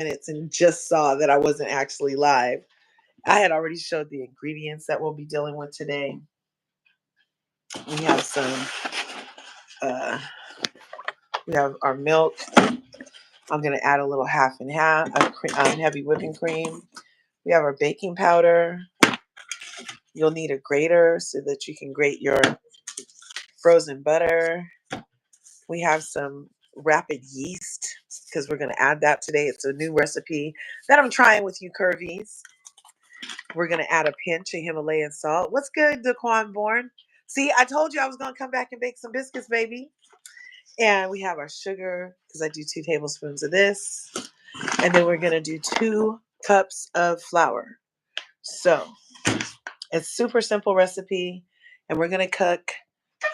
minutes and just saw that I wasn't actually live. I had already showed the ingredients that we'll be dealing with today. We have some, we have our milk. I'm going to add a little half and half, heavy whipping cream. We have our baking powder. You'll need a grater so that you can grate your frozen butter. We have some rapid yeast because we're going to add that today. It's a new recipe that I'm trying with you, Curvies. We're going to add a pinch of Himalayan salt. What's good, Daquan Bourne? See, I told you I was going to come back and bake some biscuits, baby. And we have our sugar because I do 2 tablespoons of this. And then we're going to do 2 cups of flour. So it's super simple recipe. And we're going to cook.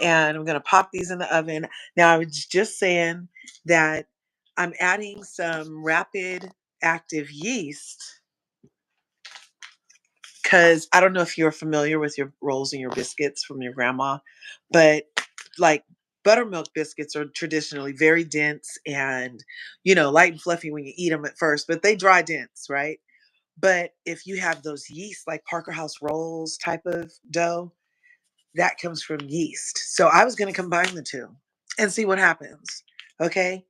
And I'm going to pop these in the oven. Now, I was just saying that I'm adding some rapid active yeast because I don't know if you're familiar with your rolls and your biscuits from your grandma, but like buttermilk biscuits are traditionally very dense and, light and fluffy when you eat them at first, but they dry dense, right? But if you have those yeast, like Parker House rolls type of dough, that comes from yeast. So I was going to combine the two and see what happens. Okay.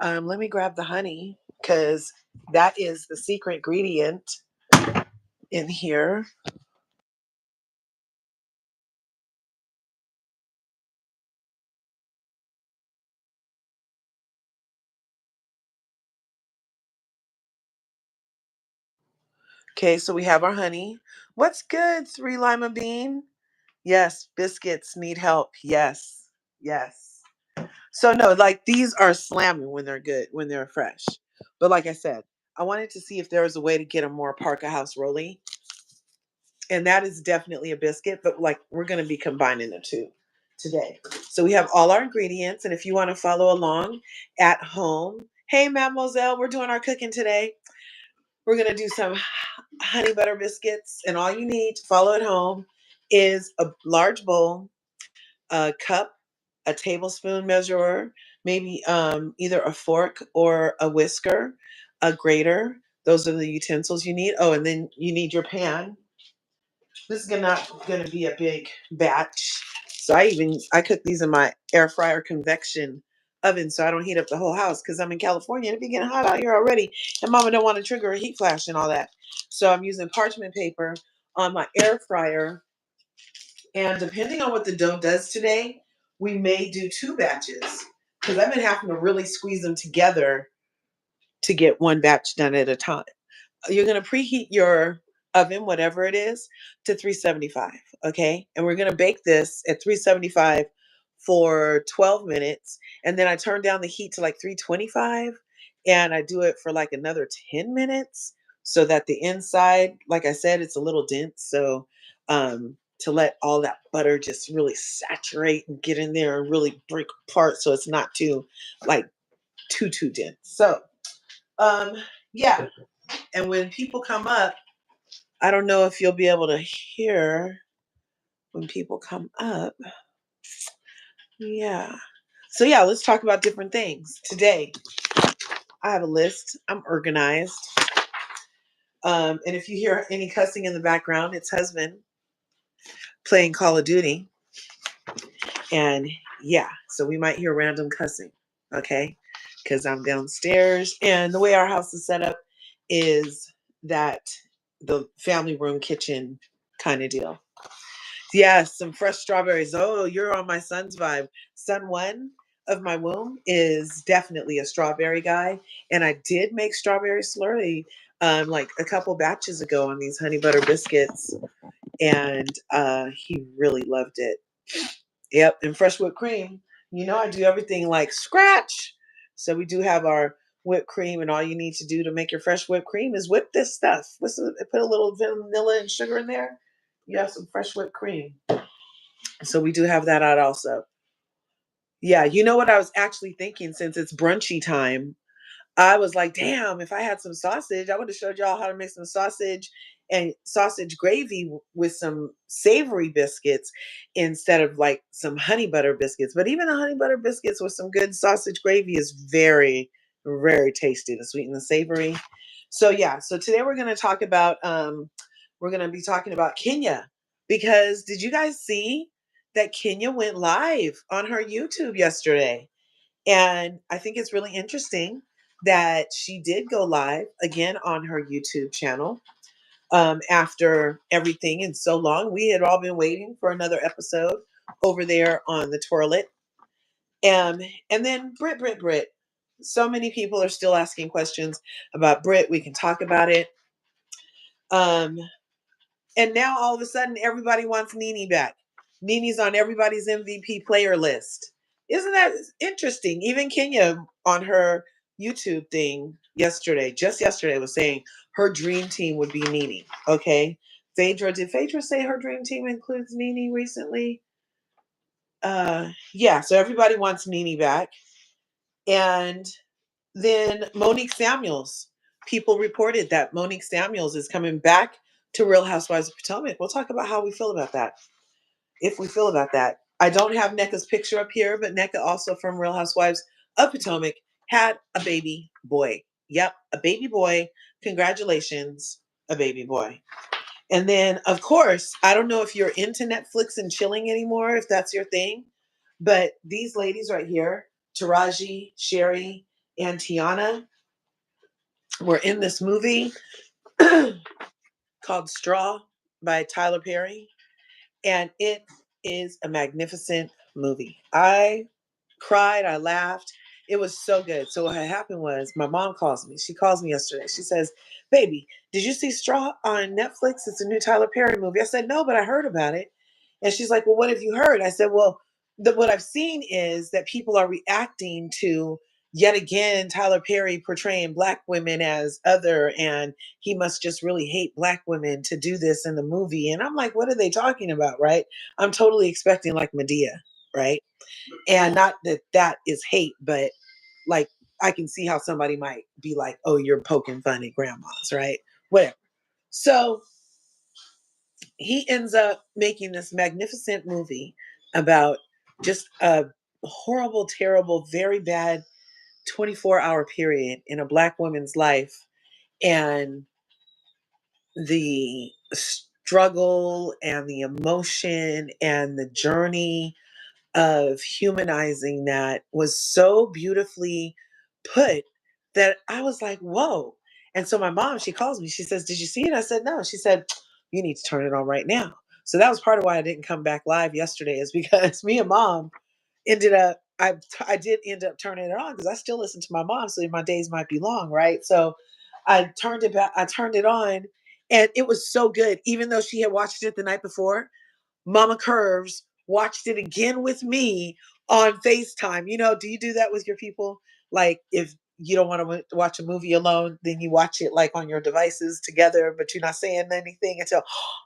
Let me grab the honey because that is the secret ingredient in here. Okay, so we have our honey. What's good, 3 Lima Bean? Yes, biscuits need help. Yes, yes. So no, like these are slamming when they're good, when they're fresh. But like I said, I wanted to see if there was a way to get them more Parker House rolly. And that is definitely a biscuit, but like we're going to be combining the two today. So we have all our ingredients. And if you want to follow along at home, hey, Mademoiselle, we're doing our cooking today. We're going to do some honey butter biscuits. And all you need to follow at home is a large bowl, a cup, a tablespoon measurer, maybe either a fork or a whisker, a grater. Those are the utensils you need. Oh, and then you need your pan. This is not going to be a big batch. So I cook these in my air fryer convection oven so I don't heat up the whole house because I'm in California and it be getting hot out here already. And mama don't want to trigger a heat flash and all that. So I'm using parchment paper on my air fryer. And depending on what the dough does today, we may do 2 batches because I've been having to really squeeze them together to get one batch done at a time. You're going to preheat your oven, whatever it is, to 375. Okay. And we're going to bake this at 375 for 12 minutes. And then I turn down the heat to like 325 and I do it for like another 10 minutes so that the inside, like I said, it's a little dense. So, to let all that butter just really saturate and get in there and really break apart so it's not too like too dense. So, um, yeah. And when people come up, I don't know if you'll be able to hear when people come up. Yeah. So, yeah, let's talk about different things. Today, I have a list. I'm organized. And if you hear any cussing in the background, it's husband playing Call of Duty. And yeah, so we might hear random cussing. Okay. Because I'm downstairs. And the way our house is set up is that the family room kitchen kind of deal. Yes, some fresh strawberries. Oh, you're on my son's vibe. Son 1 of my womb is definitely a strawberry guy. And I did make strawberry slurry like a couple batches ago on these honey butter biscuits. And he really loved it. Yep, and fresh whipped cream. I do everything like scratch. So we do have our whipped cream, and all you need to do to make your fresh whipped cream is whip this stuff. Put a little vanilla and sugar in there. You have some fresh whipped cream. So we do have that out also. Yeah, you know what I was actually thinking since it's brunchy time? I was like, damn, if I had some sausage, I would have showed y'all how to make some sausage and sausage gravy with some savory biscuits instead of like some honey butter biscuits. But even the honey butter biscuits with some good sausage gravy is very, Very tasty, the sweet and the savory. So yeah, so today we're going to talk about we're going to be talking about Kenya, because did you guys see that Kenya went live on her YouTube yesterday? And I think it's really interesting that she did go live again on her YouTube channel after everything in so long. We had all been waiting for another episode over there on the toilet. And then Brit. So many people are still asking questions about Brit. We can talk about it. Um, and now all of a sudden, everybody wants Nene back. Nene's on everybody's MVP player list. Isn't that interesting? Even Kenya on her YouTube thing yesterday, just yesterday, was saying her dream team would be Nene. Okay. Did Phaedra say her dream team includes Nene recently? Yeah, so everybody wants Nene back. And then Monique Samuels. People reported that Monique Samuels is coming back to Real Housewives of Potomac. We'll talk about how we feel about that. If we feel about that. I don't have NECA's picture up here, but NECA, also from Real Housewives of Potomac, had a baby boy. Yep, a baby boy. Congratulations, a baby boy. And then, of course, I don't know if you're into Netflix and chilling anymore, if that's your thing, but these ladies right here, Taraji, Sherry, and Tiana, were in this movie called Straw by Tyler Perry. And it is a magnificent movie. I cried, I laughed. It was so good. So what had happened was my mom calls me. She calls me yesterday. She says, "Baby, did you see Straw on Netflix? It's a new Tyler Perry movie." I said, "No, but I heard about it." And she's like, "Well, what have you heard?" I said, "Well, what I've seen is that people are reacting to yet again Tyler Perry portraying Black women as other, and he must just really hate Black women to do this in the movie." And I'm like, what are they talking about, right? I'm totally expecting like Medea, right? And not that that is hate, but like I can see how somebody might be like, "Oh, you're poking fun at grandmas," right? Whatever. So he ends up making this magnificent movie about just a horrible, terrible, very bad 24-hour period in a Black woman's life, and the struggle and the emotion and the journey of humanizing that was so beautifully put that I was like, whoa. And so my mom, she calls me, she says, "Did you see it?" I said, "No." She said, "You need to turn it on right now." So that was part of why I didn't come back live yesterday, is because me and mom ended up, I did end up turning it on because I still listen to my mom, so my days might be long, right? So I turned it on, and it was so good. Even though she had watched it the night before, Mama Curves watched it again with me on FaceTime. You know, do you do that with your people? Like, if you don't want to watch a movie alone, then you watch it like on your devices together, but you're not saying anything until,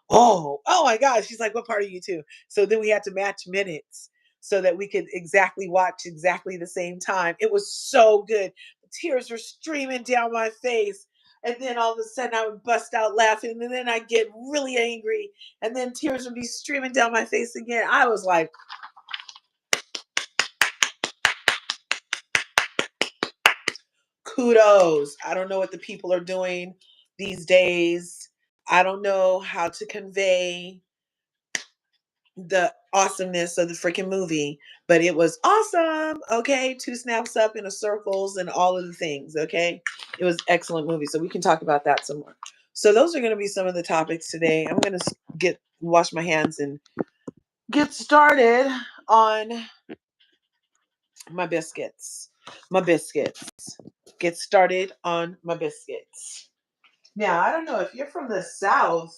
oh my gosh. She's like, "What part are you too?" So then we had to match minutes so that we could exactly watch exactly the same time. It was so good. The tears were streaming down my face. And then all of a sudden I would bust out laughing, and then I'd get really angry, and then tears would be streaming down my face again. I was like, kudos. I don't know what the people are doing these days. I don't know how to convey the awesomeness of the freaking movie, but it was awesome. Okay, two snaps up in a circles and all of the things. Okay, it was excellent movie. So we can talk about that some more. So those are going to be some of the topics today. I'm going to get wash my hands and get started on my biscuits. My biscuits. Get started on my biscuits. Now, I don't know if you're from the South.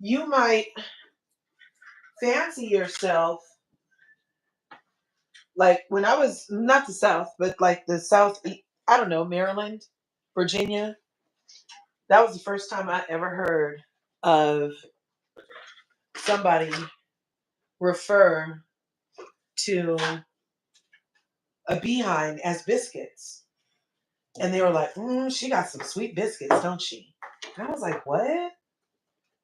You might fancy yourself like when I was not the South, but like the South, I don't know, Maryland, Virginia. That was the first time I ever heard of somebody refer to a behind as biscuits. And they were like, she got some sweet biscuits, don't she? And I was like, what?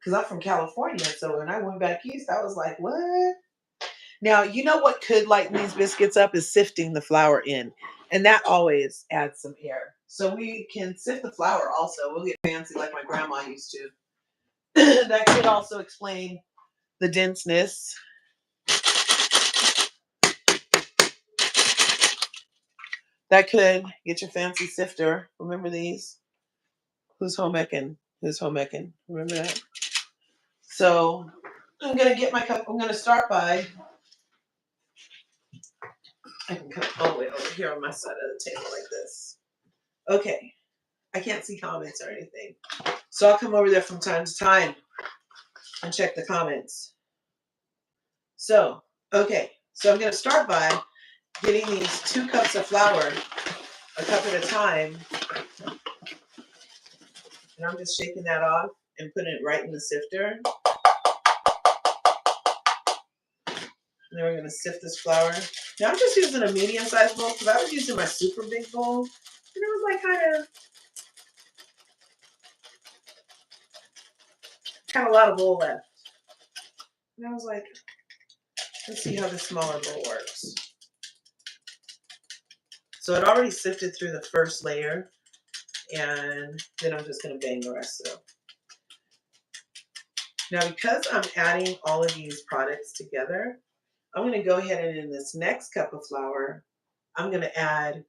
because I'm from California. So when I went back east, I was like, what? Now, you know what could lighten these biscuits up is sifting the flour in. And that always adds some air. So we can sift the flour also. We'll get fancy like my grandma used to. That could also explain the denseness. That could get your fancy sifter. Remember these? Who's home ecking? Who's home ecking? Remember that? So I'm going to get my cup. I'm going to start by, I can come all the way over here on my side of the table like this. Okay. I can't see comments or anything. So I'll come over there from time to time and check the comments. So, okay. So I'm going to start by getting these 2 cups of flour, a cup at a time. And I'm just shaking that off and putting it right in the sifter. And then we're going to sift this flour. Now I'm just using a medium-sized bowl because I was using my super big bowl. And it was like kind of a lot of bowl left. And I was like, let's see how the smaller bowl works. So it already sifted through the first layer. And then I'm just going to bang the rest through. Now, because I'm adding all of these products together, I'm going to go ahead and in this next cup of flour, I'm going to add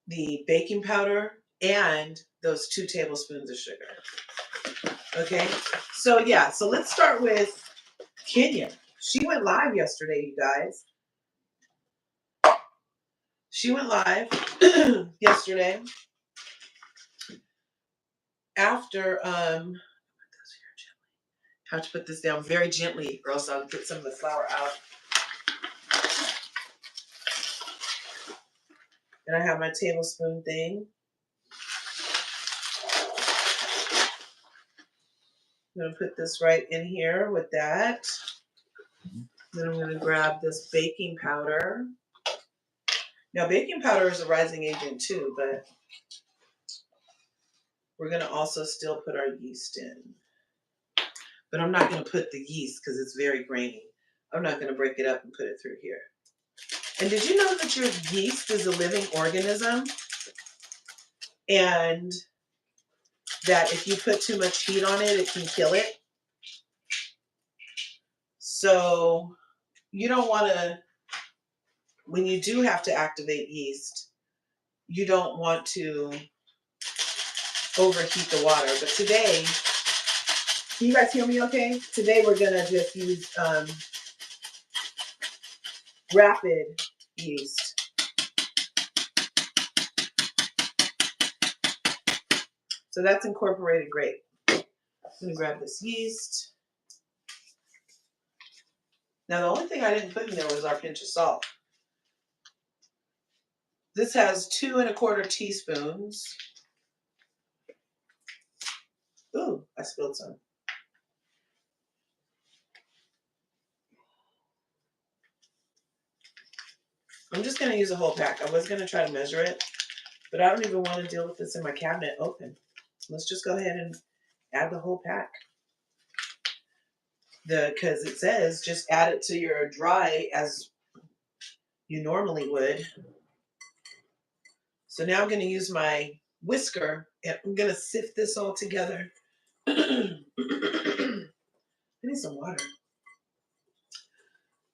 the baking powder and those 2 tablespoons of sugar. Okay, so yeah, so let's start with Kenya. She went live yesterday, you guys. She went live yesterday after, have to put this down very gently or else I'll get some of the flour out. And I have my tablespoon thing. I'm going to put this right in here with that. Then I'm going to grab this baking powder. Now, baking powder is a rising agent too, but we're going to also still put our yeast in. But I'm not going to put the yeast because it's very grainy. I'm not going to break it up and put it through here. And did you know that your yeast is a living organism? And that if you put too much heat on it, it can kill it. So you don't want to, when you do have to activate yeast, you don't want to overheat the water. But today, can you guys hear me okay? Today we're going to just use rapid yeast. So that's incorporated grape. I'm going to grab this yeast. Now the only thing I didn't put in there was our pinch of salt. This has 2 1/4 teaspoons. Ooh, I spilled some. I'm just going to use a whole pack. I was going to try to measure it, but I don't even want to deal with this in my cabinet open. Let's just go ahead and add the whole pack. Because it says just add it to your dry as you normally would. So now I'm going to use my whisker and I'm going to sift this all together. I need some water.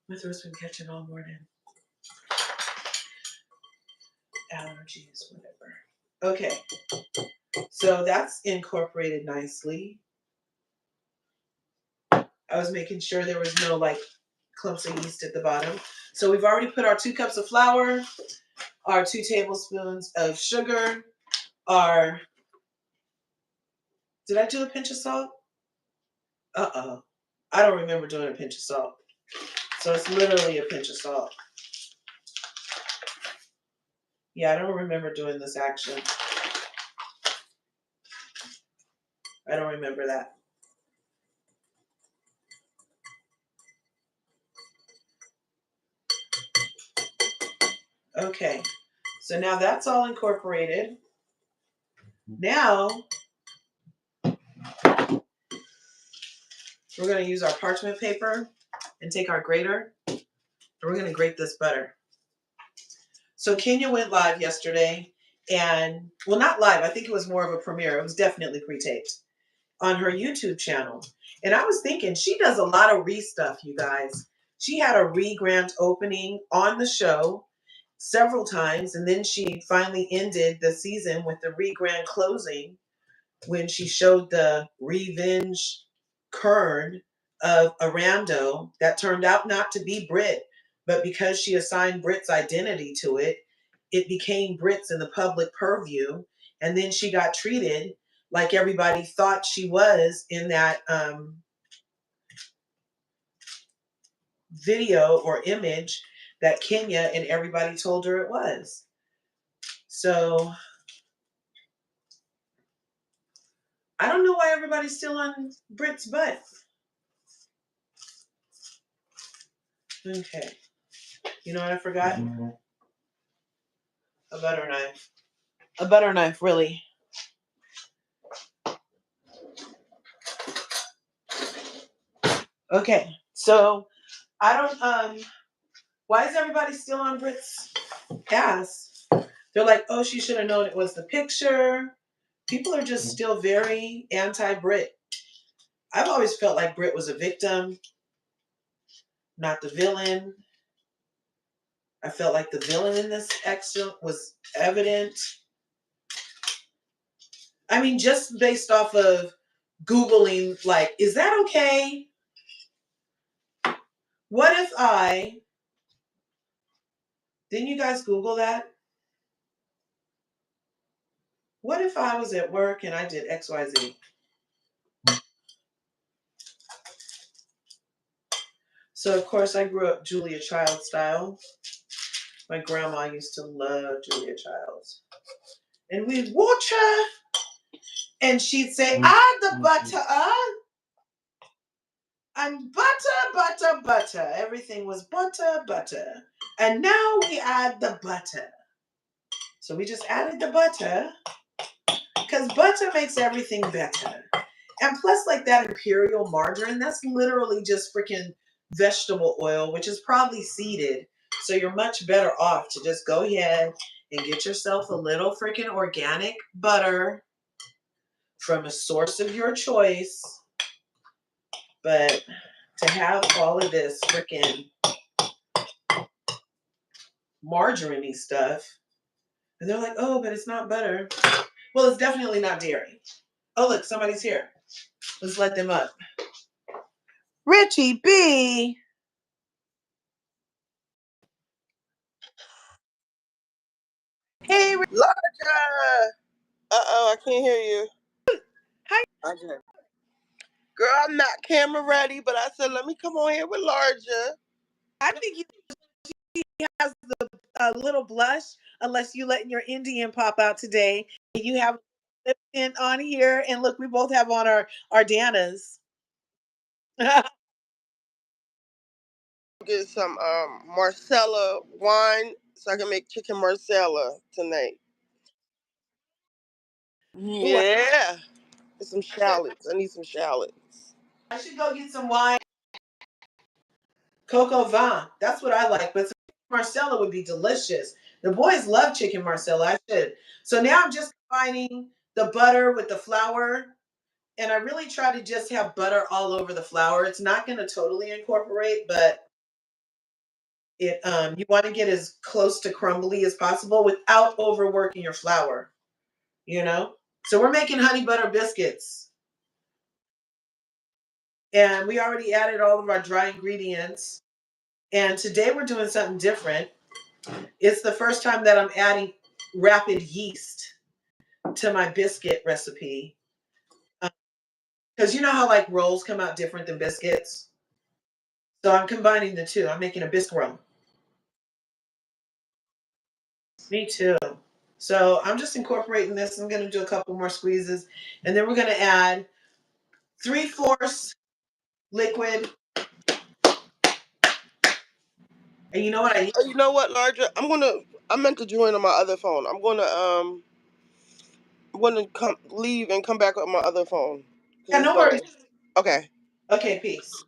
My throat's been catching all morning. Allergies, whatever. Okay, so that's incorporated nicely. I was making sure there was no like clumps of yeast at the bottom. So we've already put our 2 cups of flour, our 2 tablespoons of sugar, our, did I do a pinch of salt? Uh-oh. I don't remember doing a pinch of salt. So it's literally a pinch of salt. Yeah, I don't remember doing this action. I don't remember that. Okay, so now that's all incorporated. Now, We're going to use our parchment paper and take our grater, and we're going to grate this butter. So Kenya went live yesterday, and, well, not live. I think it was more of a premiere. It was definitely pre-taped on her YouTube channel. And I was thinking, she does a lot of stuff, you guys. She had a grand opening on the show several times, and then she finally ended the season with the grand closing when she showed the revenge Kern of Arando that turned out not to be Brit, but because she assigned Brit's identity to it, it became Brit's in the public purview, and then she got treated like everybody thought she was in that video or image that Kenya and everybody told her it was. So I don't know why everybody's still on Brit's butt. Okay. You know what I forgot? A butter knife. A butter knife, really. Okay. So I don't why is everybody still on Brit's ass? They're like, oh, she should have known it was the picture. People are just still very anti-Brit. I've always felt like Brit was a victim, not the villain. I felt like the villain in this excerpt was evident. I mean, just based off of Googling, like, is that okay? What if didn't you guys Google that? What if I was at work and I did XYZ? So, of course, I grew up Julia Child style. My grandma used to love Julia Childs. And we'd watch her, and she'd say, add the butter, and butter, butter, butter. Everything was butter, butter. And now we add the butter. So we just added the butter, because butter makes everything better. And plus, like that imperial margarine, that's literally just freaking vegetable oil, which is probably seeded. So you're much better off to just go ahead and get yourself a little freaking organic butter from a source of your choice. But to have all of this freaking margarine-y stuff, and they're like, oh, but it's not butter. Well, it's definitely not dairy. Oh, look, somebody's here. Let's let them up. Richie B. Hey, LRGA! Uh-oh, I can't hear you. Hi. Okay. Girl, I'm not camera ready, but I said, let me come on here with LRGA. I think he has the little blush, unless you letting your Indian pop out today. You have lip tint on here, and look, we both have on our Danas. Get some Marcella wine so I can make chicken Marcella tonight. Yeah. And some shallots. I need some shallots. I should go get some wine. Coco Vin. That's what I like. But Marcella would be delicious. The boys love chicken Marcella. I should. So now I'm just combining the butter with the flour. And I really try to just have butter all over the flour. It's not going to totally incorporate, but it you want to get as close to crumbly as possible without overworking your flour, you know? So we're making honey butter biscuits. And we already added all of our dry ingredients. And today we're doing something different. It's the first time that I'm adding rapid yeast to my biscuit recipe. Because you know how like rolls come out different than biscuits? So I'm combining the two. I'm making a biscuit roll. Me too. So I'm just incorporating this. I'm going to do a couple more squeezes. And then we're going to add 3/4 liquid. And you know what I need? You know what, LRGA? I meant to join on my other phone. I'm gonna leave and come back on my other phone. Yeah, no worries. Okay. Okay, peace.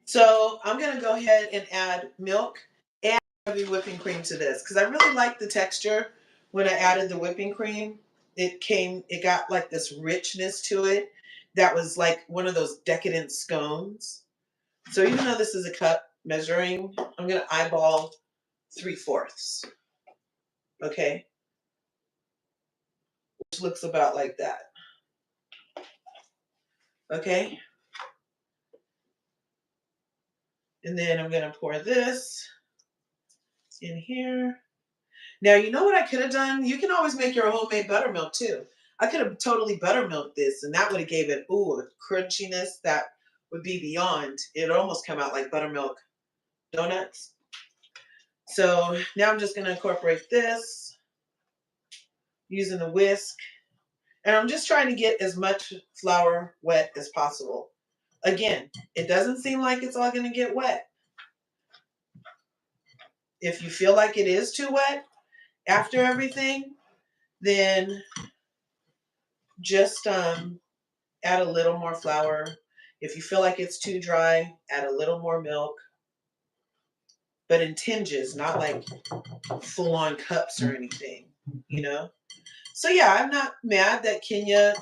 So I'm going to go ahead and add milk and heavy whipping cream to this because I really like the texture when I added the whipping cream. It got like this richness to it that was like one of those decadent scones. So even though this is a cup measuring, I'm going to eyeball 3/4. Okay, which looks about like that. Okay, and then I'm going to pour this in here. Now, you know what I could have done? You can always make your homemade buttermilk too. I could have totally buttermilked this and that would have gave it, ooh, a crunchiness that would be beyond. It almost come out like buttermilk donuts. So now I'm just going to incorporate this using the whisk. And I'm just trying to get as much flour wet as possible. Again, it doesn't seem like it's all going to get wet. If you feel like it is too wet after everything, then just add a little more flour. If you feel like it's too dry, add a little more milk, but in tinges, not like full on cups or anything, you know? So yeah, I'm not mad that Kenya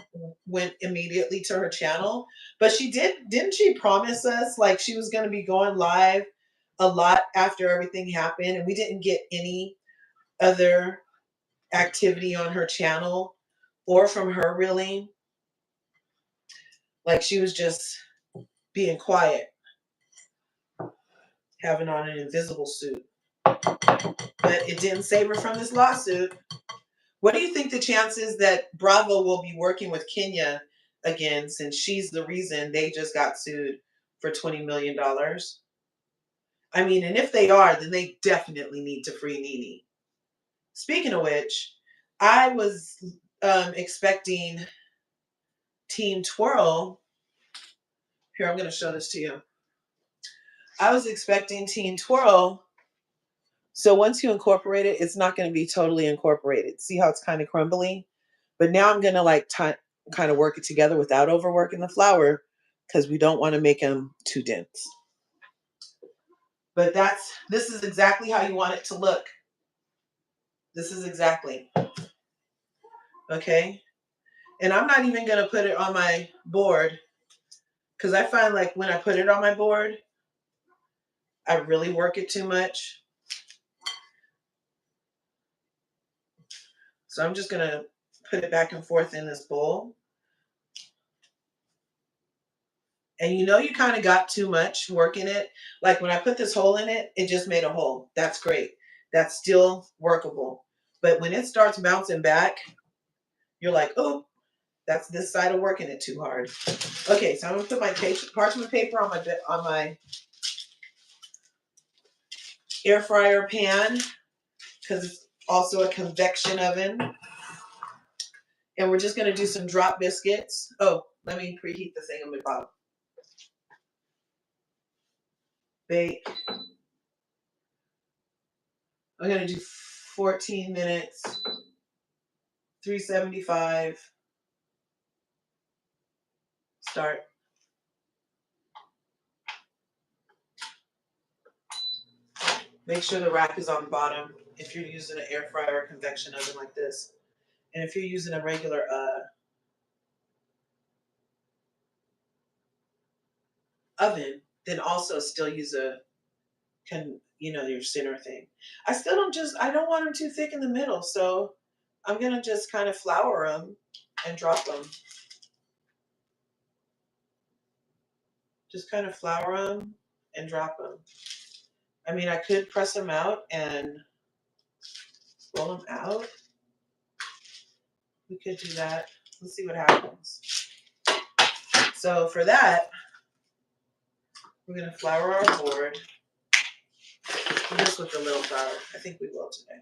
went immediately to her channel, but didn't she promise us like she was going to be going live a lot after everything happened and we didn't get any other activity on her channel or from her really? Like she was just being quiet, having on an invisible suit. But it didn't save her from this lawsuit. What do you think the chances that Bravo will be working with Kenya again since she's the reason they just got sued for $20 million? I mean, and if they are, then they definitely need to free Nene. Speaking of which, I was expecting Team Twirl. Here, I'm going to show this to you. I was expecting Team Twirl. So once you incorporate it, it's not going to be totally incorporated. See how it's kind of crumbly? But now I'm going to like kind of work it together without overworking the flour because we don't want to make them too dense. But this is exactly how you want it to look. This is exactly. Okay. And I'm not even going to put it on my board because I find like when I put it on my board, I really work it too much. So I'm just going to put it back and forth in this bowl. And you know you kind of got too much work in it. Like when I put this hole in it, it just made a hole. That's great. That's still workable. But when it starts bouncing back, you're like, oh, that's this side of working it too hard. Okay, so I'm gonna put my parchment paper on my air fryer pan because it's also a convection oven. And we're just gonna do some drop biscuits. Oh, let me preheat the thing on my bottom. Bake. I'm gonna do 14 minutes, 375. Start. Make sure the rack is on the bottom if you're using an air fryer or convection oven like this. And if you're using a regular oven, then also still use your center thing. I don't want them too thick in the middle, so I'm gonna just kind of flour them and drop them. Just kind of flour them and drop them. I mean, I could press them out and roll them out. We could do that. Let's see what happens. So for that, we're gonna flour our board. Just with a little flour. I think we will today.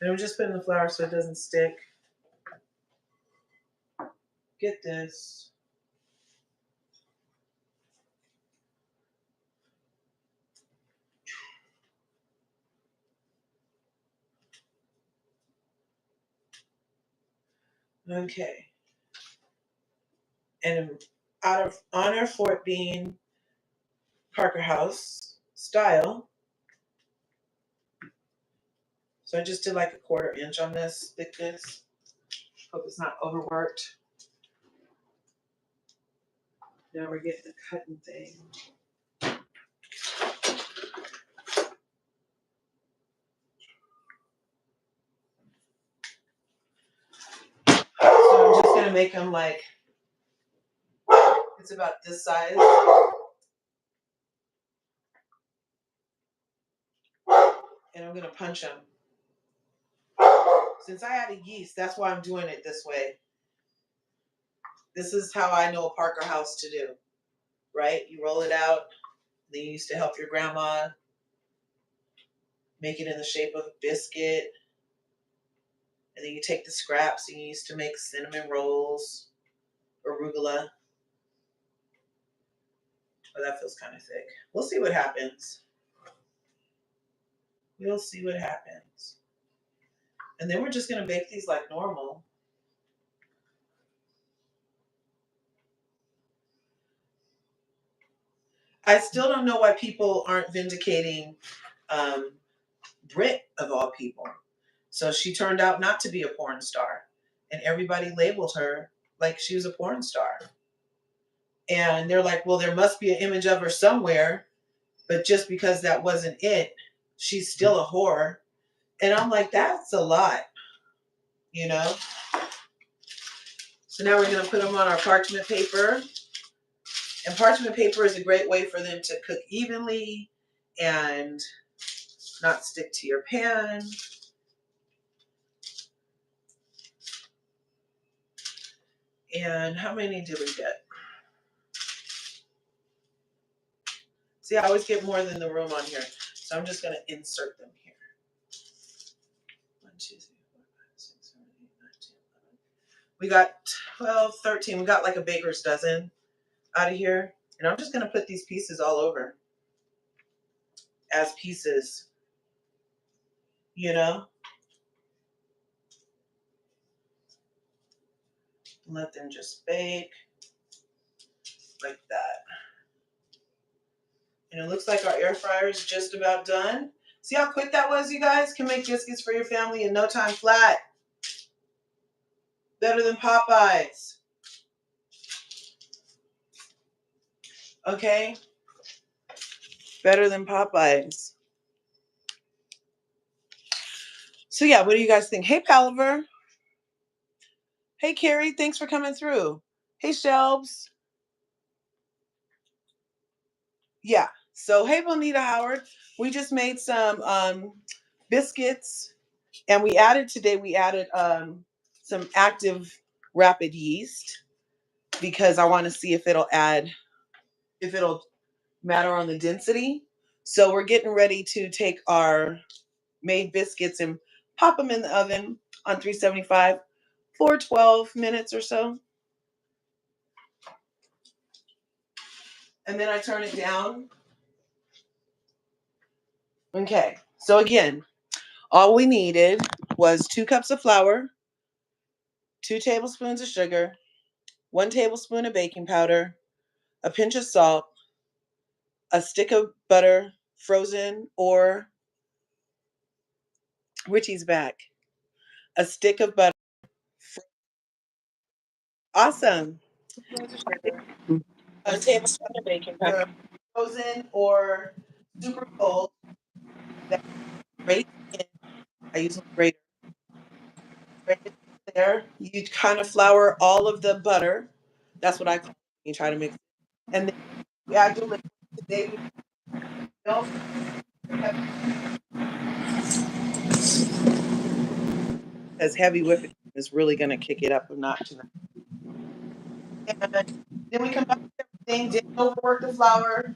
And I'm just putting the flour so it doesn't stick. Get this. Okay. And out of honor for it being Parker House style, so I just did like a 1/4 inch on this thickness. Hope it's not overworked. Now we're getting the cutting thing. So I'm just gonna make them like, it's about this size. And I'm gonna punch them. Since I added yeast, that's why I'm doing it this way. This is how I know a Parker House to do, right? You roll it out. Then you used to help your grandma make it in the shape of a biscuit. And then you take the scraps and you used to make cinnamon rolls, arugula. Oh, that feels kind of thick. We'll see what happens. We'll see what happens. And then we're just gonna bake these like normal. I still don't know why people aren't vindicating Brit of all people. So she turned out not to be a porn star. And everybody labeled her like she was a porn star. And they're like, well, there must be an image of her somewhere. But just because that wasn't it, she's still a whore. And I'm like, that's a lot, you know? So now we're going to put them on our parchment paper. And parchment paper is a great way for them to cook evenly and not stick to your pan. And how many did we get? See, I always get more than the room on here. So I'm just going to insert them here. 1, 2, 3, 4, 5, 6, 7, 8, 9, 10, 11. We got 12, 13. We got like a baker's dozen out of here. And I'm just going to put these pieces all over as pieces, you know? Let them just bake like that. And it looks like our air fryer is just about done. See how quick that was, you guys? Can make biscuits for your family in no time flat. Better than Popeyes. Okay? Better than Popeyes. So yeah, what do you guys think? Hey, Palaver. Hey, Carrie, thanks for coming through. Hey, Shelbs. Yeah. So hey, Bonita Howard. We just made some biscuits, and we added some active rapid yeast because I want to see if it'll matter on the density. So we're getting ready to take our made biscuits and pop them in the oven on 375 for 12 minutes or so. And then I turn it down. Okay, so again, all we needed was 2 cups of flour, 2 tablespoons of sugar, 1 tablespoon of baking powder, a pinch of salt, a stick of butter, frozen or Richie's back, a stick of butter. Awesome. A tablespoon of baking powder, frozen or super cold. That's great. I use a grater. Grate it there. You kind of flour all of the butter. That's what I call it. You try to mix it. And then we add your liquid. Today we milk. Because heavy whipping is really going to kick it up a notch. And then we combine everything, didn't overwork the flour,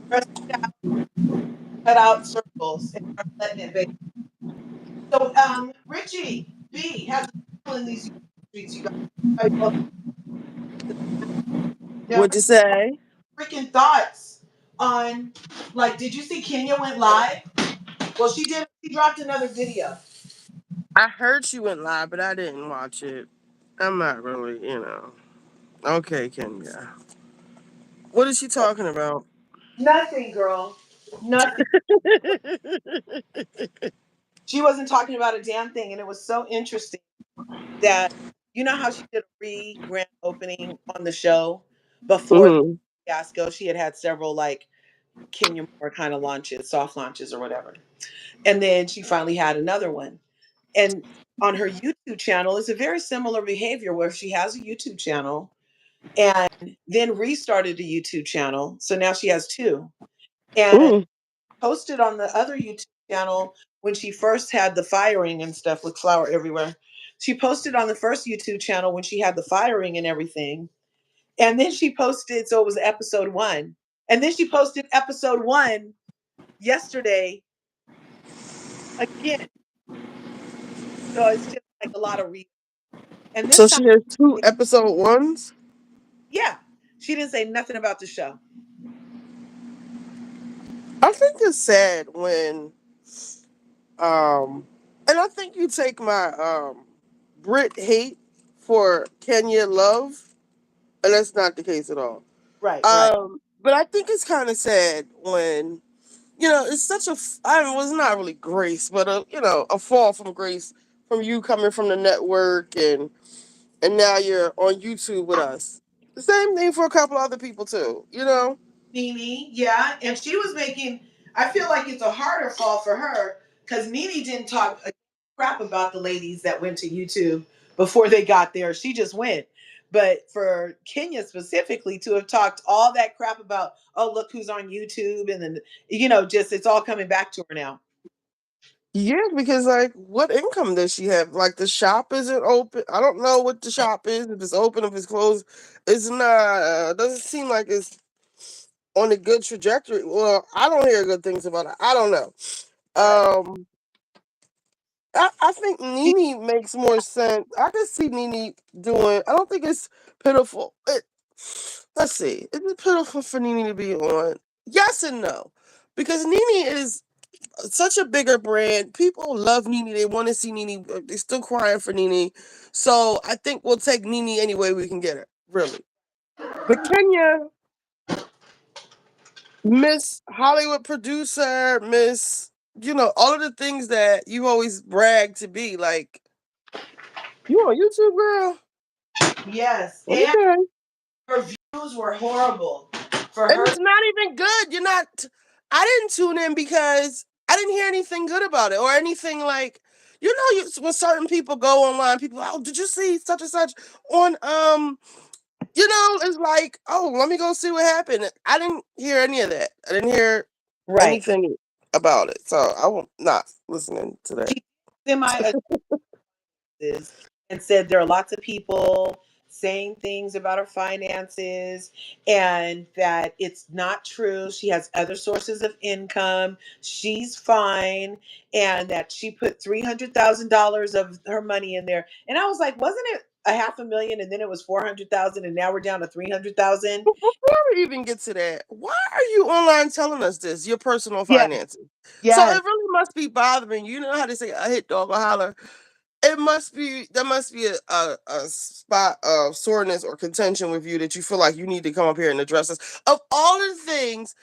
press it out, cut out circles, and start letting it bake. So, Richie B has a in these streets, you guys. What'd you say? Freaking thoughts on, like, did you see Kenya went live? Well, she did. She dropped another video. I heard she went live, but I didn't watch it. I'm not really. Okay, Kenya. What is she talking about? Nothing, girl. Nothing. She wasn't talking about a damn thing, and it was so interesting that you know how she did a grand opening on the show before the Hmm. fiasco. She had several like Kenya Moore kind of launches, soft launches or whatever, and then she finally had another one. And on her YouTube channel, it's a very similar behavior where she has a YouTube channel and then restarted a YouTube channel. So now she has two. And Mm. posted on the other YouTube channel when she first had the firing and stuff with flour everywhere. She posted on the first YouTube channel when she had the firing and everything. And then she posted, so it was episode one. And then she posted episode one yesterday again. So it's just like a lot of and this So time, she has two episode ones. yeah, she didn't say nothing about the show. I think it's sad when um, and I think you take my Brit hate for Kenya love, and that's not the case at all. Right, right. But I think it's kind of sad when it's such a I mean, it was not really grace, but a fall from grace from you coming from the network and now you're on YouTube with us. The same thing for a couple other people too. Nene, yeah, and she was making. I feel like it's a harder fall for her because Nene didn't talk a crap about the ladies that went to YouTube before they got there. She just went. But for Kenya specifically to have talked all that crap about, oh look who's on YouTube, and then just it's all coming back to her now. Yeah, because like, what income does she have? Like, the shop isn't open. I don't know what the shop is. If it's open, if it's closed, it's not. Doesn't seem like it's on a good trajectory. Well, I don't hear good things about it. I don't know. Right. Um, I think Nene makes more sense. I can see Nene doing. I don't think it's pitiful. Let's see. Is it pitiful for Nene to be on? Yes and no, because Nene is such a bigger brand. People love Nene. They want to see Nene. They're still crying for Nene. So I think we'll take Nene any way we can get her. Really. But Kenya, Miss Hollywood producer, Miss, all of the things that you always brag to be. Like, you on YouTube, girl? Yes, and Okay. her views were horrible for And her. it's not even good. You're not. I didn't tune in because I didn't hear anything good about it or anything like. When certain people go online, people, oh, did you see such and such on it's like, oh, let me go see what happened. I didn't hear any of that. I didn't hear Right. anything about it. So I will not listening to that. She semi finances and said there are lots of people saying things about her finances and that it's not true. She has other sources of income. She's fine. And that she put $300,000 of her money in there. And I was like, wasn't it a half a million and then it was 400,000 and now we're down to 300,000? But before we even get to that, why are you online telling us this? Your personal Yes, finances. So yes, it really must be bothering you. You know how they say a hit dog will holler. It must be there must be a spot of soreness or contention with you that you feel like you need to come up here and address this. Of all the things,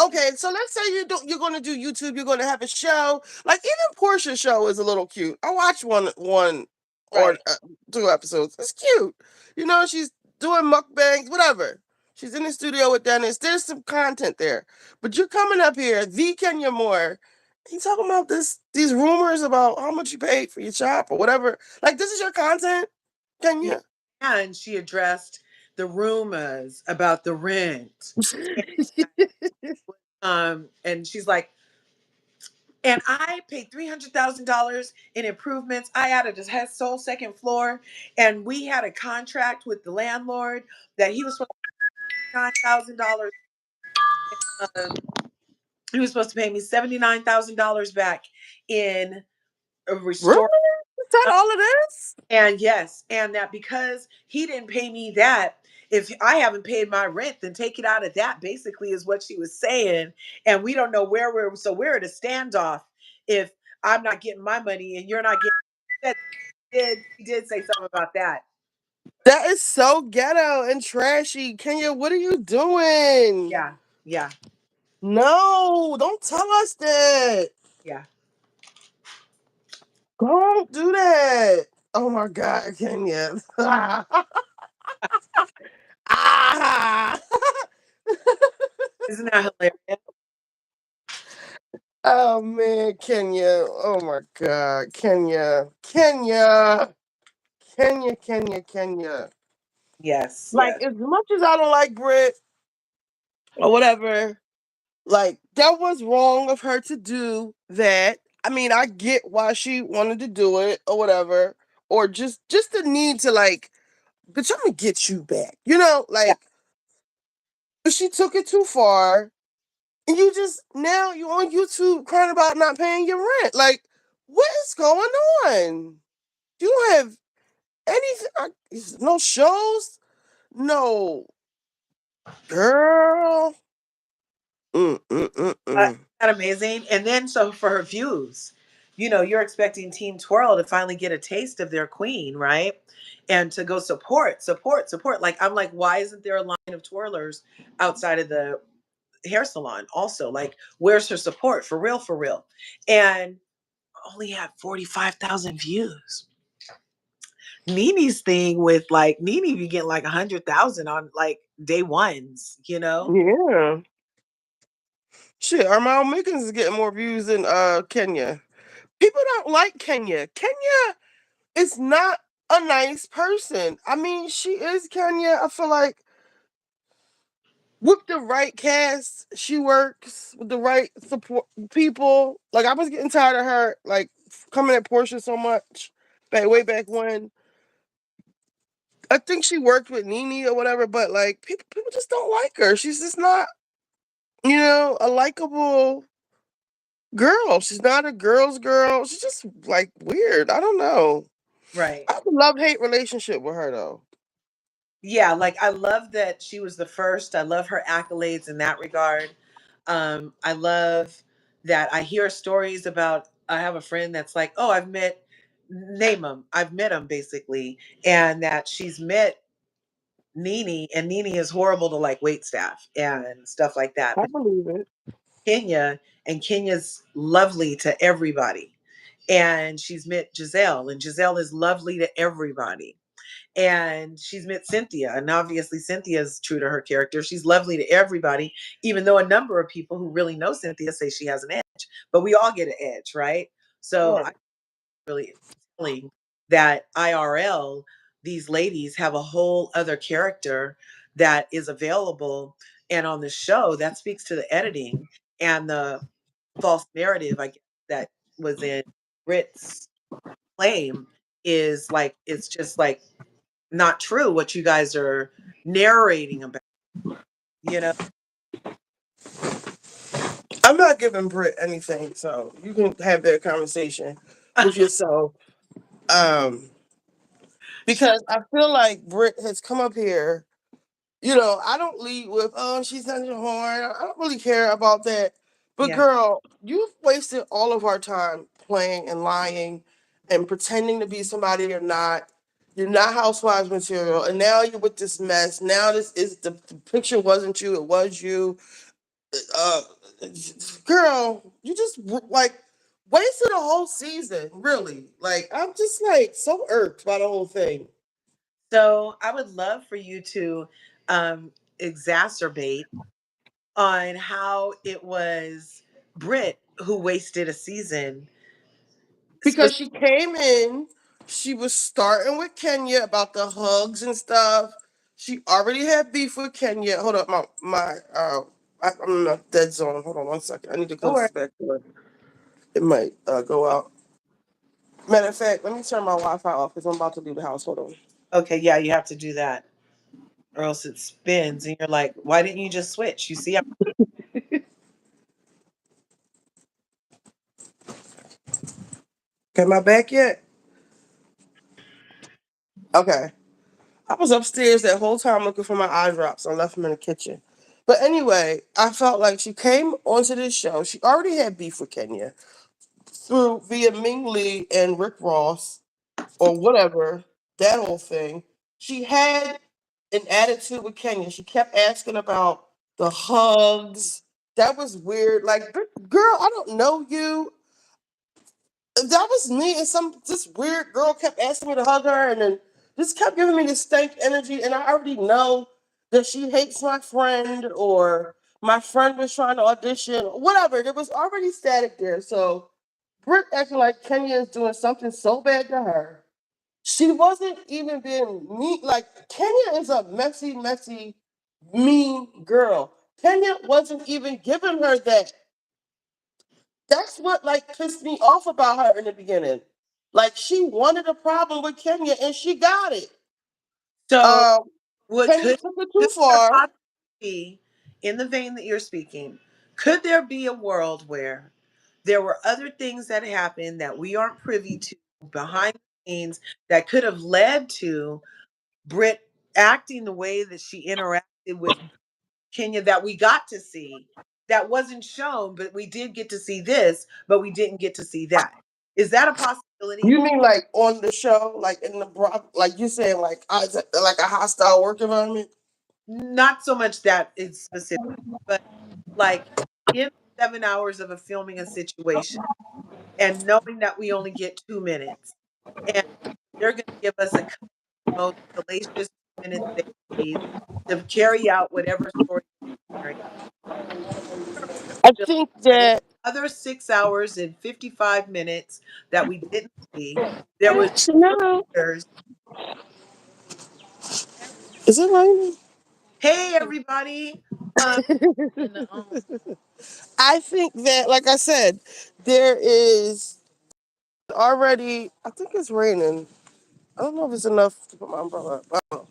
okay, so let's say you're going to do YouTube, you're going to have a show. Like, even Portia's show is a little cute. I watched one or right. two episodes. It's cute. She's doing mukbangs, whatever. She's in the studio with Dennis. There's some content there. But you're coming up here, the Kenya Moore. You talking about these rumors about how much you paid for your shop or whatever. Like, this is your content, Yeah. Kenya. And she addressed the rumors about the rent. And she's like, and I paid $300,000 in improvements. I added a whole second floor, and we had a contract with the landlord that he was supposed to pay $9,000. Um, he was supposed to pay me $79,000 back in a Really? restore. Is that all it is? And yes, and that because he didn't pay me that, if I haven't paid my rent, then take it out of that, basically, is what she was saying. And we don't know where we're at a standoff if I'm not getting my money and you're not getting. That he did say something about that. That is so ghetto and trashy. Kenya, what are you doing? Yeah, yeah, No, don't tell us that. yeah. Don't do that. Oh my God, Kenya. Ah! Isn't that hilarious? Oh man, Kenya. Oh my God, Kenya. Kenya. Kenya, Kenya, Kenya. Yes, Like, yes. as much as I don't like Brit or whatever, like, that was wrong of her to do that. I mean, I get why she wanted to do it or whatever, or just the need to like, bitch, I'm gonna get you back. Yeah, But she took it too far, and you just now you on YouTube crying about not paying your rent. Like, what is going on? You don't have anything. No shows. No, girl. Mm, mm, mm, isn't mm. that amazing? And then so for her views, you're expecting Team Twirl to finally get a taste of their queen, right? And to go support, support, support. Like I'm like, why isn't there a line of twirlers outside of the hair salon? Also, like, where's her support for real, for real? And only had 45,000 views. Nini's thing with like Nini be getting like 100,000 on like day ones. Yeah. Shit, Armand Mickens is getting more views than Kenya. People don't like Kenya. Kenya is not a nice person. I mean, she is Kenya. I feel like with the right cast, she works with the right support people. Like I was getting tired of her like coming at Portia so much way back when. I think she worked with Nene or whatever, but like people just don't like her. She's just not, a likable girl. She's not a girl's girl. She's just like weird. I don't know. Right. I have a love hate relationship with her though. Yeah, like I love that she was the first. I love her accolades in that regard. I love that I hear stories about. I have a friend that's like, oh, I've met, name him, I've met him basically, and that she's met Nene, and Nene is horrible to like wait staff and stuff like that. I But believe it. Kenya, and Kenya's lovely to everybody, and she's met Giselle, and Giselle is lovely to everybody, and she's met Cynthia, and obviously Cynthia's true to her character. She's lovely to everybody, even though a number of people who really know Cynthia say she has an edge, but we all get an edge, right? So I Right. really feeling that IRL, these ladies have a whole other character that is available, and on the show that speaks to the editing and the false narrative, I guess, that was in Brit's claim, is like it's just like not true what you guys are narrating about, you know? I'm not giving Britt anything, so you can have that conversation with yourself. Um, because I feel like Britt has come up here. I don't lead with, oh, she's such a horn. I don't really care about that. But Yeah. girl, you've wasted all of our time playing and lying and pretending to be somebody you're not. You're not housewives material. And now you're with this mess. Now this is the picture wasn't you, it was you. Uh girl, you just like wasted a whole season, really. Like I'm just like so irked by the whole thing. So I would love for you to um, exacerbate on how it was Brit who wasted a season. Because she came in, she was starting with Kenya about the hugs and stuff. She already had beef with Kenya. Hold up, I'm in a dead zone. Hold on one second. I need to close Or this back door. It might go out. Matter of fact, let me turn my Wi-Fi off because I'm about to leave the house. Hold on. okay, yeah, you have to do that, or else it spins, and you're like, why didn't you just switch? You see, Am I back yet? Okay. I was upstairs that whole time looking for my eye drops. I left them in the kitchen. But anyway, I felt like she came onto this show. She already had beef with Kenya through via Ming Lee and Rick Ross. or whatever, that whole thing, she had an attitude with Kenya. She kept asking about the hugs. That was weird. Like, girl, I don't know you. That was me, and some this weird girl kept asking me to hug her, and then just kept giving me this stank energy. And I already know that she hates my friend, or my friend was trying to audition, whatever. There was already static there. So Britt acting like Kenya is doing something so bad to her. She wasn't even being mean. Like, Kenya is a messy, mean girl. Kenya wasn't even giving her that. That's what like pissed me off about her in the beginning. Like, she wanted a problem with Kenya and she got it. So, Um, what Kenya took it too could there far. possibly be, in the vein that you're speaking, could there be a world where there were other things that happened that we aren't privy to behind the scenes that could have led to Britt acting the way that she interacted with Kenya that we got to see, that wasn't shown, but we did get to see this, but we didn't get to see that. Is that a possibility? You mean like on the show, like in the like you saying like a hostile work environment? Not so much that it's specific, but like in 7 hours of a filming a situation and knowing that we only get 2 minutes and they're going to give us a most salacious 2 minutes they need to carry out whatever story they're carrying. I Feel think that in that the other 6 hours and 55 minutes that we didn't see, there was no. years. Is it raining? Hey everybody. Um I think that, like I said, there is already. I think it's raining. I don't know if it's enough to put my umbrella up. I don't know.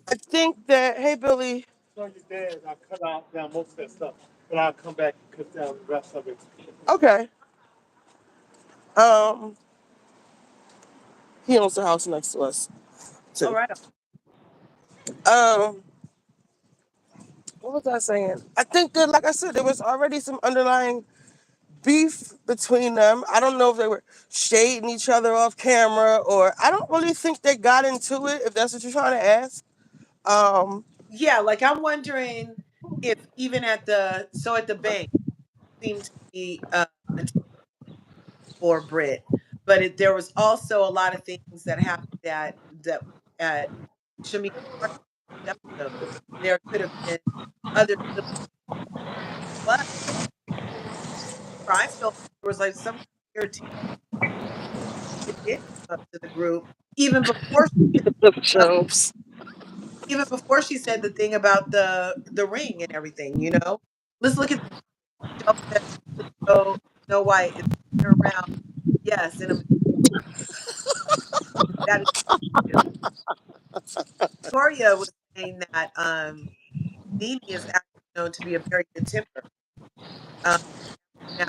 I think that. Hey, Billy. No, you're dead. I cut out down most of that stuff, but I'll come back and cut down the rest of it. Okay. Um, he owns the house next to us all too. right. Um, what was I saying? I think that, like I said, there was already some underlying beef between them. I don't know if they were shading each other off camera, or I don't really think they got into it. If that's what you're trying to ask. Um, Yeah, like I'm wondering if even at the bank seemed to be a for Brit, but there was also a lot of things that happened at Shamika episode. There could have been other little, but I felt there was like some irritation that did come up to the group even before she said uh, Jokes. even before she said the thing about the ring and everything. Let's look at Michelle said, "So Snow White is around." Yes, and that is Victoria was saying that Nene is actually known to be a very good temper. Um, now,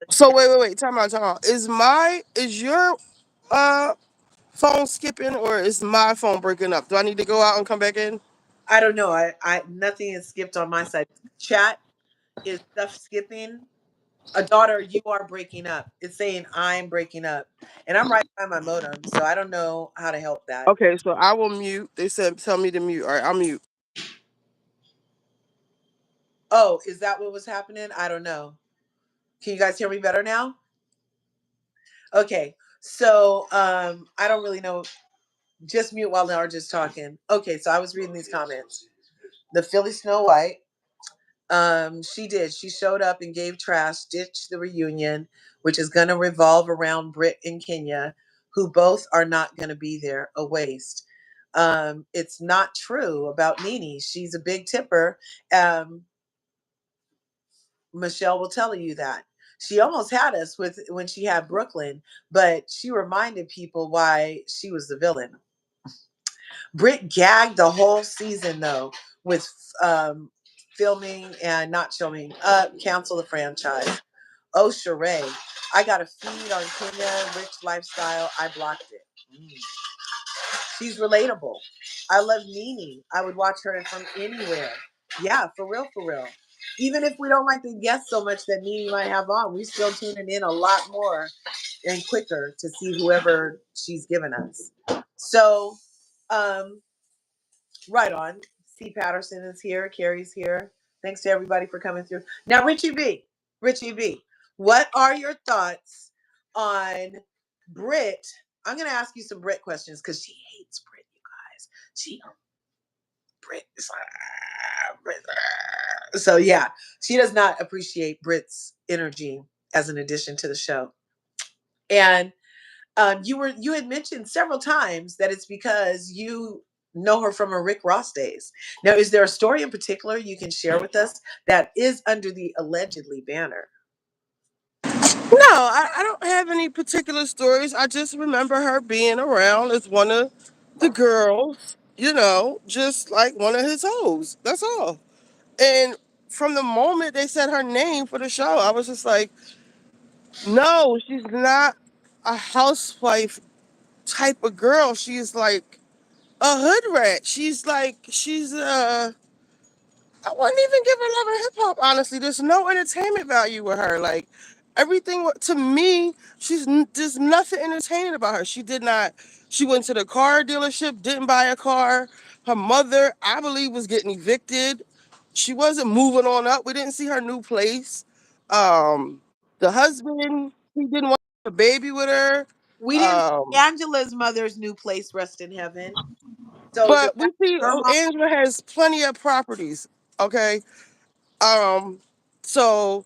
So wait. Time out. Is your uh phone skipping, or is my phone breaking up? Do I need to go out and come back in? I don't know. I nothing is skipped on my side. Chat is stuff skipping. A daughter, you are breaking up. It's saying I'm breaking up, and I'm right by my modem, so I don't know how to help that. Okay, so I will mute. They said tell me to mute. All right, I'll mute. Oh, is that what was happening? I don't know. Can you guys hear me better now? Okay. So I don't really know. Just mute while they're just talking. Okay, so I was reading these comments. The Philly Snow White. She did. She showed up and gave trash, ditched the reunion, which is gonna revolve around Britt and Kenya, who both are not gonna be there. A waste. It's not true about Nene. She's a big tipper. Um, Michelle will tell you that. She almost had us with when she had Brooklyn, but she reminded people why she was the villain. Britt gagged the whole season though with um, filming and not filming. Cancel the franchise. Oh, Sheree, I got a feed on Kenya Rich Lifestyle. I blocked it. She's relatable. I love Nene. I would watch her from anywhere. Yeah, for real, for real. Even if we don't like the guests so much that Nene might have on, we still tuning in a lot more and quicker to see whoever she's given us. So, um, right on. C. Patterson is here. Carrie's here. Thanks to everybody for coming through. Now, Richie B, what are your thoughts on Brit? I'm going to ask you some Brit questions because she hates Brit, you guys. Brit is like, Brit. So, yeah, she does not appreciate Brit's energy as an addition to the show. And you had mentioned several times that it's because you know her from her Rick Ross days. Now, is there a story in particular you can share with us that is under the allegedly banner? No, I don't have any particular stories. I just remember her being around as one of the girls, just like one of his hoes. That's all. And from the moment they said her name for the show, I was just like, no, she's not a housewife type of girl. She's like a hood rat. She's I wouldn't even give her love or hip hop. Honestly, there's no entertainment value with her. Like everything to me, there's nothing entertaining about her. She did not. She went to the car dealership, didn't buy a car. Her mother, I believe, was getting evicted. She wasn't moving on up. We didn't see her new place. Um, the husband, he didn't want a baby with her. We didn't see Um, Angela's mother's new place, rest in heaven. So does but that we see her mom? Angela has plenty of properties. Okay. Um, so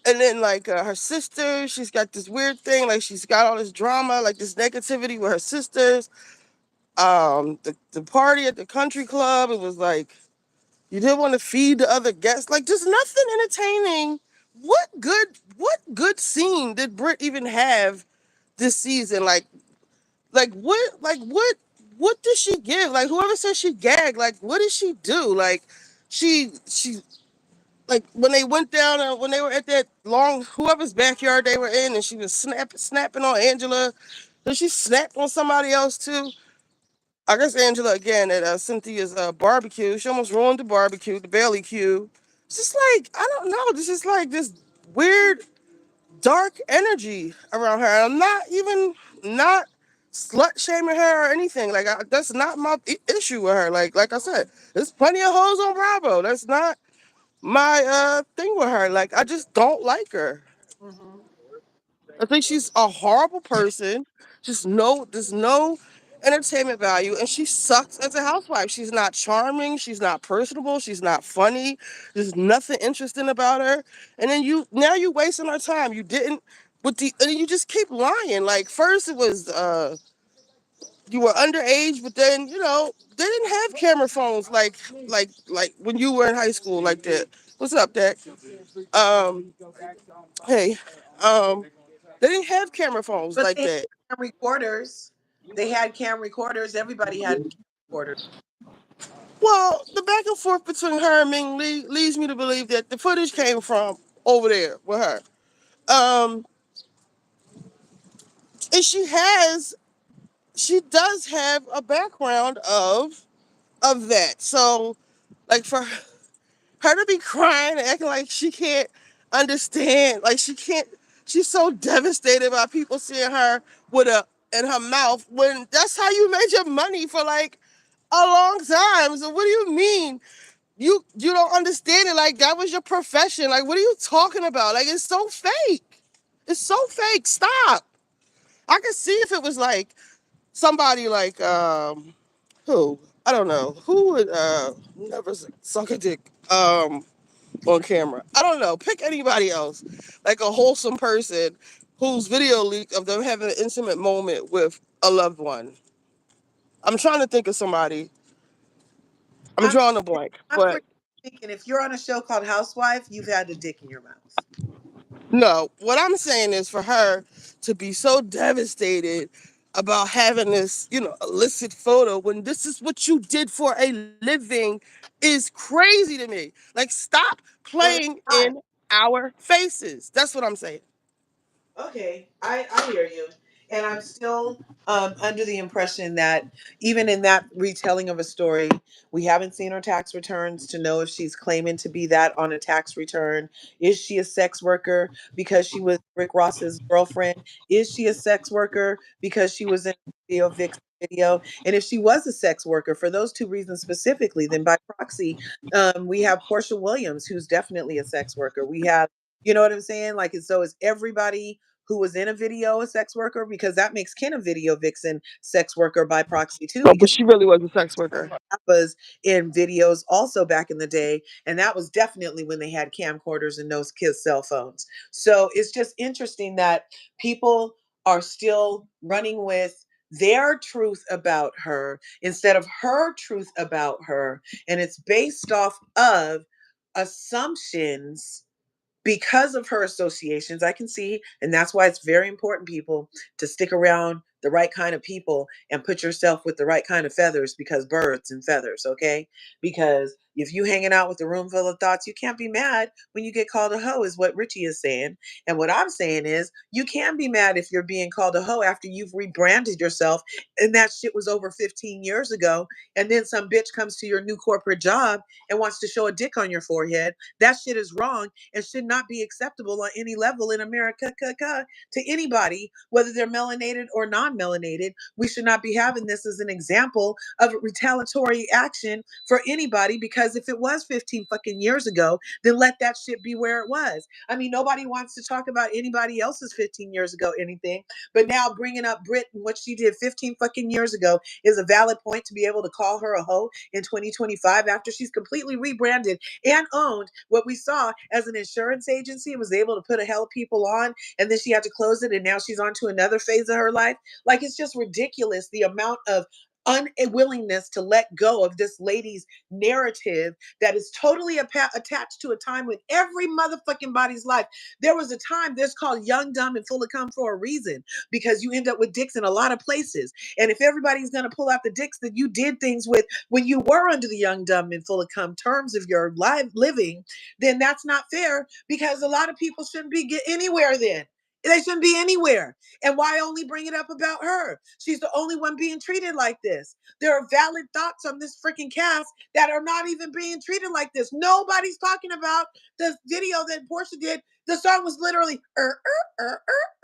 and then like her sister, she's got this weird thing, like she's got all this drama, like this negativity with her sisters. The party at the country club, it was like you didn't want to feed the other guests. Like just nothing entertaining. What good scene did Britt even have this season? What did she give? Like whoever said she gagged, like what did she do? Like she like when they went down when they were at that long whoever's backyard they were in, and she was snapping on Angela. Then she snapped on somebody else too. I guess Angela again at Cynthia's barbecue. She almost ruined the barbecue, the Bailey Q. It's just like I don't know. This is like this weird dark energy around her. I'm not even not slut shaming her or anything. Like that's not my issue with her. Like I said, there's plenty of hoes on Bravo. That's not my thing with her. Like I just don't like her. Mhm. I think she's a horrible person. There's no entertainment value, and she sucks as a housewife. She's not charming. She's not personable. She's not funny. There's nothing interesting about her. And then you wasting our time. You didn't and you just keep lying. Like first it was you were underage, but then they didn't have camera phones like when you were in high school like that. What's up, Dak? Um, hey, um, they didn't have camera phones But like they had that. cam recorders. They had cam recorders. Everybody had cam recorders. Well, the back and forth between her and Ming Lee leads me to believe that the footage came from over there with her. Um, and she does have a background of that. So, like for her to be crying and acting like she can't understand, like she's so devastated by people seeing her with a in her mouth when that's how you made your money for like a long time. So what do you mean you don't understand it? Like that was your profession. Like what are you talking about? Like it's so fake. It's so fake. Stop. I could see if it was like somebody like who I don't know who would never suck a dick on camera. I don't know. Pick anybody else, like a wholesome person whose video leak of them having an intimate moment with a loved one. I'm trying to think of somebody. I'm I'm drawing a blank, I'm but pretty thinking if you're on a show called Housewife, you've had a dick in your mouth. no. What I'm saying is for her to be so devastated about having this, illicit photo when this is what you did for a living is crazy to me. Like, stop But it's playing not. in our faces. That's what I'm saying. Okay, I hear you. And I'm still under the impression that even in that retelling of a story, we haven't seen her tax returns to know if she's claiming to be that on a tax return. Is she a sex worker because she was Rick Ross's girlfriend? Is she a sex worker because she was in a video vixen video? And if she was a sex worker for those two reasons specifically, then by proxy, we have Portia Williams, who's definitely a sex worker. We have, you know what I'm saying? Like, and so is everybody who was in a video a sex worker, because that makes Ken a video vixen sex worker by proxy too, Oh, but because she really was a sex worker. was in videos also back in the day, and that was definitely when they had camcorders and those kids cell phones. So it's just interesting that people are still running with their truth about her instead of her truth about her, and it's based off of assumptions because of her associations. I can see, and that's why it's very important, people, to stick around the right kind of people and put yourself with the right kind of feathers, because birds and feathers, okay? Because if you hanging out with a room full of thoughts, you can't be mad when you get called a hoe, is what Richie is saying. And what I'm saying is you can be mad if you're being called a hoe after you've rebranded yourself and that shit was over 15 years ago, and then some bitch comes to your new corporate job and wants to show a dick on your forehead. That shit is wrong and should not be acceptable on any level in America to anybody, whether they're melanated or non-melanated. We should not be having this as an example of retaliatory action for anybody, because if it was 15 fucking years ago, then let that shit be where it was. I mean, nobody wants to talk about anybody else's 15 years ago anything, but now bringing up Brit and what she did 15 fucking years ago is a valid point to be able to call her a hoe in 2025 after she's completely rebranded and owned what we saw as an insurance agency and was able to put a hell of people on, and then she had to close it, and now she's on to another phase of her life. Like, it's just ridiculous the amount of unwillingness to let go of this lady's narrative that is totally attached to a time when every motherfucking body's life. There was a time, this called young, dumb, and full of cum for a reason, because you end up with dicks in a lot of places. And if everybody's going to pull out the dicks that you did things with when you were under the young, dumb, and full of cum terms of your life living, then that's not fair, because a lot of people shouldn't be anywhere then. They shouldn't be anywhere. And why only bring it up about her? She's the only one being treated like this. There are valid thoughts on this freaking cast that are not even being treated like this. Nobody's talking about the video that Portia did. The song was literally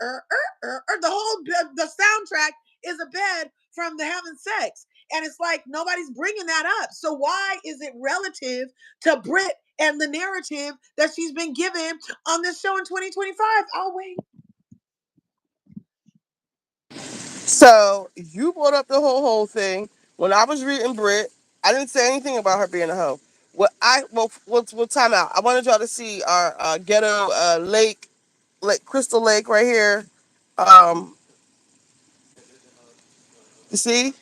the whole the soundtrack is a bed from the having sex. And it's like nobody's bringing that up. So why is it relative to Brit and the narrative that she's been given on this show in 2025? I'll wait. So you brought up the whole thing. When I was reading Brit, I didn't say anything about her being a hoe. What time out? I wanted y'all to see our ghetto lake Crystal Lake right here. Um, you see?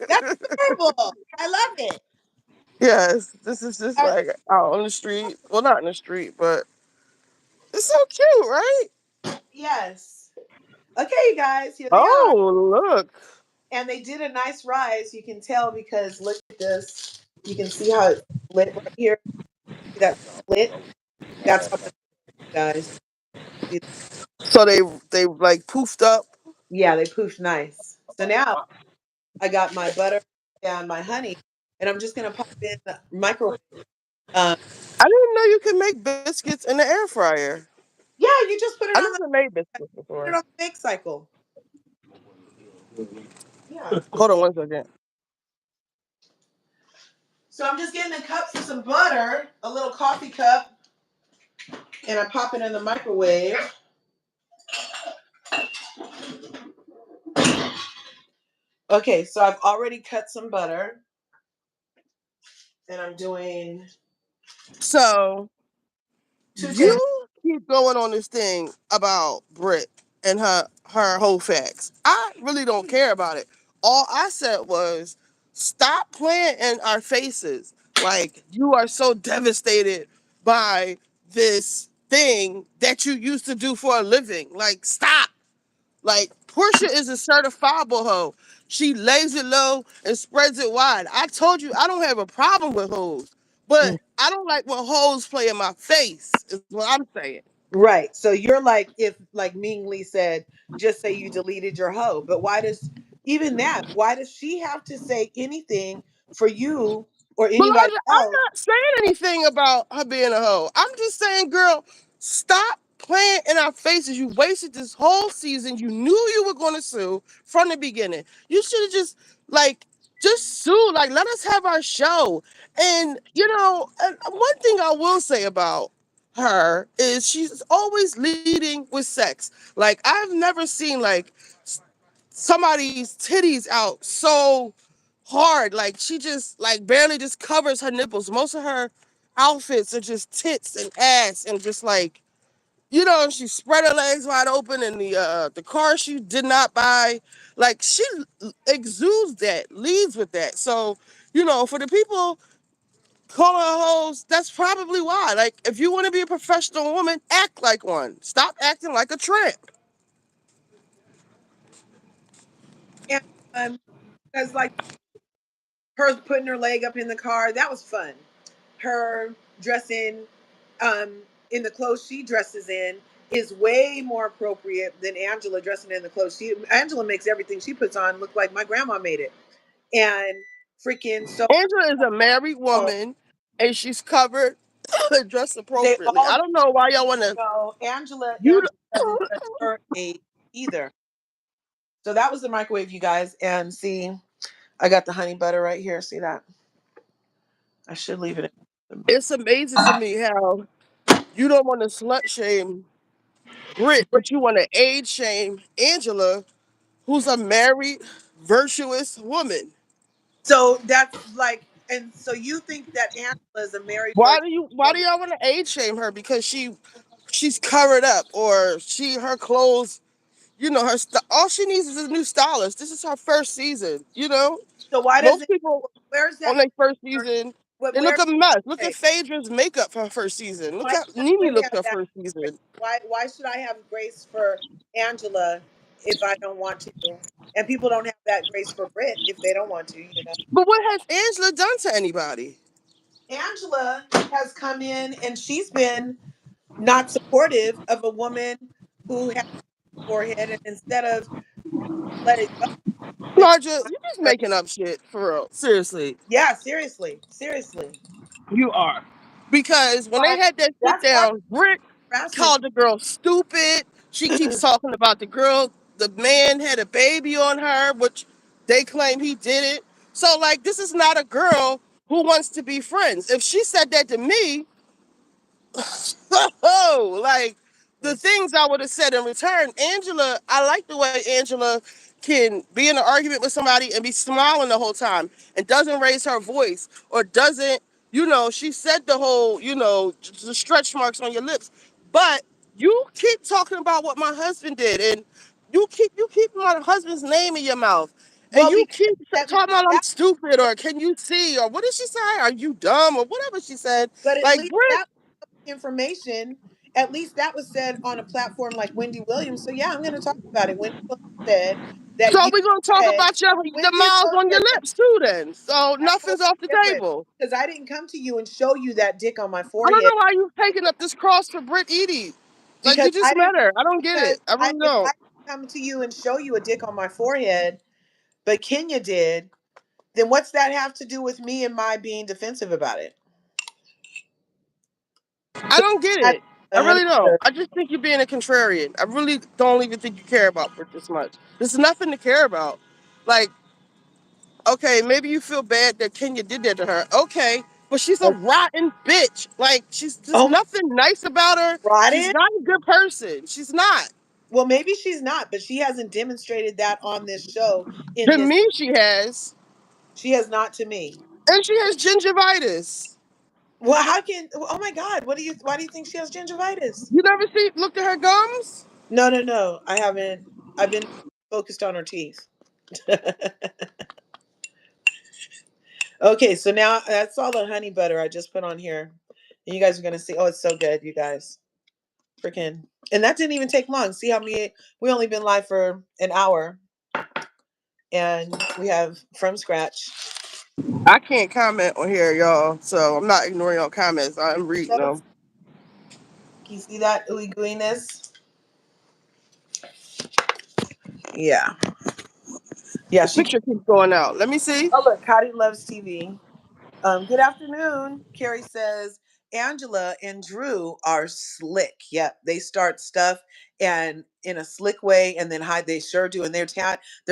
That's adorable. I love it. Yes, this is just Uh, like out on the street. Well, not in the street, but it's so cute, right? yes. Okay, you guys, here they are. Oh, look. And they did a nice rise. You can tell because look at this. You can see how it's split right here. See that split? That's how much, guys. See- So they like poofed up. Yeah, they poofed nice. So now I got my butter and my honey, and I'm just gonna pop in the microwave. Um, I didn't know you could make biscuits in the air fryer. yeah, you just put it I on the never made biscuits put it before. on the bake cycle. Yeah. Hold on 1 second. So I'm just getting a cup of some butter, a little coffee cup, and I pop it in the microwave. Okay, so I've already cut some butter, and I'm doing So two tablespoons. you keep going on this thing about Brit and her whole facts. I really don't care about it. All I said was stop playing in our faces. Like you are so devastated by this thing that you used to do for a living. Like stop. Like Portia is a certifiable hoe. She lays it low and spreads it wide. I told you I don't have a problem with hoes, but I don't like when hoes play in my face. Is what I'm saying. Right. So you're like, if like Ming Lee said, just say you deleted your hoe. But why does even that? Why does she have to say anything for you or anybody Melandra, I'm else? not saying anything about her being a hoe. I'm just saying, girl, stop playing in our faces. You wasted this whole season. You knew you were going to sue from the beginning. You should have just sue. Like, let us have our show. And, and one thing I will say about her is she's always leading with sex. Like, I've never seen, like, somebody's titties out so hard. Like she just like barely just covers her nipples. Most of her outfits are just tits and ass and just like she spread her legs wide open in the car she did not buy. Like she exudes that, leads with that. So, for the people calling her hoes, that's probably why. Like if you want to be a professional woman, act like one. Stop acting like a tramp. And because like her putting her leg up in the car, that was fun. Her dressing in the clothes she dresses in is way more appropriate than Angela dressing in the clothes. Angela makes everything she puts on look like my grandma made it. And freaking so Angela is a married oh, woman and she's covered dressed they appropriately. all I don't know why y'all want to. know Angela You doesn't touch her age either. So that was the microwave, you guys. And see, I got the honey butter right here. See that? I should leave it in. It's amazing to me how you don't want to slut shame Brit, but you want to age shame Angela, who's a married, virtuous woman. So that's like, and so you think that Angela is a married Why virgin do you why do woman? y'all want to age shame her because she's covered up or her clothes, all she needs is a new stylist. This is her first season, So why Most doesn't, people where's on that? their first season, What, they look where, a mess. Look at okay, Phaedra's makeup for her first season. Look why how should Nene I looked have her that first grace? season. Why should I have grace for Angela if I don't want to? And people don't have that grace for Brit if they don't want to, you know? But what has Angela done to anybody? Angela has come in and she's been not supportive of a woman who has a forehead, and instead of let it go, that she Marja, wants you're just her. making up shit for real. Seriously. Yeah, seriously, seriously. You are. Because when they Why? had that sit That's why down, Britt harassment. called the girl stupid. She keeps talking about the man had a baby on her, which they claim he did it. So, like, this is not a girl who wants to be friends. If she said that to me, oh, like the things I would have said in return. Angela, I like the way Angela can be in an argument with somebody and be smiling the whole time and doesn't raise her voice or doesn't, she said the whole, the stretch marks on your lips. But you keep talking about what my husband did and you keep my husband's name in your mouth. And Well, you because keep at least talking about I'm that, stupid or can you see or what did she say? Are you dumb or whatever she said? but at Like least Brit. that information, at least that was said on a platform like Wendy Williams. So yeah, I'm going to talk about it. Wendy Williams said that So you we're gonna talk said about the Wendy miles on your Williams. lips too then. So That's a little nothing's off the different table. because I didn't come to you and show you that dick on my I don't forehead know why you taking up this cross for Britt Edie. Like because you just I didn't met her. I don't get because it. I I really if I don't. didn't come to you and show you a dick on my forehead, but Kenya did. Then what's that have to do with me and my being defensive about it? I don't get I, it. I a honey really don't. butter. I just think you're being a contrarian. I really don't even think you care about Britt this much. There's nothing to care about. Like, okay, maybe you feel bad that Kenya did that to her. Okay, but she's a rotten bitch. Like, she's there's Oh my nothing nice about her. She's God. not a good person. She's not. Well, maybe she's not, but she hasn't demonstrated that on this show in To this. me, she has. She has not to me. And she has gingivitis. Well, how can? Oh my God! What do you? Why do you think she has gingivitis? You never looked at her gums? No, no, no. I haven't. I've been focused on her teeth. Okay, so now that's all the honey butter I just put on here, and you guys are gonna see. Oh, it's so good, you guys. Freaking! And that didn't even take long. See how me? We only been live for an hour, and we have from scratch. I can't comment on here, y'all. So I'm not ignoring your comments. I'm reading So them. Can you see that ooey gooiness? Yeah. Yeah, The she. picture keeps going out. Let me see. Oh, look, Cotty loves TV. Good afternoon. Carrie says Angela and Drew are slick. Yep, they start stuff and in a slick way, and then hide. They sure do, and they're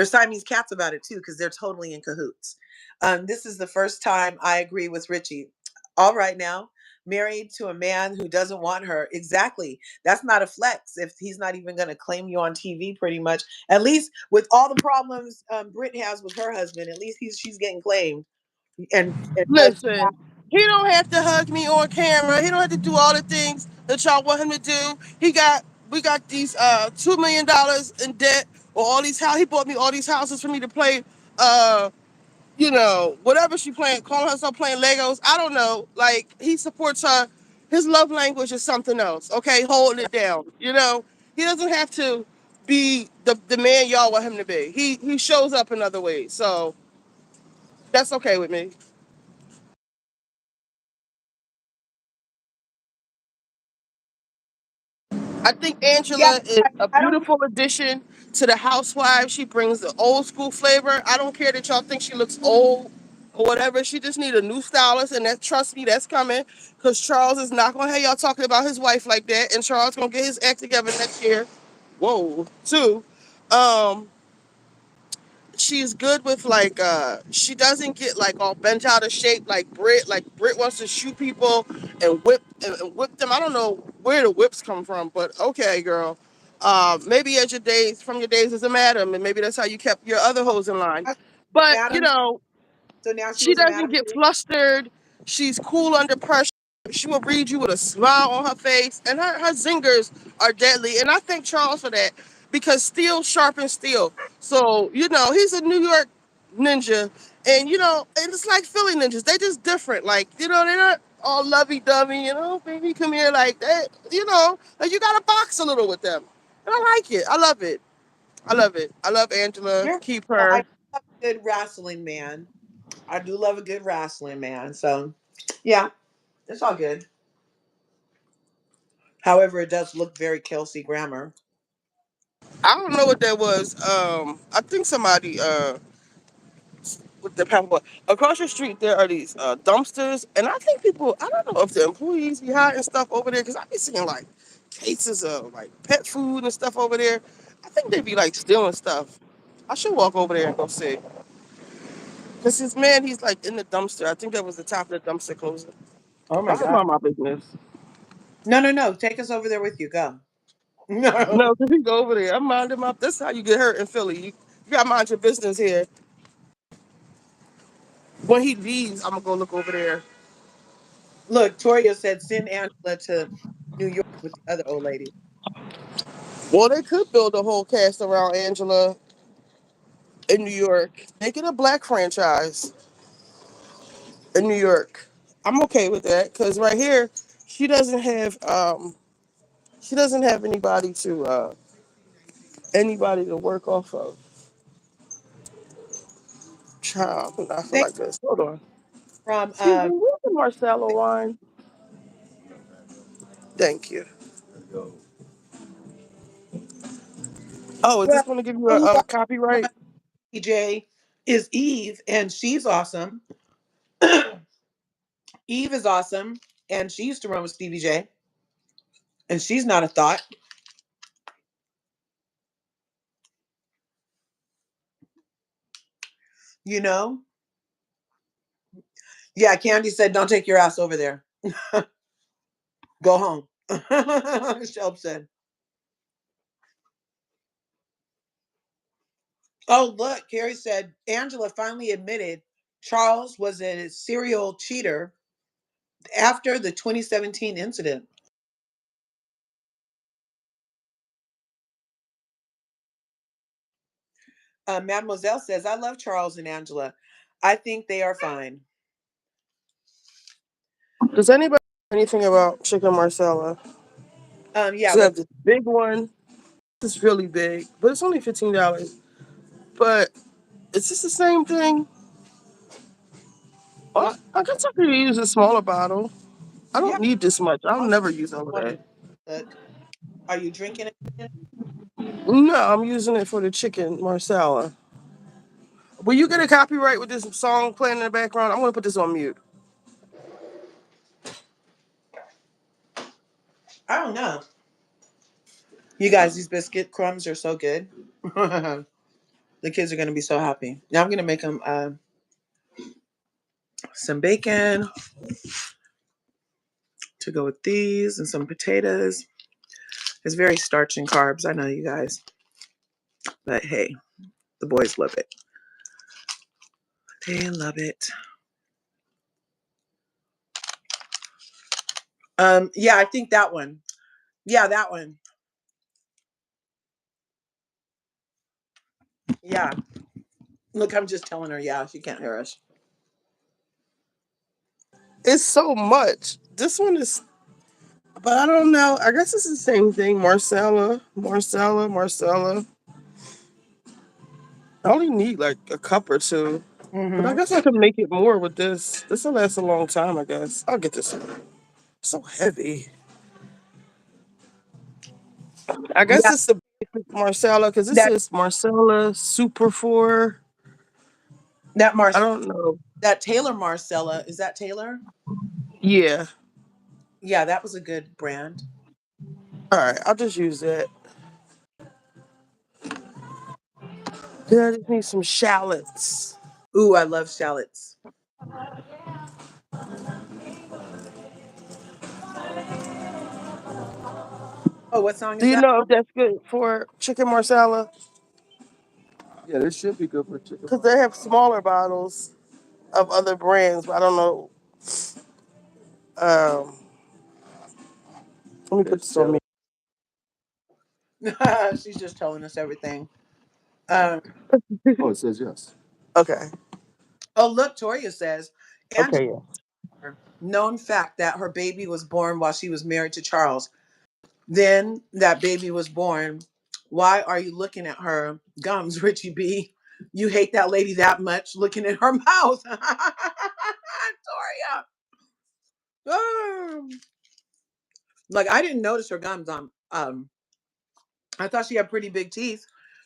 Siamese cats about it too, because they're totally in cahoots. This is the first time I agree with Richie. All right now, married to a man who doesn't want her. Exactly. That's not a flex if he's not even going to claim you on TV. Pretty much. At least with all the problems Britt has with her husband, at least she's getting claimed and hugged back. Listen, he don't have to hug me on camera. He don't have to do all the things that y'all want him to do. We got these $2 million in debt or all these houses. He bought me all these houses for me to play uh whatever she playing, calling herself playing Legos. I don't know. Like he supports her. His love language is something else. Okay, holding it down. He doesn't have to be the man y'all want him to be. He shows up in other ways. So that's okay with me. I think Yeah, Angela is a I don't. beautiful addition to the housewives. She brings the old school flavor. I don't care that y'all think she looks old or whatever. She just need a new stylist, and that trust me, that's coming. Cause Charles is not gonna have y'all talking about his wife like that, and Charles gonna get his act together next year. Whoa, too. Um, she's good with like she doesn't get like all bent out of shape like Brit. Like Brit wants to shoot people and whip them. I don't know where the whips come from, but okay, girl. Maybe as your days as a madam, and maybe that's how you kept your other hoes in line. But Madam. So now she she was a doesn't madam get too. flustered. She's cool under pressure. She will read you with a smile on her face, and her zingers are deadly. And I thank Charles for that because steel sharpens steel. So he's a New York ninja, and and it's like Philly ninjas. They just different. Like they're not all lovey dovey. Baby, come here like that. Like you got to box a little with them. And I like it. I love it. I love it. I love Angela. Yeah. Keep Well, I her. love a good wrestling man. I do love a good wrestling man. So, yeah, it's all good. However, it does look very Kelsey Grammer. I don't know what that was. I think somebody with the paperboy across the street. There are these dumpsters, and I think people. I don't know if the employees be hiding stuff over there because I be seeing like cases of like pet food and stuff over there. I think they be like stealing stuff. I should walk over there and go see. Cause this man, he's like in the dumpster. I think that was the top of the dumpster closing. Oh my But I God. mind my business. No, no, no. Take us over there with you. Go. No. No, cause he go over there. I'm minding my. That's how you get hurt in Philly. You got to mind your business here. When he leaves, I'm gonna go look over there. Look, Toria said send Angela to New York with the other old lady. Well, they could build a whole cast around Angela in New York. Make it a black franchise in New York. I'm okay with that because right here, she doesn't have anybody to work off of. Child, I feel Thank like this. Hold on. from Excuse me, where's the Marcelo wine? Thank you. Oh, is this well, going to give you who a got copyright? DJ is Eve, and she's awesome. Eve is awesome, and she used to run with Stevie J, and she's not a thought. You know? Yeah, Candy said, don't take your ass over there. Go home. Shelp said. Oh, look, Carrie said, Angela finally admitted Charles was a serial cheater after the 2017 incident. Mademoiselle says, I love Charles and Angela. I think they are fine. Does anybody know anything about Chicken Marcella? Yeah, So they have let's. this big one. It's really big, but it's only $15. But is this the same thing? Uh, Well, I guess I could use a smaller bottle. I yeah, don't need this much. I'll also never use all of wanted that. Look, are you drinking it? No, I'm using it for the chicken marsala. Will you get a copyright with this song playing in the background? I'm gonna put this on mute. I don't know. You guys, these biscuit crumbs are so good. The kids are gonna be so happy. Now I'm gonna make them some bacon to go with these and some potatoes. It's very starch and carbs. I know you guys, but hey, the boys love it. They love it. Yeah, I think that one. Yeah, that one. Yeah. Look, I'm just telling her. Yeah, she can't hear us. It's so much. This one is, but I don't know. I guess it's the same thing. Marcella. I only need like a cup or two. But I Mm-hmm. guess I can make it more with this. This will last a long time, I guess. I'll get this. So heavy. I guess Yeah, it's the basic Marcella because this that is Marcella Super 4. that I Mars don't know. that Taylor Marcella, is that Taylor? Yeah. Yeah, that was a good brand. All right. I'll just use that. Then I just need some shallots. Ooh, I love shallots. Oh, what song Do is you that? know if that's good for chicken Marsala? Yeah, this should be good for chicken. Because they have smaller bottles of other brands, but I don't know. Um, let me put There's this on me. Stella. She's just telling us everything. Um, Oh, it says yes. Okay. oh, look, Toria says, Angela, Okay, yeah. known fact that her baby was born while she was married to Charles. Then that baby was born. Why are you looking at her gums, Richie B? You hate that lady that much looking at her mouth. Toria. Like I didn't notice her gums on I thought she had pretty big teeth.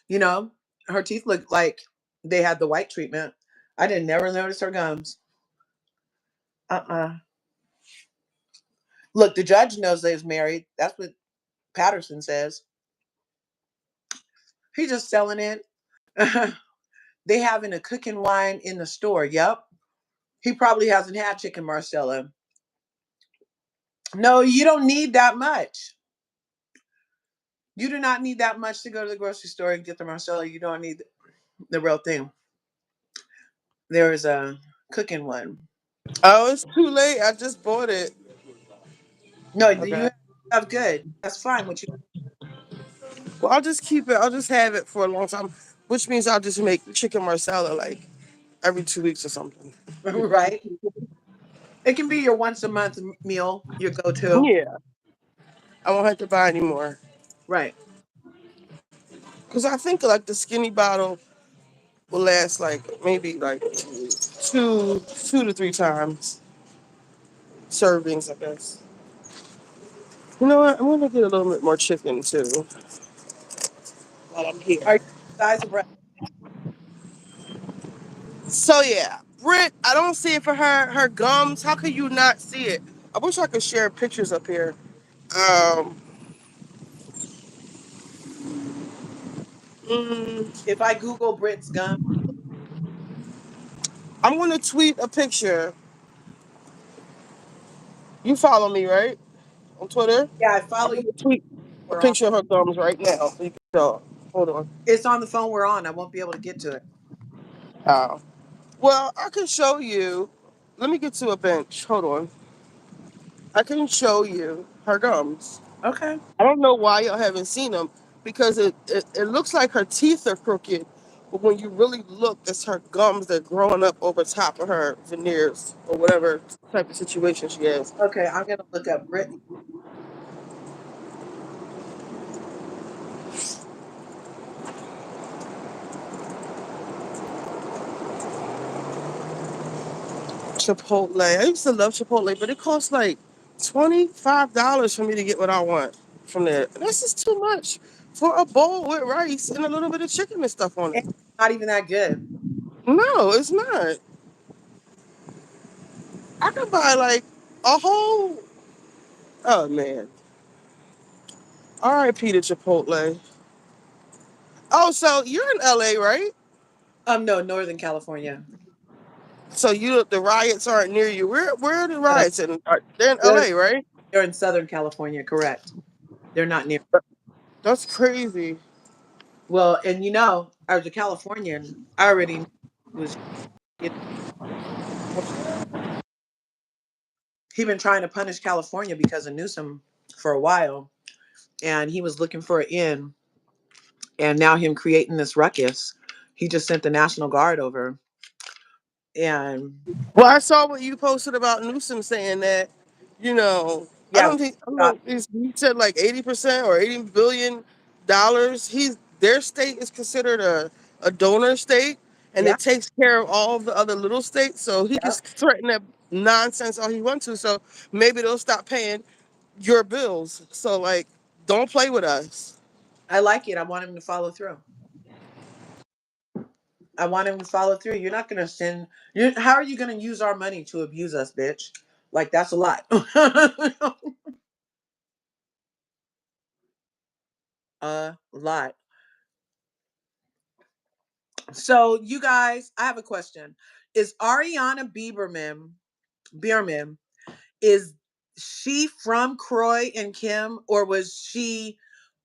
You know, her teeth looked like they had the white treatment. I didn't never notice her gums. Uh-uh. Look, the judge knows they's married. That's what Patterson says. He's just selling it. They having a cooking wine in the store. Yep. He probably hasn't had chicken Marcella. No, you don't need that much. You do not need that much to go to the grocery store and get the Marcella. You don't need the real thing. There is a cooking one. Oh, it's too late. I just bought it. No, you Okay. have good. That's fine. What you Well, I'll just keep it. I'll just have it for a long time, which means I'll just make chicken Marsala like every 2 weeks or something. right? It can be your once a month meal, your go to. Yeah. I won't have to buy anymore. Right. Because I think like the skinny bottle will last like maybe like two to three times servings, I guess. You know what? I'm gonna get a little bit more chicken too while I'm Are you here. size of breast? So yeah, Britt, I don't see it for her gums. How could you not see it? I wish I could share pictures up here. Um, mm, If I Google Brit's gum, I'm gonna tweet a picture. You follow me, right? On Twitter. yeah, I I'm follow you. gonna tweet a We're on. picture of her gums right now so you can tell. Hold on. It's on the phone we're on. I won't be able to get to it. Oh. Well, I can show you. Let me get to a bench. Hold on. I can show you her gums. Okay. I don't know why y'all haven't seen them because it looks like her teeth are crooked, but when you really look, it's her gums that are growing up over top of her veneers or whatever type of situation she has. Okay. I'm gonna look up Brit. Chipotle. I used to love Chipotle, but it costs like $25 for me to get what I want. from there. This is too much for a bowl with rice and a little bit of chicken and stuff on And it. not even that good. No, it's not. I could buy like a whole. Oh man. R.I.P. to Chipotle. Oh, so you're in LA, right? No, Northern California. So the riots aren't near you. Where are the No, riots? They're in they're, LA, right? they're in Southern California, correct? They're not near. That's crazy. Well, and as a Californian, I already knew he was you he been trying to punish California because of Newsom for a while, and he was looking for an in, and now him creating this ruckus. He just sent the National Guard over, and Well, I saw what you posted about Newsom saying that, I yeah, don't think I don't stop. know, he said like 80% or $80 billion. Their state is considered a donor state, and Yeah, it takes care of all the other little states. So he can yeah. threaten that nonsense all he wants to. So maybe they'll stop paying your bills. So like, don't play with us. I like it. I want him to follow through. I want him to follow through. You're not gonna send. How are you gonna use our money to abuse us, bitch? Like that's a lot. A lot. So you guys, I have a question. Is Ariana Bierman, is she from Croy and Kim, or was she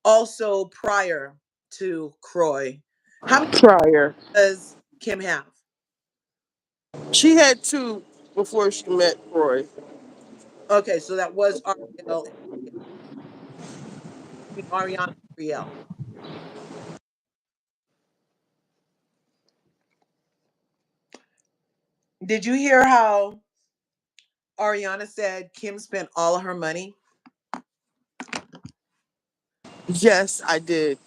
also prior to Croy? How many Prior. does Kim have? She had two before she met Roy. Okay, so that was Ariel, Ariana and Ariel. Did you hear how Ariana said Kim spent all of her money? Yes, I did.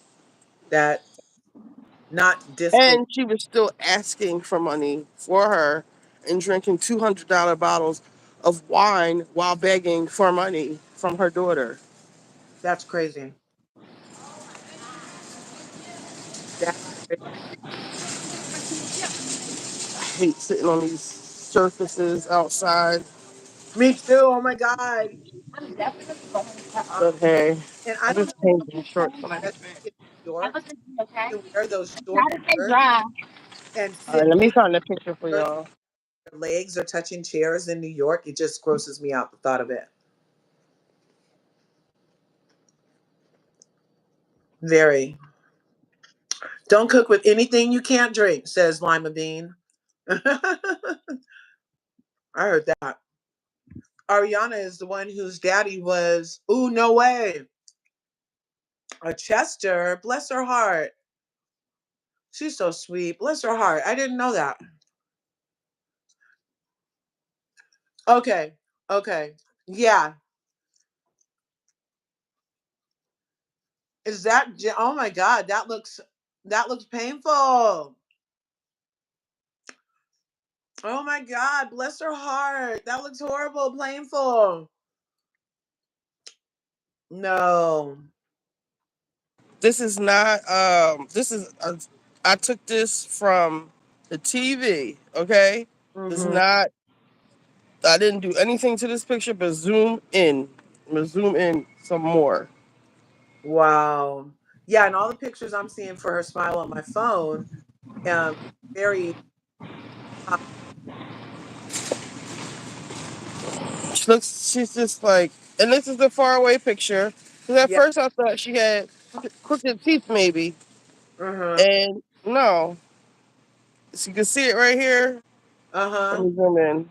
That not disbelief. And she was still asking for money for her and drinking $200 bottles of wine while begging for money from her daughter. That's crazy. That's crazy. I hate sitting on these surfaces outside. Me too. Oh my god. But hey, And I I don't know just changed my shorts. All if in New York you can wear those short skirts and right, sit let me find a picture for your y'all. legs are touching chairs in New York. It just grosses me out the thought of it. Very. Don't cook with anything you can't drink, says Lima Bean. I heard that. Ariana is the one whose daddy was, ooh, no way, a Chester. Bless her heart. She's so sweet. Bless her heart. I didn't know that. Okay. Okay. Yeah. Is that oh my god, that looks painful. Oh my god, bless her heart. That looks horrible, painful. No. This is not, I took this from the TV, okay? It's Mhm. not, I didn't do anything to this picture but zoom in. I'm gonna zoom in some more. Wow. Yeah, and all the pictures I'm seeing for her smile on my phone, very She's just like, and this is the far away picture. Because at yeah. first I thought she had crooked teeth, maybe. Uh-huh. And no, so you can see it right here. Let Uh-huh. me zoom in.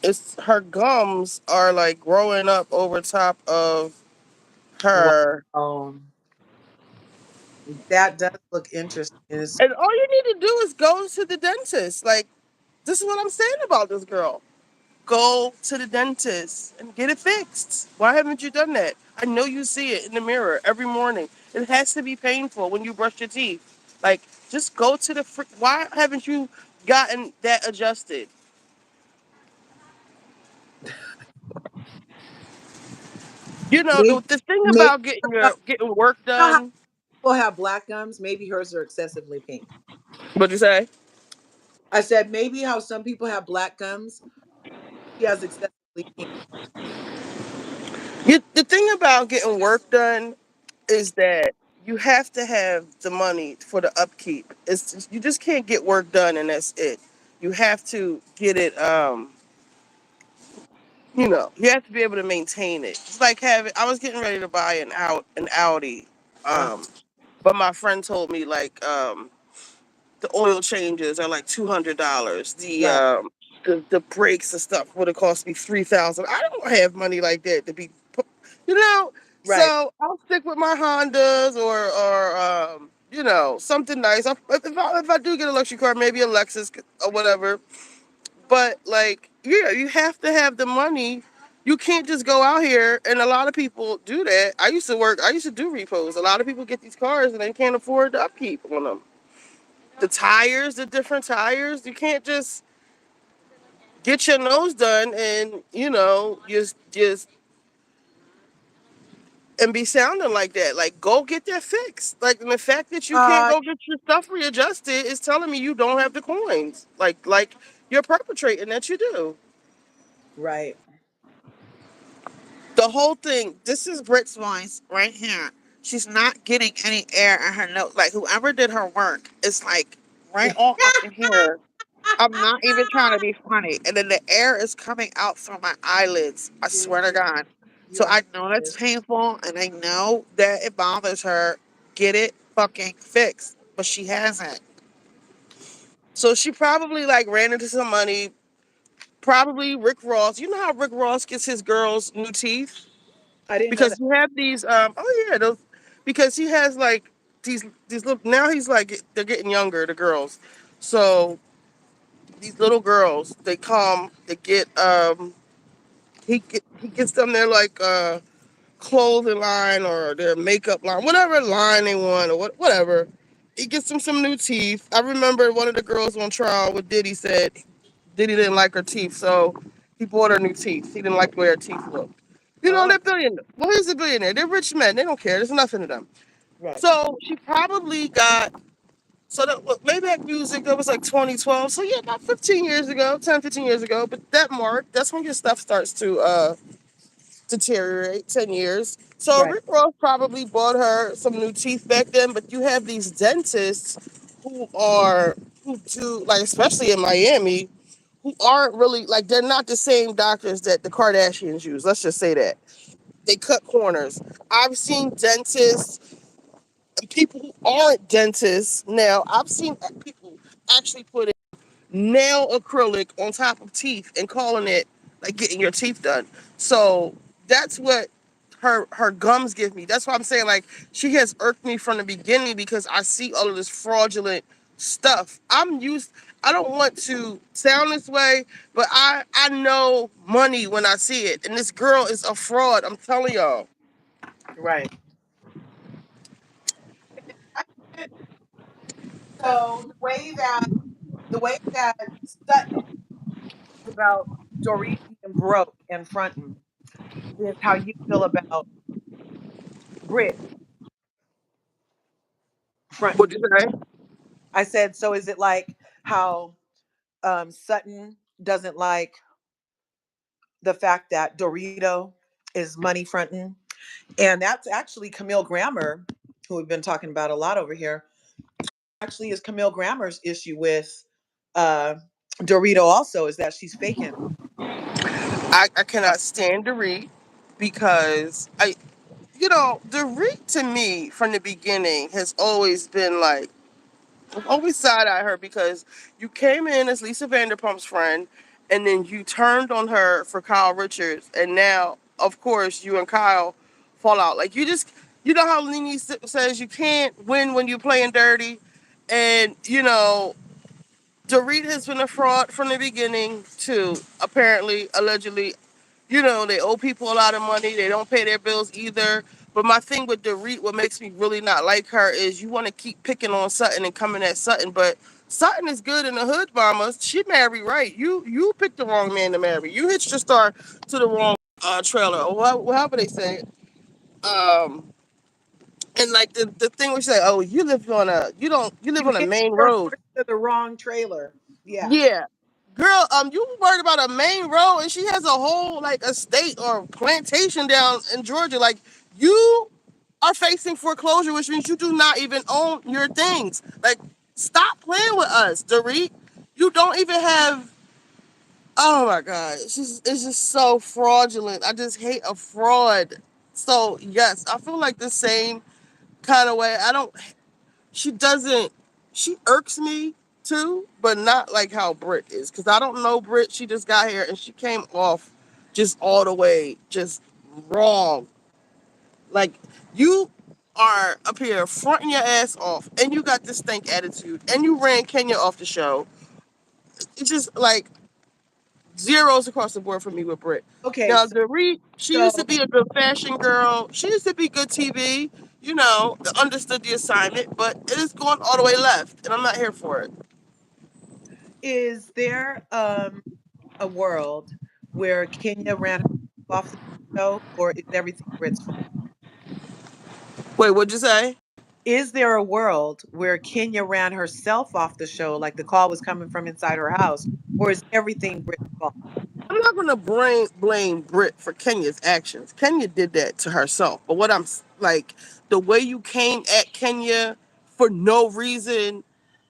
It's her gums are like growing up over top of her. Wow. That does look interesting. And all you need to do is go to the dentist. Like, this is what I'm saying about this girl. Go to the dentist and get it fixed. Why haven't you done that? I know you see it in the mirror every morning. It has to be painful when you brush your teeth. Like, just go to the. Why haven't you gotten that adjusted? You know, Maybe, the thing maybe about getting work you know how done. people have black gums. Maybe hers are excessively pink. What'd you say? I said maybe how some people have black gums. She has excessively pink. The thing about getting work done is that you have to have the money for the upkeep. You just can't get work done and that's it. You have to get it. You have to be able to maintain it. It's like having. I was getting ready to buy an Audi, Uh, um, but my friend told me like the oil changes are like $200. right, The brakes and stuff would have cost me 3,000. I don't have money like that to be, you know. right. So I'll stick with my Hondas or something nice. If I do get a luxury car, maybe a Lexus or whatever. But like, yeah, you have to have the money. You can't just go out here, and a lot of people do that. I used to do repos. A lot of people get these cars and they can't afford the upkeep on them. The tires, the different tires, you can't just get your nose done and just and be sounding like that. Like, go get that fixed. Like, and the fact that you can't Uh, go get your stuff readjusted is telling me you don't have the coins. Like you're perpetrating that you do. right. The whole thing. This is Brit's voice right here. She's not getting any air in her nose. Like, whoever did her work, it's like right all up in here. I'm not even trying to be funny. And then the air is coming out through my eyelids. I You swear to God. you So are I know that's hilarious. painful and I know that it bothers her. Get it fucking fixed. But she hasn't. So she probably like ran into some money. Probably Rick Ross. You know how Rick Ross gets his girls new teeth? I didn't know Because that. you have these those because he has like these little now he's like they're getting younger, the girls. So these little girls, they get he gets them their like clothing line or their makeup line, whatever line they want or whatever. He gets them some new teeth. I remember one of the girls on trial with Diddy said Diddy didn't like her teeth, so he bought her new teeth. He didn't like the way her teeth looked. You know, Oh, they're billionaire. Well, he's a billionaire. They're rich men. They don't care. There's nothing to them. right, So she probably got so that look, Maybach Music, that was like 2012. So yeah, about 15 years ago, 10, 15 years ago. But that mark, that's when your stuff starts to deteriorate, 10 years. So right. Rick Ross probably bought her some new teeth back then, but you have these dentists who do like, especially in Miami, who aren't really like they're not the same doctors that the Kardashians use. Let's just say that. They cut corners. I've seen dentists and people who aren't dentists now. I've seen people actually put nail acrylic on top of teeth and calling it like getting your teeth done. So that's what her gums give me. That's why I'm saying like she has irked me from the beginning because I see all of this fraudulent stuff. I don't want to sound this way, but I know money when I see it. And this girl is a fraud. I'm telling y'all. Right. I get- So the way that Sutton is about Dorit being broke and fronting is how you feel about Brit fronting. What'd you say? I said, so is it like how Sutton doesn't like the fact that Dorito is money fronting? And that's actually Camille Grammer, who we've been talking about a lot over here. Actually, is Camille Grammer's issue with uh, Dorito also is that she's faking. I cannot stand to read because the read to me from the beginning has always been like, I've always side eyed her because you came in as Lisa Vanderpump's friend and then you turned on her for Kyle Richards. And now, of course, you and Kyle fall out. Like, you know how Nene says you can't win when you're playing dirty? And, Dorit has been a fraud from the beginning, too. Apparently, allegedly, they owe people a lot of money. They don't pay their bills either. But my thing with Dorit, what makes me really not like her is you want to keep picking on Sutton and coming at Sutton, but Sutton is good in the hood, mama. She married right. You picked the wrong man to marry. You hitched your star to the wrong trailer, or however they say it. And like the thing we say, oh, you live You on a hitched main your road. horse to the wrong trailer. Yeah. Yeah. Girl, you worried about a main road and she has a whole like estate or plantation down in Georgia. Like you are facing foreclosure, which means you do not even own your things. Like, stop playing with us, Dorit. You don't even have. Oh my God, it's just so fraudulent. I just hate a fraud. So yes, I feel like the same kind of way. I don't. She doesn't. She irks me too, but not like how Brit is. Cause I don't know Brit. She just got here and she came off just all the way just wrong. Like you are up here fronting your ass off, and you got this stank attitude, and you ran Kenya off the show. It's just like zeros across the board for me with Brit. Okay. Now, Dorit, she used to So be a good fashion girl. She used to be good TV. You know, understood the assignment, but it is going all the way left, and I'm not here for it. is there a world where Kenya ran her off the show, or is everything Brit's fault? Wait, what'd you say? Is there a world where Kenya ran herself off the show, like the call was coming from inside her house, or is everything Brit's fault? I'm not gonna blame Brit for Kenya's actions. Kenya did that to herself. But what like, the way you came at Kenya for no reason,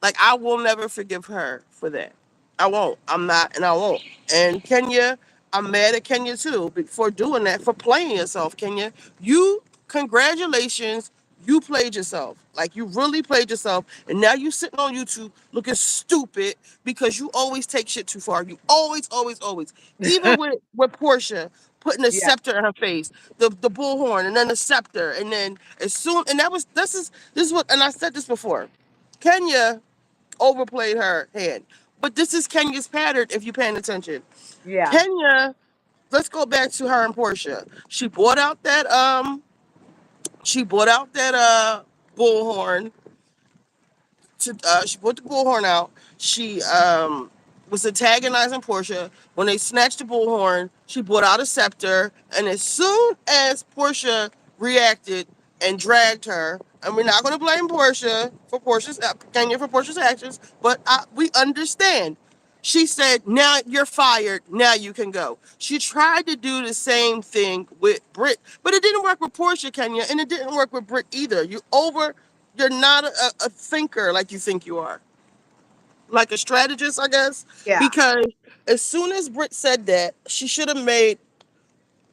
like I will never forgive her for that. I won't. I'm not, and I won't. And Kenya, I'm mad at Kenya too for doing that, for playing yourself. Kenya, congratulations. You played yourself. Like you really played yourself. And now you sitting on YouTube looking stupid because you always take shit too far. You always, always, always. Even with Portia putting the Yeah, scepter in her face, the bullhorn, and then the scepter, and then as soon and that was this is what, and I said this before. Kenya overplayed her hand. But this is Kenya's pattern if you're paying attention. yeah, Kenya, let's go back to her and Portia. She bought out that bullhorn. She put the bullhorn out. She was antagonizing Portia. When they snatched the bullhorn, she brought out a scepter, and as soon as Portia reacted and dragged her, and we're not going to blame Portia for Kenya for Portia's actions, but we understand. She said, "Now you're fired. Now you can go." She tried to do the same thing with Britt, but it didn't work with Portia, Kenya, and it didn't work with Britt either. You're not a thinker like you think you are, like a strategist, I guess. yeah, Because as soon as Britt said that, she should have made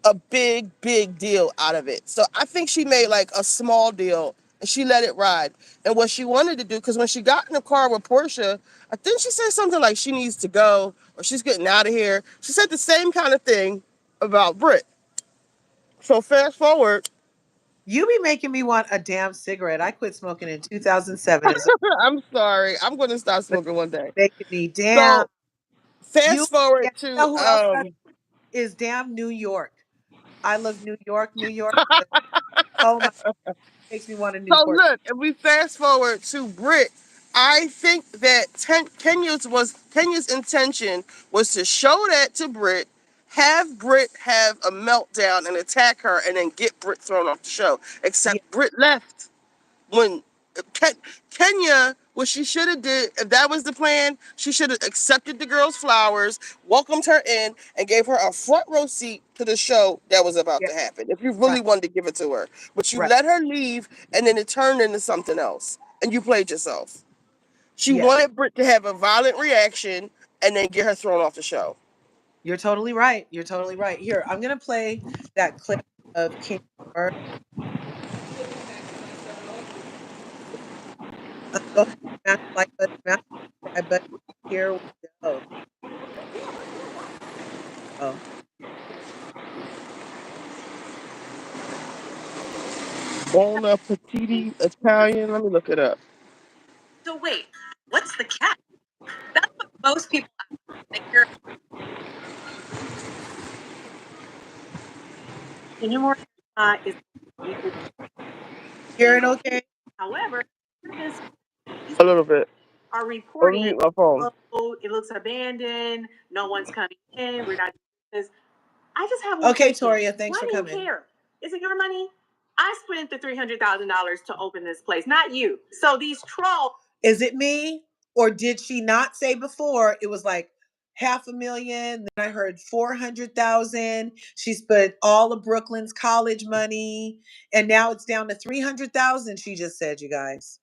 a big, big deal out of it. So I think she made like a small deal and she let it ride. And what she wanted to do, because when she got in the car with Portia, I think she said something like she needs to go or she's getting out of here. She said the same kind of thing about Britt. So fast forward, you be making me want a damn cigarette. I quit smoking in 2007, as I'm sorry, I'm going to stop but smoking one day. making me damn. So You, fast forward yeah, you to know who else does is damn New York. I love New York, New York. But oh my, makes me want a So Newport. look, if we fast forward to Brit, I think that Kenya's intention was to show that to Brit, have Brit have a meltdown and attack her, and then get Brit thrown off the show. Yeah, Except Brit left when Ken, Kenya, what she should have did, if that was the plan, she should have accepted the girl's flowers, welcomed her in, and gave her a front row seat to the show that was about yeah, to happen. If you right, really wanted to give it to her, but you right. let her leave, and then it turned into something else, and you played yourself. She Yes, wanted Britt to have a violent reaction, and then get her thrown off the show. you're totally right. You're totally right. Here, I'm gonna play that clip of King Bird. Go ahead, smash the like button, smash the subscribe button. Here we go. Oh, Bon appetit Italian. Let me look it up. so wait, what's the catch? That's what most people ask when they hear Kenmore is weird. Hear it okay? However, this these A little bit. are Let me reporting, mute my phone. oh, it looks abandoned, no one's coming in, we're not doing this. I just have one okay, question. Toria, thanks for coming. Why do you care? Is it your money? I spent the $300,000 to open this place, not you. So these trolls. Is it me? Or did she not say before it was like $500,000? Then I heard 400,000. She spent all of Brooklyn's college money, and now it's down to 300,000. She just said, you guys.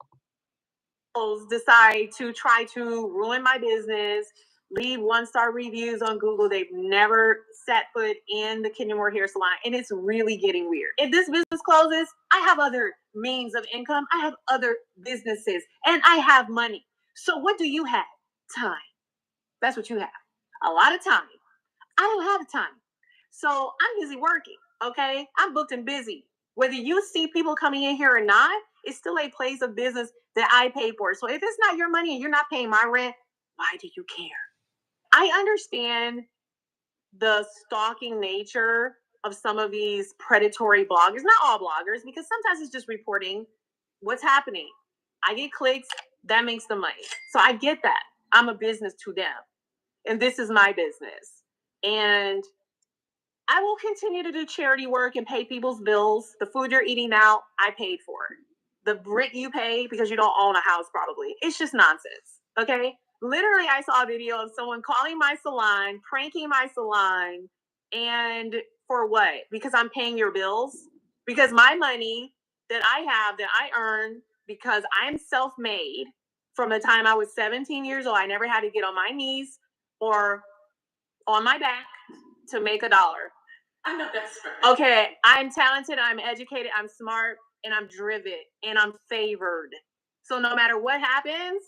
Decide to try to ruin my business, leave 1-star reviews on Google. They've never set foot in the Kenya Moore hair salon, and it's really getting weird. If this business closes, I have other means of income. I have other businesses, and I have money. So what do you have? Time. That's what you have. A lot of time. I don't have time. So I'm busy working, okay? I'm booked and busy. Whether you see people coming in here or not, it's still a place of business that I pay for. So if it's not your money and you're not paying my rent, why do you care? I understand the stalking nature of some of these predatory bloggers, not all bloggers, because sometimes it's just reporting what's happening. I get clicks, that makes the money. So I get that. I'm a business to them. And this is my business. And I will continue to do charity work and pay people's bills. The food you're eating now, I paid for. The rent you pay because you don't own a house, probably. It's just nonsense. Okay? Literally, I saw a video of someone calling my salon, pranking my salon, and for what? Because I'm paying your bills? Because my money that I have, that I earn, because I'm self-made from the time I was 17 years old, I never had to get on my knees or on my back to make $1. I know that's right. Okay, I'm talented, I'm educated, I'm smart, and I'm driven, and I'm favored. So no matter what happens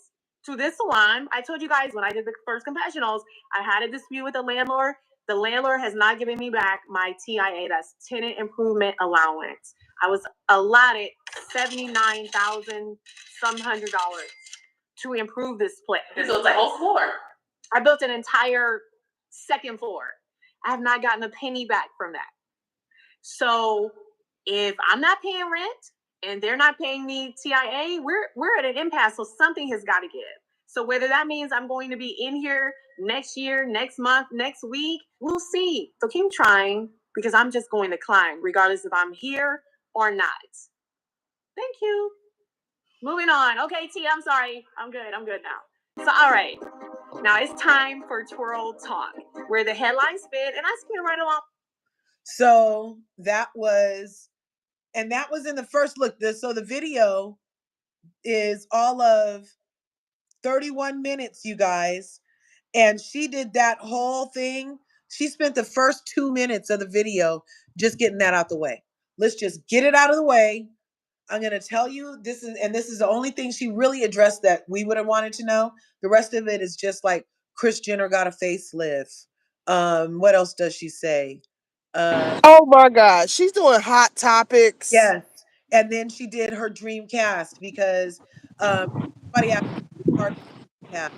to this salon, I told you guys when I did the first confessionals, I had a dispute with the landlord. The landlord has not given me back my TIA, that's tenant improvement allowance. I was allotted $79,000 some $100 to improve this place. You built a whole floor. I built an entire second floor. I have not gotten a penny back from that. So if I'm not paying rent and they're not paying me TIA, we're at an impasse. So something has got to give. So whether that means I'm going to be in here next year, next month, next week, we'll see. So keep trying because I'm just going to climb regardless if I'm here or not. Thank you. Moving on. Okay, T, I'm sorry. I'm good now. So, all right. Now it's time for Twirl Talk, where the headlines spin and I spin right along. So that was in the first look. So the video is all of 31 minutes, you guys. And she did that whole thing. She spent the first 2 minutes of the video just getting that out the way. Let's just get it out of the way. I'm going to tell you this is the only thing she really addressed that we would have wanted to know. The rest of it is just like Kris Jenner got a facelift. What else does she say? Oh my God, she's doing hot topics. Yes. And then she did her dream cast because somebody asked her cast.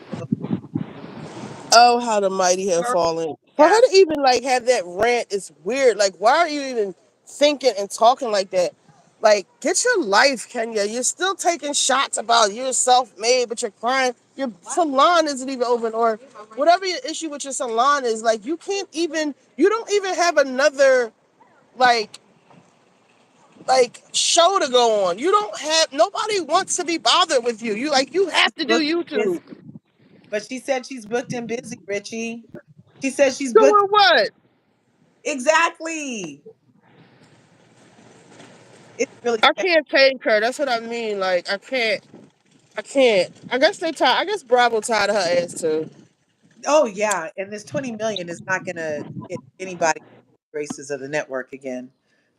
Oh, how the mighty have fallen. For her to even like have that rant is weird. Like, why are you even thinking and talking like that? Like, get your life, Kenya. You're still taking shots about you're self-made, but you're crying. Your salon isn't even open, or whatever your issue with your salon is. Like, you don't even have another like show to go on. You don't have nobody wants to be bothered with you. You have to do YouTube. But she said she's booked and busy, Richie. She says she's doing booked. What? Exactly. It's really I can't take her. That's what I mean. Like, I can't. I guess they tired. I guess Bravo tired of her ass too. Oh yeah, and this 20 million is not going to get anybody graces of the network again.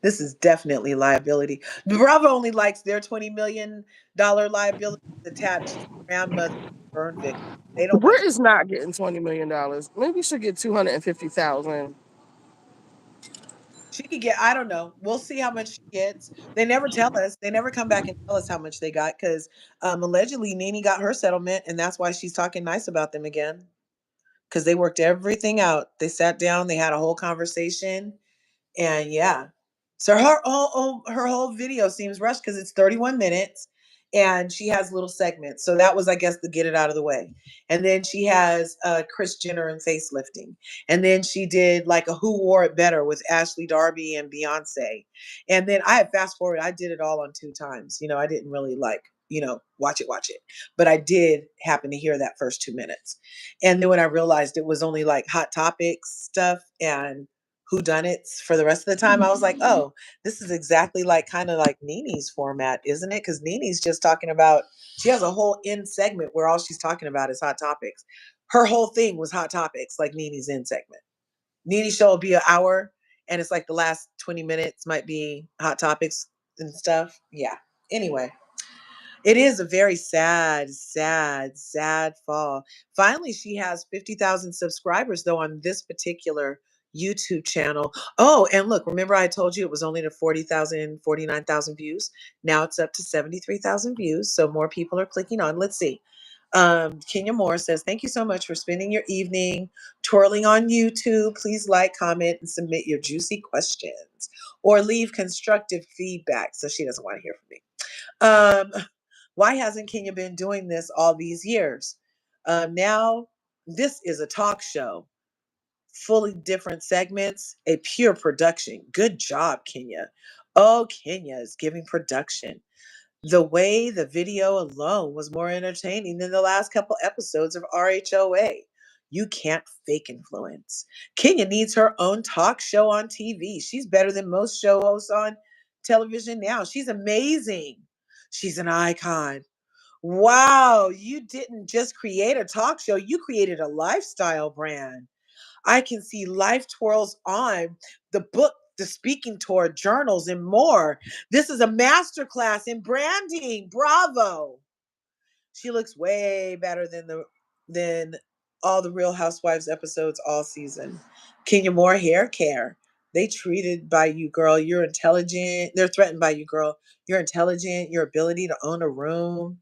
This is definitely liability. Bravo only likes their $20 million liability attached to grandmother burn victim. They don't want Brit is not getting $20 million. Maybe she should get 250,000. she could get, I don't know. We'll see how much she gets. They never tell us. They never come back and tell us how much they got because allegedly Nene got her settlement, and that's why she's talking nice about them again. Because they worked everything out. They sat down, they had a whole conversation, and yeah. So her whole video seems rushed because it's 31 minutes, and she has little segments. So that was, I guess, the get it out of the way. And then she has Kris Jenner and facelifting. And then she did like a Who Wore It Better with Ashley Darby and Beyonce. And then I had fast forward, I did it all on 2 times. You know, I didn't really like, you know, watch it. But I did happen to hear that first 2 minutes. And then when I realized it was only like Hot Topics stuff and whodunits for the rest of the time, I was like, oh, this is exactly like kind of like Nene's format, isn't it? Because Nene's just talking about, she has a whole end segment where all she's talking about is hot topics. Her whole thing was hot topics, like Nene's end segment. Nene's show will be an hour, and it's like the last 20 minutes might be hot topics and stuff. Yeah. Anyway, it is a very sad, sad, sad fall. Finally, she has 50,000 subscribers, though, on this particular YouTube channel. Oh, and look, remember I told you it was only to 40,000, 49,000 views? Now it's up to 73,000 views, so more people are clicking on. Let's see. Kenya Moore says, thank you so much for spending your evening twirling on YouTube. Please like, comment, and submit your juicy questions or leave constructive feedback. So she doesn't want to hear from me. Why hasn't Kenya been doing this all these years? Now, this is a talk show, fully different segments, a pure production. Good job, Kenya. Oh, Kenya is giving production. The way the video alone was more entertaining than the last couple episodes of RHOA. You can't fake influence. Kenya needs her own talk show on TV. She's better than most show hosts on television now. She's amazing. She's an icon. Wow, you didn't just create a talk show, you created a lifestyle brand. I can see Life Twirls on, the book, the speaking tour, journals, and more. This is a masterclass in branding. Bravo. She looks way better than all the Real Housewives episodes all season. Kenya Moore hair care. They treated by you, girl. You're intelligent. They're threatened by you, girl. You're intelligent. Your ability to own a room.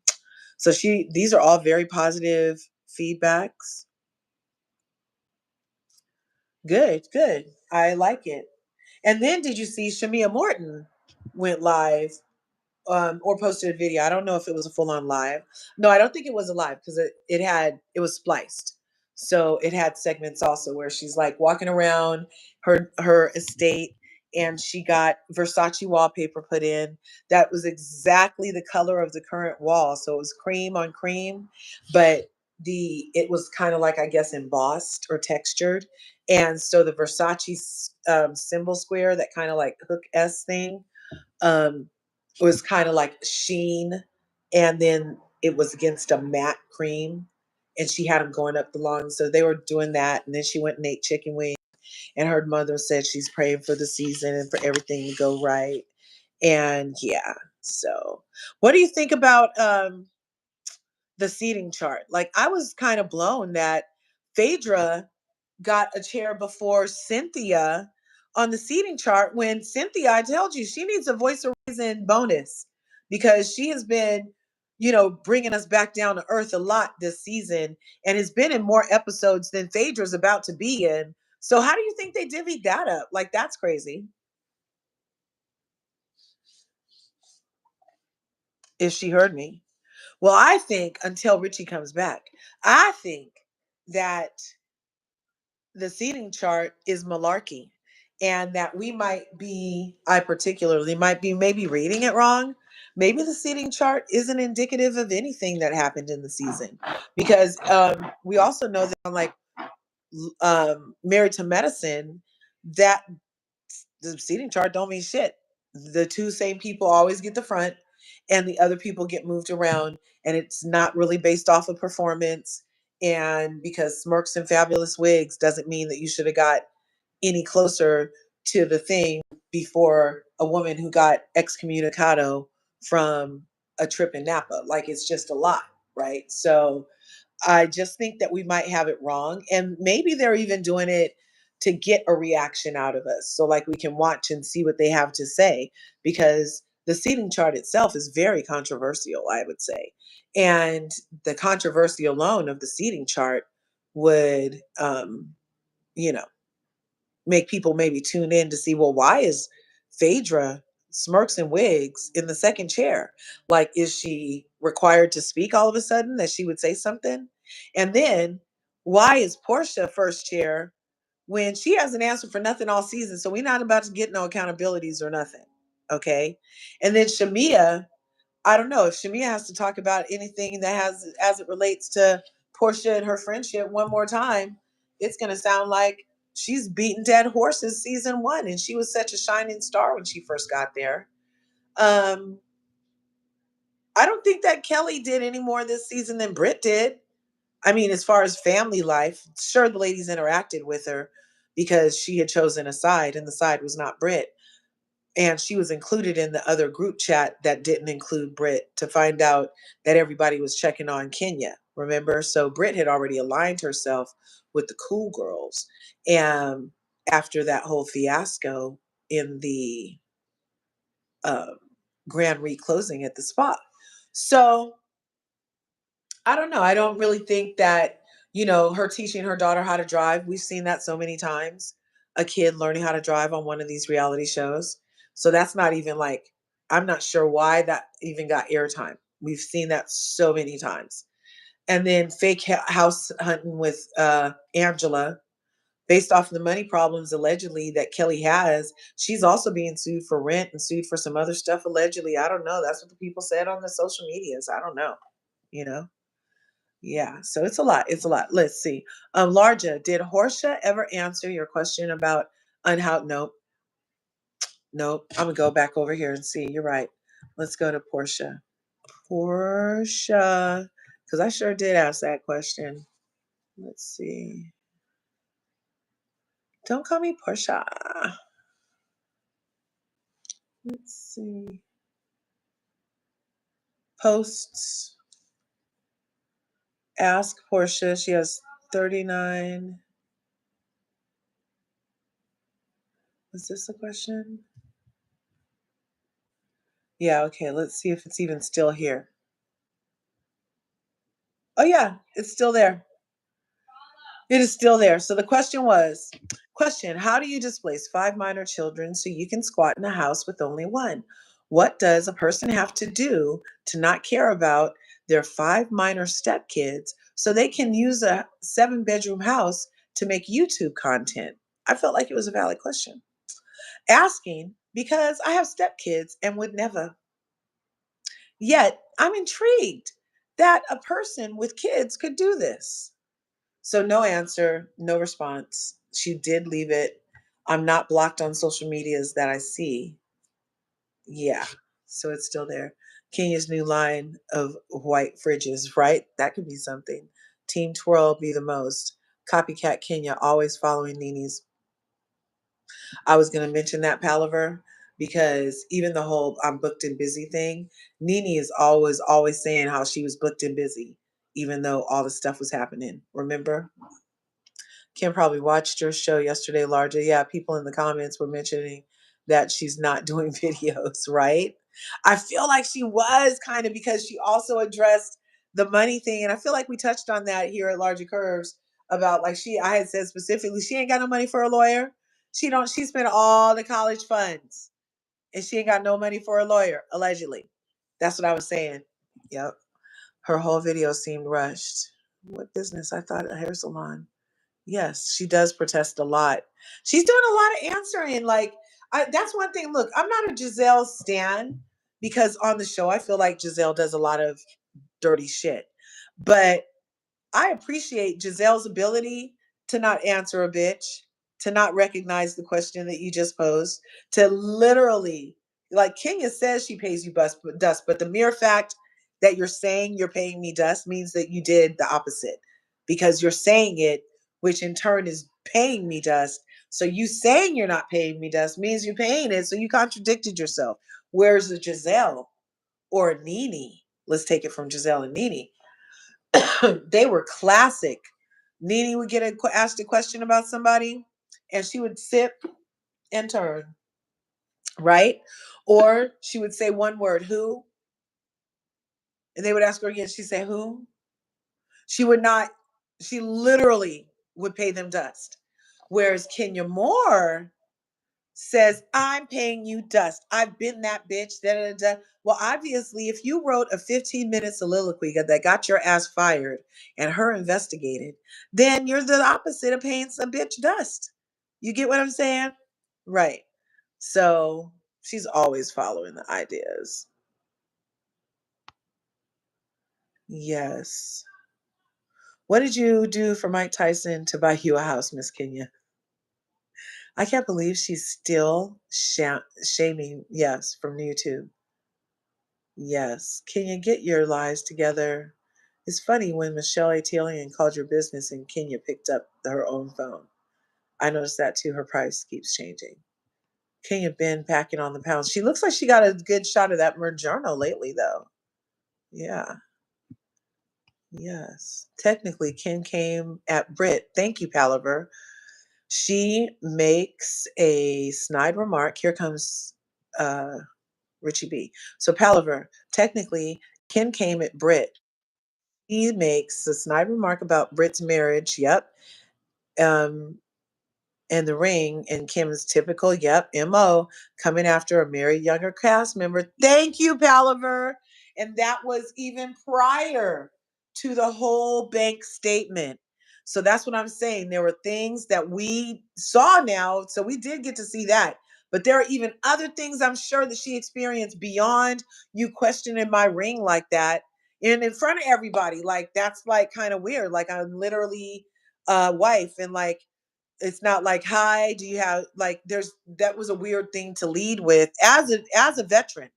So these are all very positive feedbacks. Good, good. I like it. And then did you see Shamia Morton went live or posted a video? I don't know if it was a full on live. No, I don't think it was a live because it was spliced. So it had segments also where she's like walking around her estate and she got Versace wallpaper put in. That was exactly the color of the current wall. So it was cream on cream, but it was kind of like, I guess, embossed or textured. And so the Versace symbol square, that kind of like hook S thing, um, was kind of like sheen. And then it was against a matte cream. And she had them going up the lawn. So they were doing that. And then she went and ate chicken wings. And her mother said she's praying for the season and for everything to go right. And yeah, so what do you think about the seating chart? Like, I was kind of blown that Phaedra got a chair before Cynthia on the seating chart, when Cynthia, I told you, she needs a voice of reason bonus because she has been, bringing us back down to earth a lot this season and has been in more episodes than Phaedra's about to be in. So how do you think they divvied that up? Like, that's crazy. If she heard me. Well, I think until Richie comes back, I think that the seating chart is malarkey and that I particularly might be maybe reading it wrong. Maybe the seating chart isn't indicative of anything that happened in the season because we also know that on like Married to Medicine, that the seating chart don't mean shit. The two same people always get the front and the other people get moved around, and it's not really based off of performance. And because smirks and fabulous wigs doesn't mean that you should have got any closer to the thing before a woman who got excommunicado from a trip in Napa. Like, it's just a lot, right? So I just think that we might have it wrong. And maybe they're even doing it to get a reaction out of us. So, like, we can watch and see what they have to say, because the seating chart itself is very controversial, I would say. And the controversy alone of the seating chart would, you know, make people maybe tune in to see, well, why is Phaedra smirks and wigs in the second chair. Like, is she required to speak all of a sudden that she would say something? And then why is Portia first chair when she hasn't answered for nothing all season? So we're not about to get no accountabilities or nothing. Okay. And then Shamia, I don't know if Shamia has to talk about anything that has as it relates to Portia and her friendship one more time. It's gonna sound like she's beaten dead horses season one, and she was such a shining star when she first got there. Um, I don't think that Kelly did any more this season than Britt did. I mean, as far as family life, sure the ladies interacted with her because she had chosen a side, and the side was not Britt. And she was included in the other group chat that didn't include Britt to find out that everybody was checking on Kenya. Remember? So Britt had already aligned herself with the cool girls. And after that whole fiasco in the uh, Grand reclosing at the spa. So I don't know. I don't really think that, her teaching her daughter how to drive, we've seen that so many times. A kid learning how to drive on one of these reality shows. So that's not even like, I'm not sure why that even got airtime. We've seen that so many times. And then fake house hunting with Angela, based off of the money problems allegedly that Kelly has. She's also being sued for rent and sued for some other stuff allegedly. I don't know. That's what the people said on the social medias. I don't know. You know? Yeah, so it's a lot. It's a lot. Let's see. Larja, did Horsha ever answer your question about unhoused? Nope. Nope. I'm gonna go back over here and see. You're right. Let's go to Portia. Portia, because I sure did ask that question. Let's see. Don't call me Portia. Let's see. Posts. Ask Portia. She has 39. Was this a question? Yeah, okay. Let's see if it's even still here. Oh, yeah, it's still there. It is still there. So the question was, how do you displace 5 minor children so you can squat in a house with only one? What does a person have to do to not care about their 5 minor stepkids so they can use a 7-bedroom house to make YouTube content? I felt like it was a valid question. Asking because I have stepkids and would never. Yet I'm intrigued that a person with kids could do this. So no answer, no response. She did leave it. I'm not blocked on social medias that I see. Yeah. So it's still there. Kenya's new line of white fridges, right? That could be something. Team Twirl be the most. Copycat Kenya always following Nini's. I was going to mention that, Palaver, because even the whole I'm booked and busy thing, Nini is always saying how she was booked and busy, even though all the stuff was happening. Remember? Kim probably watched your show yesterday, Larger. Yeah, people in the comments were mentioning that she's not doing videos, right? I feel like she was kind of because she also addressed the money thing. And I feel like we touched on that here at LRGA Curves about like I had said specifically, she ain't got no money for a lawyer. She spent all the college funds and she ain't got no money for a lawyer, allegedly. That's what I was saying. Yep. Her whole video seemed rushed. What business? I thought a hair salon. Yes, she does protest a lot. She's doing a lot of answering. Like, that's one thing. Look, I'm not a Giselle stan because on the show, I feel like Giselle does a lot of dirty shit. But I appreciate Giselle's ability to not answer a bitch, to not recognize the question that you just posed, to literally, like Kenya says she pays you dust, but the mere fact that you're saying you're paying me dust means that you did the opposite because you're saying it, which in turn is paying me dust. So you saying you're not paying me dust means you're paying it. So you contradicted yourself. Where's the Giselle or Nene? Let's take it from Giselle and Nene. They were classic. Nene would get asked a question about somebody and she would sip and turn, right? Or she would say one word, who? And they would ask her again. She'd say, who? She would not, she literally would pay them dust. Whereas Kenya Moore says, I'm paying you dust. I've been that bitch. Da, da, da. Well, obviously, if you wrote a 15-minute soliloquy that got your ass fired and her investigated, then you're the opposite of paying some bitch dust. You get what I'm saying? Right. So she's always following the ideas. Yes. What did you do for Mike Tyson to buy you a house, Miss Kenya? I can't believe she's still shaming, yes, from YouTube. Yes. Can you get your lies together? It's funny when Michelle Atalian called your business and Kenya picked up her own phone. I noticed that too. Her price keeps changing. Kenya been packing on the pounds. She looks like she got a good shot of that Mergiano lately, though. Yeah. Yes. Technically, Ken came at Britt. Thank you, Palaver. She makes a snide remark. Here comes Richie B. So Palaver, technically, Ken came at Britt. He makes a snide remark about Britt's marriage. Yep. Um, and the ring, and Kim's typical, yep, MO, coming after a married younger cast member. Thank you, Palaver. And that was even prior to the whole bank statement. So that's what I'm saying. There were things that we saw now. So we did get to see that. But there are even other things I'm sure that she experienced beyond you questioning my ring like that and in front of everybody. Like, that's like kind of weird. Like, I'm literally a wife, and like, it's not like, hi, do you have, like, that was a weird thing to lead with as a veteran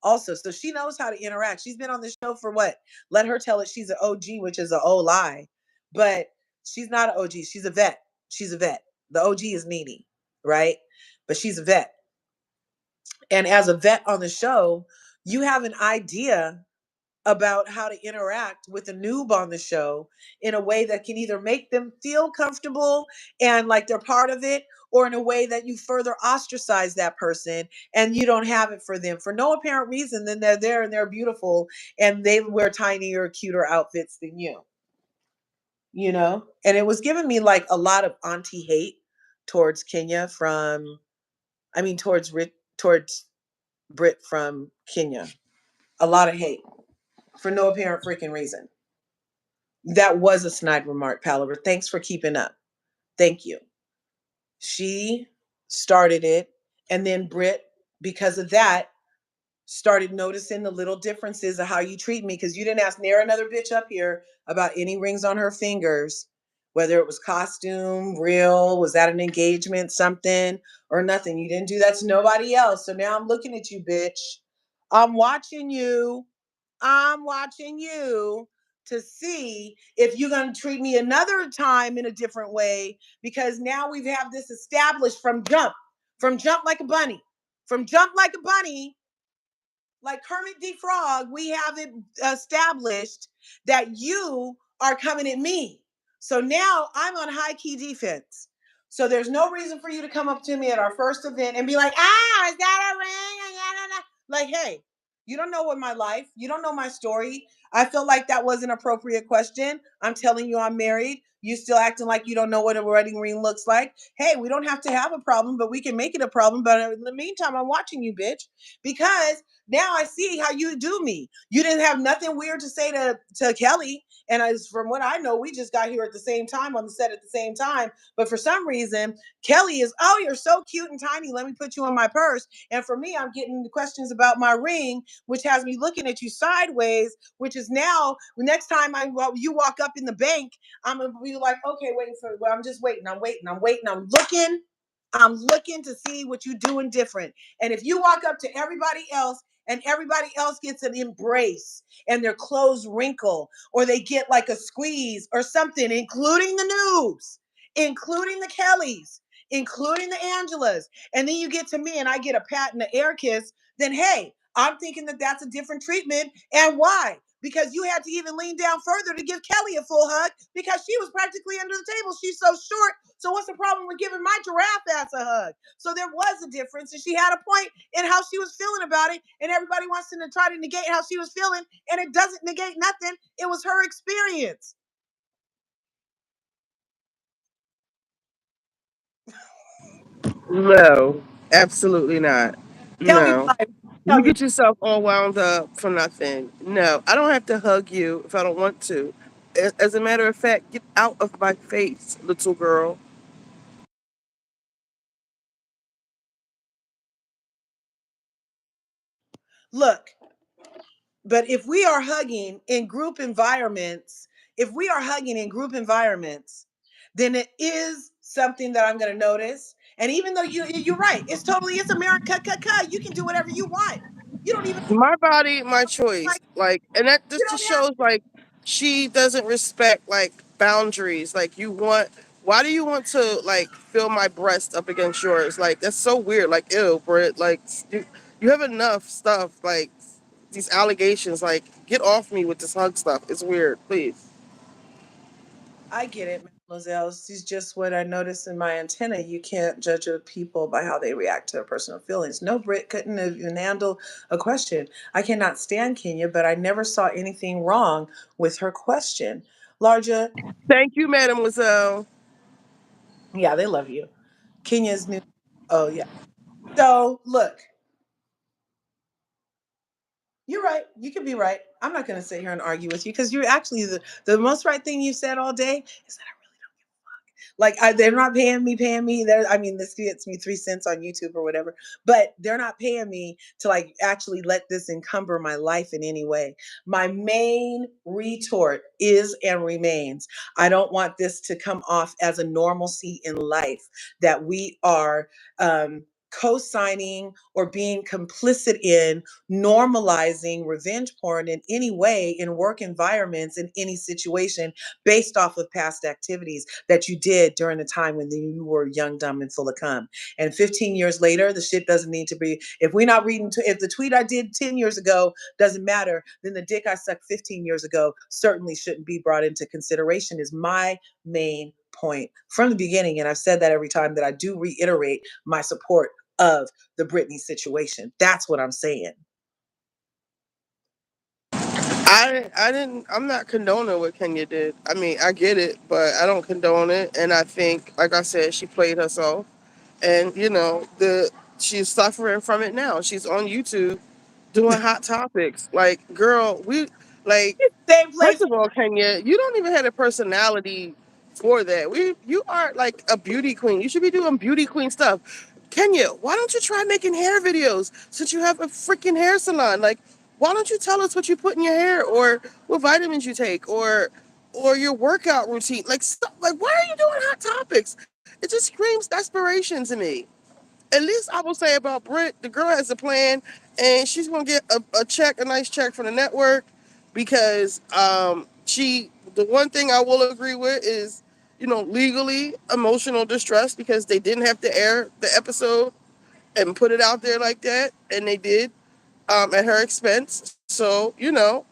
also. So she knows how to interact. She's been on the show for what? Let her tell it she's an OG, which is an old lie. But she's not an OG. She's a vet. She's a vet. The OG is Nene, right? But she's a vet. And as a vet on the show, you have an idea about how to interact with a noob on the show in a way that can either make them feel comfortable and like they're part of it, or in a way that you further ostracize that person and you don't have it for them for no apparent reason. Then they're there and they're beautiful and they wear tinier, cuter outfits than you know? And it was giving me like a lot of auntie hate towards Kenya towards Brit from Kenya. A lot of hate for no apparent freaking reason. That was a snide remark, Palaver. Thanks for keeping up. Thank you. She started it, and then Britt, because of that, started noticing the little differences of how you treat me, because you didn't ask near another bitch up here about any rings on her fingers, whether it was costume, real, was that an engagement, something, or nothing. You didn't do that to nobody else. So now I'm looking at you, bitch. I'm watching you. I'm watching you to see if you're going to treat me another time in a different way, because now we have this established from jump like a bunny, from jump like a bunny, like Kermit the Frog. We have it established that you are coming at me. So now I'm on high key defense. So there's no reason for you to come up to me at our first event and be like, is that a ring? Like, hey, you don't know what my life, you don't know my story. I feel like that was an appropriate question. I'm telling you I'm married. You still acting like you don't know what a wedding ring looks like. Hey, we don't have to have a problem, but we can make it a problem. But in the meantime, I'm watching you, bitch, because now I see how you do me. You didn't have nothing weird to say to Kelly. And as from what I know, we just got here at the same time on the set at the same time. But for some reason, Kelly is, oh, you're so cute and tiny. Let me put you in my purse. And for me, I'm getting questions about my ring, which has me looking at you sideways, which is now, next time you walk up in the bank, I'm going to be like, okay, I'm just waiting. I'm looking to see what you're doing different. And if you walk up to everybody else and everybody else gets an embrace and their clothes wrinkle or they get like a squeeze or something, including the noobs, including the Kellys, including the Angelas, and then you get to me and I get a pat and an air kiss, then hey, I'm thinking that that's a different treatment. And why? Because you had to even lean down further to give Kelly a full hug because she was practically under the table. She's so short. So what's the problem with giving my giraffe ass a hug? So there was a difference, and she had a point in how she was feeling about it, and everybody wants to try to negate how she was feeling, and it doesn't negate nothing. It was her experience. No. Absolutely not. Tell me No. why. Tell You me. get yourself all wound up for nothing. No, I don't have to hug you if I don't want to. As a matter of fact, get out of my face, little girl. Look, but if we are hugging in group environments, if we are hugging in group environments, then it is something that I'm going to notice. And even though you're right, it's America. You can do whatever you want. You don't even My body, my choice. like Like, and that you just don't have. shows like she doesn't respect like boundaries. Like, you want, why do you want to like feel my breast up against yours? Like, that's so weird. Like, ew, Britt. Like, you have enough stuff. Like, these allegations. Like, get off me with this hug stuff. It's weird. Please. I get it, Mademoiselle. This is just what I noticed in my antenna. You can't judge a people by how they react to their personal feelings. No, Brit couldn't have even handled a question. I cannot stand Kenya, but I never saw anything wrong with her question. Larja, Thank you, Mademoiselle. yeah, they love you. Kenya's new. Oh, yeah. So, look, you're right. You can be right. I'm not going to sit here and argue with you because you're actually the most right thing you said all day is that they're not paying me. I mean, this gets me 3 cents on YouTube or whatever, but they're not paying me to like actually let this encumber my life in any way. My main retort is and remains: I don't want this to come off as a normalcy in life that we are co-signing or being complicit in normalizing revenge porn in any way in work environments in any situation based off of past activities that you did during the time when you were young, dumb, and full of cum. And 15 years later, the shit doesn't need to be. If we're not reading, if the tweet I did 10 years ago doesn't matter, then the dick I sucked 15 years ago certainly shouldn't be brought into consideration. Is my main point from the beginning. And I've said that every time that I do reiterate my support of the Britney situation. That's what I'm saying. I didn't, I'm not condoning what Kenya did. I mean, I get it, but I don't condone it. And I think, like I said, she played herself, and she's suffering from it now. She's on YouTube doing hot topics. Like, girl, like Same first place. of all, Kenya, you don't even have a personality for that. You are like a beauty queen. You should be doing beauty queen stuff. Kenya, why don't you try making hair videos since you have a freaking hair salon? Like, why don't you tell us what you put in your hair, or what vitamins you take, or your workout routine? Like, stuff, like, why are you doing hot topics? It just screams desperation to me. At least I will say about Britt, the girl has a plan, and she's gonna get a check, a nice check from the network, because the one thing I will agree with is, legally emotional distress, because they didn't have to air the episode and put it out there like that, and they did, at her expense. So,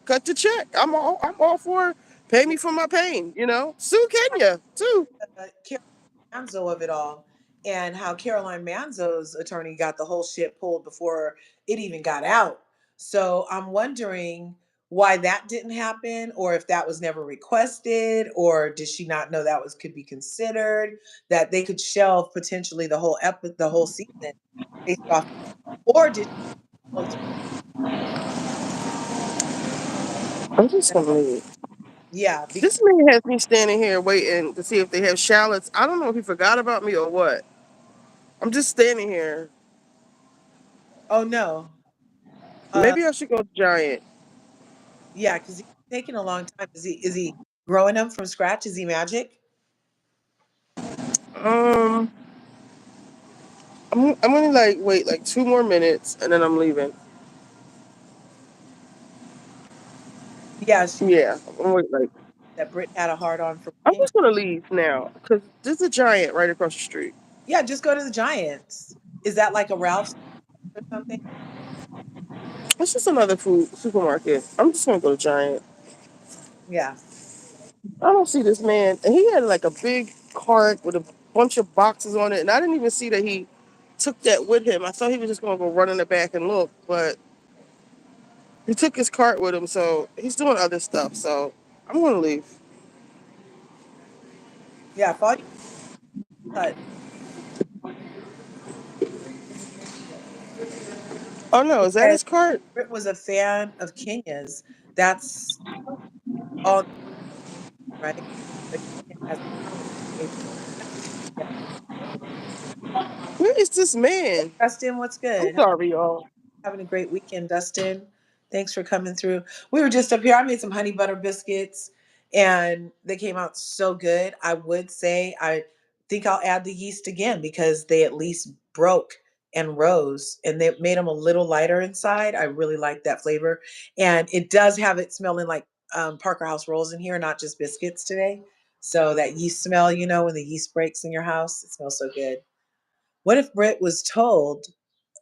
cut the check. I'm all for pay me for my pain. Sue Kenya too. Caroline Manzo of it all, and how Caroline Manzo's attorney got the whole shit pulled before it even got out. So I'm wondering why that didn't happen, or if that was never requested, or did she not know that was could be considered, that they could shelve potentially the whole season based off, or did she, I'm just gonna leave. yeah, because This man has me standing here waiting to see if they have shallots. I don't know if he forgot about me or what. I'm just standing here. oh no, uh, Maybe I should go giant. yeah, because he's taking a long time. Is he growing them from scratch? Is he magic? Um, I'm gonna like wait like 2 more minutes and then I'm leaving. Yeah, Yeah, I'm gonna wait like that Brit had a hard on for I'm King. just gonna leave now because there's a giant right across the street. Yeah, just go to the Giants. Is that like a Ralph's or something? It's just another food supermarket. I'm just gonna go to Giant. Yeah. I don't see this man, and he had like a big cart with a bunch of boxes on it, and I didn't even see that he took that with him. I thought he was just gonna go run in the back and look, but he took his cart with him, so he's doing other stuff. So I'm gonna leave. Yeah, if all you cut, Oh no, is that Because his cart? Britt was a fan of Kenya's. That's all right. But Kenya has a yeah. Where is this man? Justin, what's I'm good? sorry, y'all. Having a great weekend, Dustin. Thanks for coming through. We were just up here. I made some honey butter biscuits and they came out so good. I would say I think I'll add the yeast again because they at least broke and rose and they made them a little lighter inside. I really like that flavor. And it does have it smelling like Parker House rolls in here, not just biscuits today. So that yeast smell, you know, when the yeast breaks in your house, it smells so good. What if Britt was told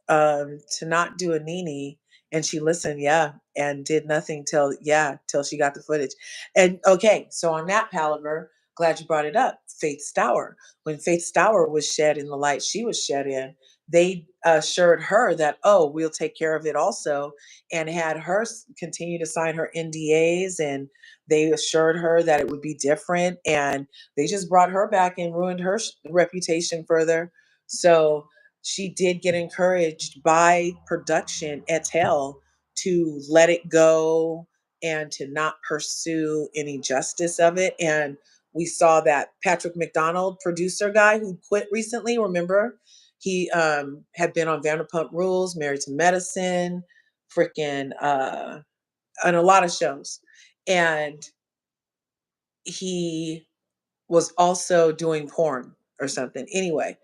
to not do a Nini, and she listened, yeah, and did nothing till she got the footage. And okay, so on that palaver, glad you brought it up. Faith Stour, when Faith Stour was shed in the light she was shed in, they assured her that, oh, we'll take care of it also, and had her continue to sign her NDAs, and they assured her that it would be different, and they just brought her back and ruined her reputation further. So she did get encouraged by production et al. To let it go and to not pursue any justice of it. And we saw that Patrick McDonald, producer guy who quit recently, remember? He had been on Vanderpump Rules, Married to Medicine, freaking, on a lot of shows. And he was also doing porn or something. Anyway,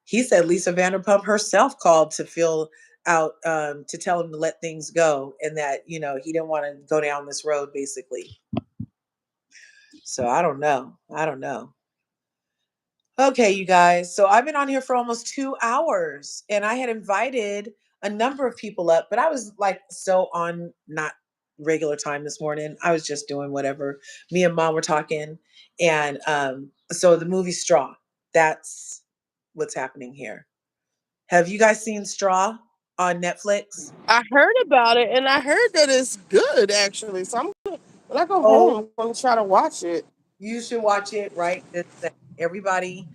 he said Lisa Vanderpump herself called to fill out to tell him to let things go and that he didn't want to go down this road basically. So I don't know. Okay, you guys, so I've been on here for almost 2 hours and I had invited a number of people up, but I was like so on not regular time this morning. I was just doing whatever. Me and mom were talking, and so the movie Straw, that's what's happening here. Have you guys seen Straw on Netflix? I heard about it, and I heard that it's good actually. So when I go Oh, home, I'm gonna try to watch it. you should watch it right this second. Everybody,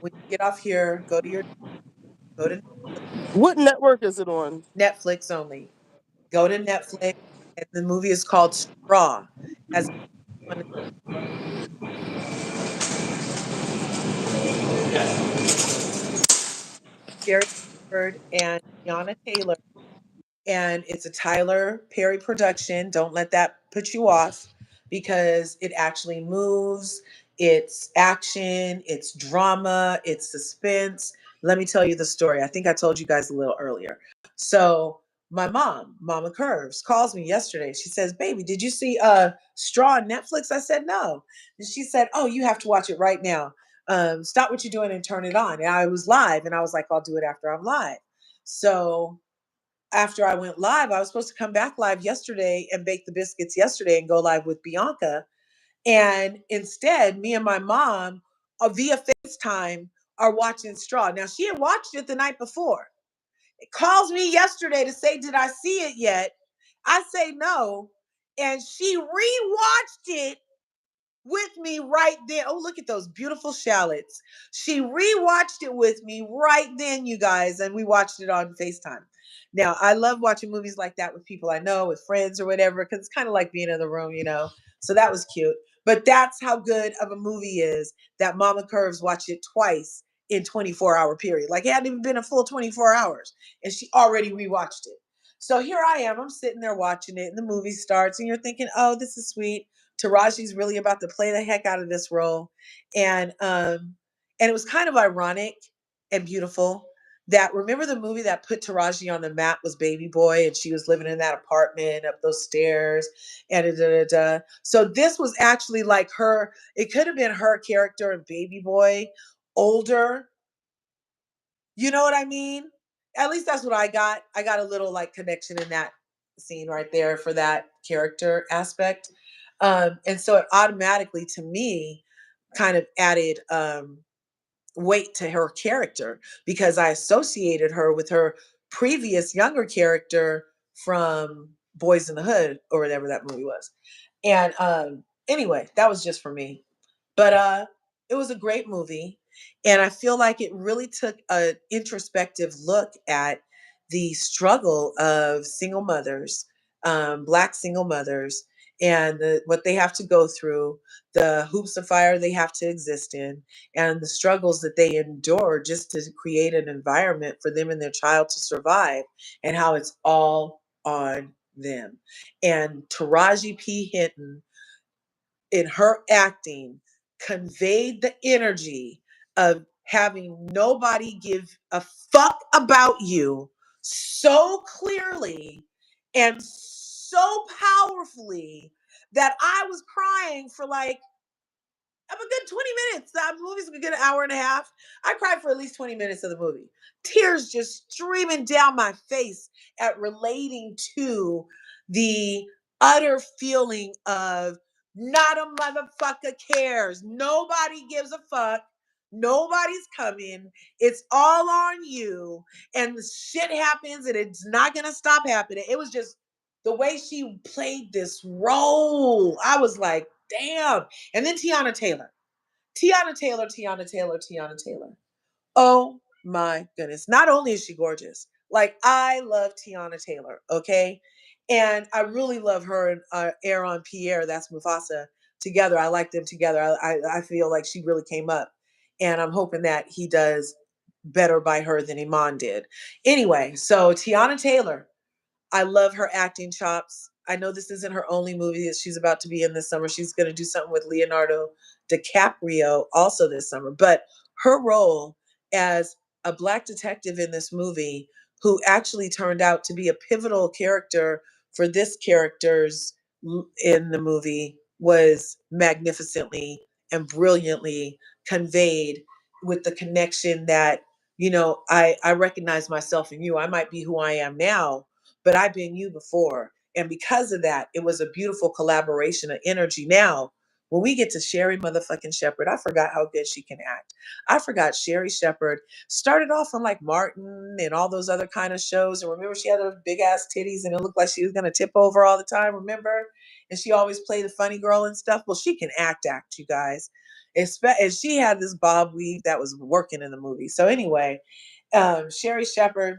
when you get off here, go to What network is it on? Netflix only. Go to Netflix, and the movie is called Straw. Has Gary Bird and Tiana Taylor, and it's a Tyler Perry production. Don't let that put you off because it actually moves. It's action, it's drama, it's suspense. Let me tell you the story. I think I told you guys a little earlier. So, my mom, Mama Curves, calls me yesterday. She says, "Baby, did you see Straw on Netflix?" I said, "No." And she said, "Oh, you have to watch it right now. Stop what you're doing and turn it on." And I was live, and I was like, "I'll do it after I'm live." So after I went live, I was supposed to come back live yesterday and bake the biscuits yesterday and go live with Bianca. And instead, me and my mom via FaceTime are watching Straw. Now, she had watched it the night before. It calls me yesterday to say, "Did I see it yet?" I say no. And she rewatched it with me right then. Oh, look at those beautiful shallots. She rewatched it with me right then, you guys, and we watched it on FaceTime. Now, I love watching movies like that with people I know, with friends or whatever, because it's kind of like being in the room. So that was cute. But that's how good of a movie is that Mama Curves watched it twice in 24-hour period. Like it hadn't even been a full 24 hours, and she already rewatched it. So here I am. I'm sitting there watching it, and the movie starts, and you're thinking, "Oh, this is sweet." Taraji's really about to play the heck out of this role, and it was kind of ironic and beautiful that remember the movie that put Taraji on the map was Baby Boy, and she was living in that apartment up those stairs, and da, da, da, da. So this was actually like her. It could have been her character in Baby Boy, older. You know what I mean? At least that's what I got. I got a little like connection in that scene right there for that character aspect. And so it automatically to me kind of added weight to her character because I associated her with her previous younger character from Boys in the Hood or whatever that movie was. And anyway, that was just for me. But it was a great movie. And I feel like it really took an introspective look at the struggle of single mothers, Black single mothers, and what they have to go through, the hoops of fire they have to exist in, and the struggles that they endure just to create an environment for them and their child to survive, and how it's all on them. And Taraji P. Henson, in her acting, conveyed the energy of having nobody give a fuck about you so clearly and so powerfully that I was crying for like a good 20 minutes. The movie's a good hour and a half. I cried for at least 20 minutes of the movie. Tears just streaming down my face at relating to the utter feeling of not a motherfucker cares. Nobody gives a fuck. Nobody's coming. It's all on you. And the shit happens and it's not going to stop happening. It was just the way she played this role. I was like, damn. And then Tiana Taylor. Tiana Taylor. Oh my goodness. Not only is she gorgeous, like I love Tiana Taylor, okay? And I really love her and Aaron Pierre, that's Mufasa, together. I like them together. I feel like she really came up. And I'm hoping that he does better by her than Iman did. Anyway, so Tiana Taylor, I love her acting chops. I know this isn't her only movie that she's about to be in this summer. She's going to do something with Leonardo DiCaprio also this summer. But her role as a Black detective in this movie, who actually turned out to be a pivotal character for this character's in the movie, was magnificently and brilliantly conveyed with the connection that, I recognize myself in you. I might be who I am now, but I've been you before. And because of that, it was a beautiful collaboration of energy. Now, when we get to Sherry motherfucking Shepherd, I forgot how good she can act. I forgot Sherry Shepherd started off on like Martin and all those other kind of shows. And remember, she had those big ass titties and it looked like she was going to tip over all the time. Remember? And she always played the funny girl and stuff. Well, she can act, you guys. And she had this bob weave that was working in the movie. So anyway, Sherry Shepherd,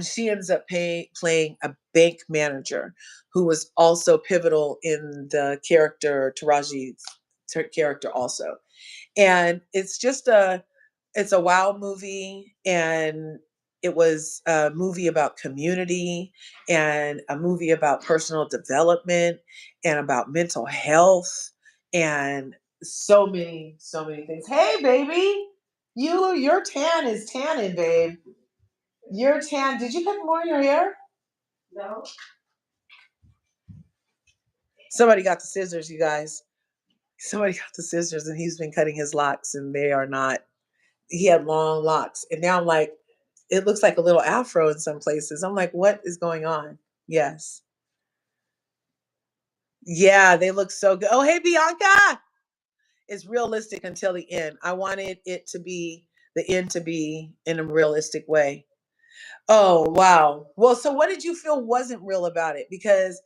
she ends up playing a bank manager who was also pivotal in the character Taraji's character also. And it's a wow movie, and it was a movie about community and a movie about personal development and about mental health and so many things. Hey baby, your tan is tanning, babe. Your tan. Did you cut more in your hair? No. Somebody got the scissors, you guys. Somebody got the scissors, and he's been cutting his locks, and they are not. He had long locks, and now I'm like, it looks like a little afro in some places. I'm like, what is going on? Yes. Yeah, they look so good. Oh, hey, Bianca. It's realistic until the end. I wanted it to be the end to be in a realistic way. Oh, wow. Well, so what did you feel wasn't real about it? Because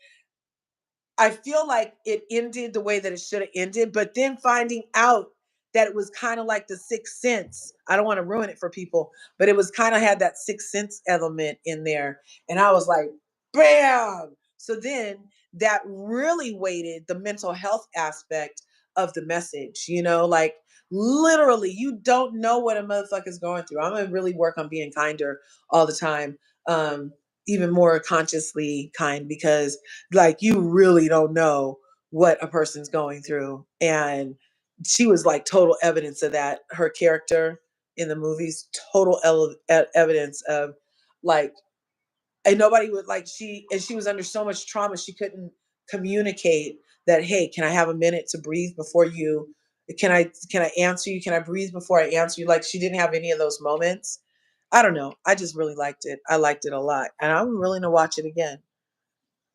I feel like it ended the way that it should have ended, but then finding out that it was kind of like the Sixth Sense. I don't want to ruin it for people, but it was kind of had that Sixth Sense element in there. And I was like, bam. So then that really weighted the mental health aspect of the message, like literally, you don't know what a motherfucker's going through. I'm going to really work on being kinder all the time. Even more consciously kind, because like you really don't know what a person's going through. And she was like total evidence of that. Her character in the movies, total evidence of like, and nobody would like she was under so much trauma she couldn't communicate that, hey, can I have a minute to breathe before you, can I answer you, can I breathe before I answer you? Like she didn't have any of those moments. I don't know, I just really liked it. I liked it a lot, and I'm willing to watch it again.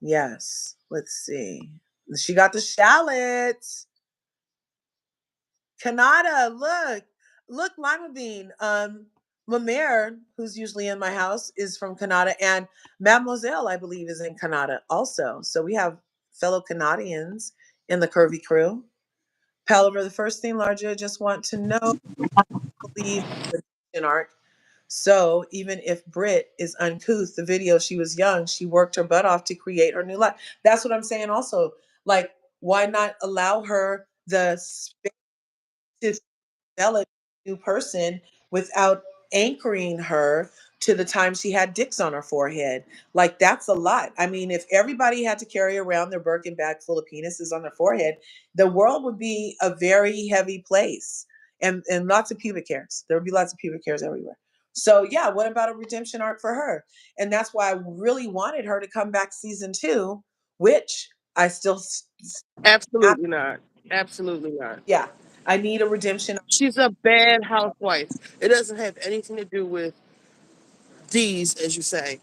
Yes. Let's see. She got the shallots. Kanata, look, Lima Bean. Mamere, who's usually in my house, is from Canada, and Mademoiselle, I believe, is in Canada also. So we have fellow Canadians in the Curvy crew. Palaver, the first thing, Larger, just want to know, believe the arc. So even if Brit is uncouth, the video she was young, she worked her butt off to create her new life. That's what I'm saying. Also, like, why not allow her the space to develop a new person without anchoring her to the time she had dicks on her forehead? Like, that's a lot. I mean, if everybody had to carry around their Birkin bag full of penises on their forehead, the world would be a very heavy place, and lots of pubic hairs. There would be lots of pubic hairs everywhere. So yeah, what about a redemption arc for her? And that's why I really wanted her to come back season 2, which I still have. Absolutely not. Absolutely not. Yeah, I need a redemption. She's a bad housewife. It doesn't have anything to do with D's, as you say.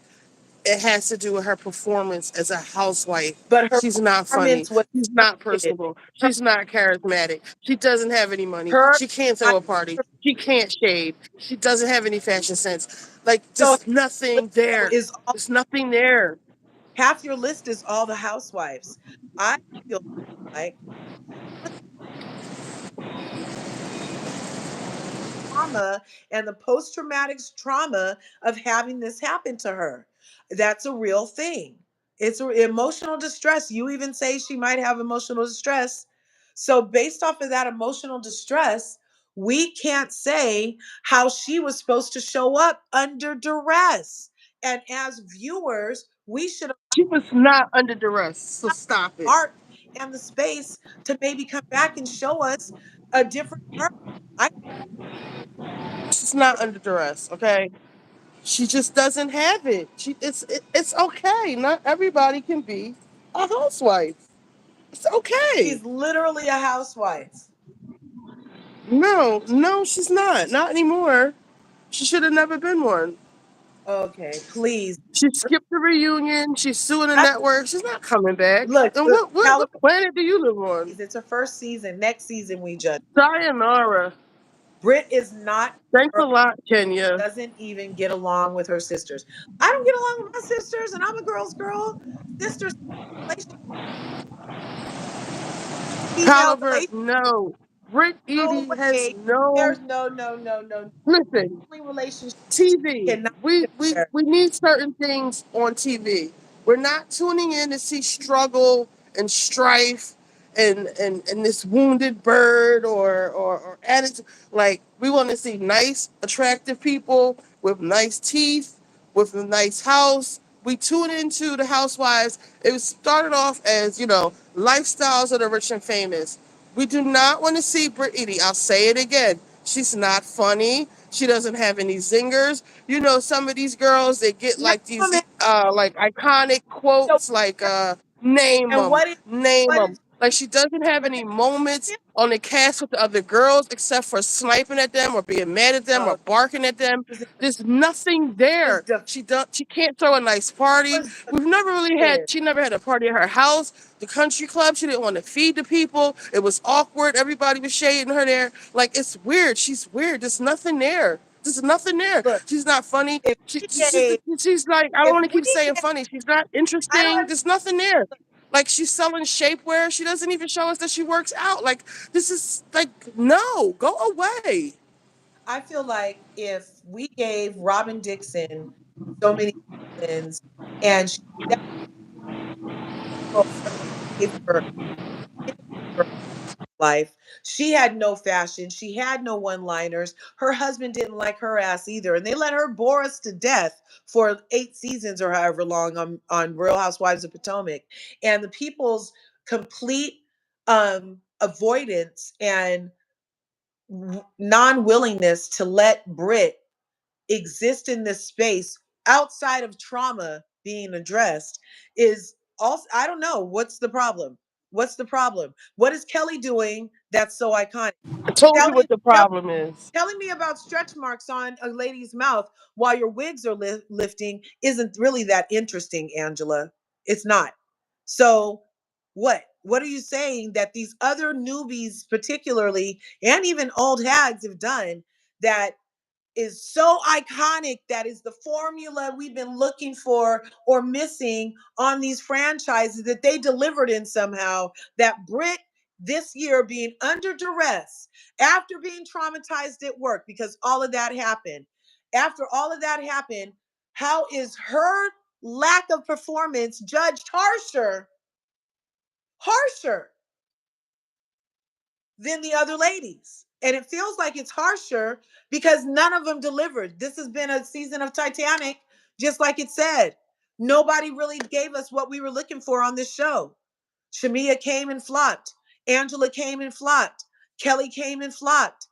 It has to do with her performance as a housewife. But her She's not funny. performance was She's not targeted. personable. Her, She's not charismatic. She doesn't have any money. her She can't I, throw a party. She can't shave. She doesn't have any fashion sense. Like, so just nothing there. is all, There's nothing there. half your list is all the housewives. I feel like trauma and the post traumatic trauma of having this happen to her. That's a real thing. It's emotional distress. You even say she might have emotional distress. So, based off of that emotional distress, we can't say how she was supposed to show up under duress. And as viewers, we should She was not under duress. So stop it. art and the space to maybe come back and show us a different part. I She's not under duress, okay? She just doesn't have it. It's okay. Not everybody can be a housewife. It's okay. She's literally a housewife. No, no, she's not. Not anymore. She should have never been one. Okay, please. She skipped the reunion. She's suing the I, network. She's not coming back. look, Then the what California, planet do you live on? it's her first season. Next season we judge. Sayonara. Brit is not Thanks girl, a lot, Kenya. doesn't even get along with her sisters. I don't get along with my sisters, and I'm a girl's girl. Sisters, relation, female However, relation. no. Britt No Edie has way. no. There's no. Listen, Family relationship TV. cannot We we compare. we need certain things on TV. We're not tuning in to see struggle and strife and this wounded bird or attitude. Like, we want to see nice, attractive people with nice teeth, with a nice house. We tune into the housewives. It was started off as, lifestyles of the rich and famous. We do not want to see Brit Eady. I'll say it again. She's not funny. She doesn't have any zingers. Some of these girls, they get No, like these man. like iconic So, quotes like name and them, name what did them. Like, she doesn't have but any moments on the cast with the other girls except for sniping at them or being mad at them or uh, barking at them. was There's nothing was there. the She can't throw a nice party. was We've never really had defeated. she never had a party at her house. The country club, she didn't want to feed the people. It was awkward. Everybody was shading her there. Like, it's weird. She's weird. There's nothing there. There's nothing there. Look, She's not funny. if She, we she's, gave, she's like, I don't if want to we keep saying gave, funny. She's not I interesting. don't There's nothing there. Like, she's selling shapewear. She doesn't even show us that she works out. Like, this is like, no, go away. I feel like if we gave Robin Dixon so many seasons and she gave her life. She had no fashion. She had no one liners. Her husband didn't like her ass either. And they let her bore us to death for 8 seasons or however long on Real Housewives of Potomac. And the people's complete avoidance and non willingness to let Brit exist in this space outside of trauma being addressed is also, I don't know, what's the problem? What's the problem? What is Kelly doing that's so iconic? I told you Telling what the tell, problem is. telling me about stretch marks on a lady's mouth while your wigs are lifting isn't really that interesting, Angela. It's not. So what are you saying that these other newbies particularly and even old hags have done that is so iconic, that is the formula we've been looking for or missing on these franchises that they delivered in somehow? That Brit this year being under duress after being traumatized at work because all of that happened, After all of that happened, how is her lack of performance judged harsher than the other ladies? And it feels like it's harsher because none of them delivered. This has been a season of Titanic, just like it said. Nobody really gave us what we were looking for on this show. Shamia came and flopped. Angela came and flopped. Kelly came and flopped.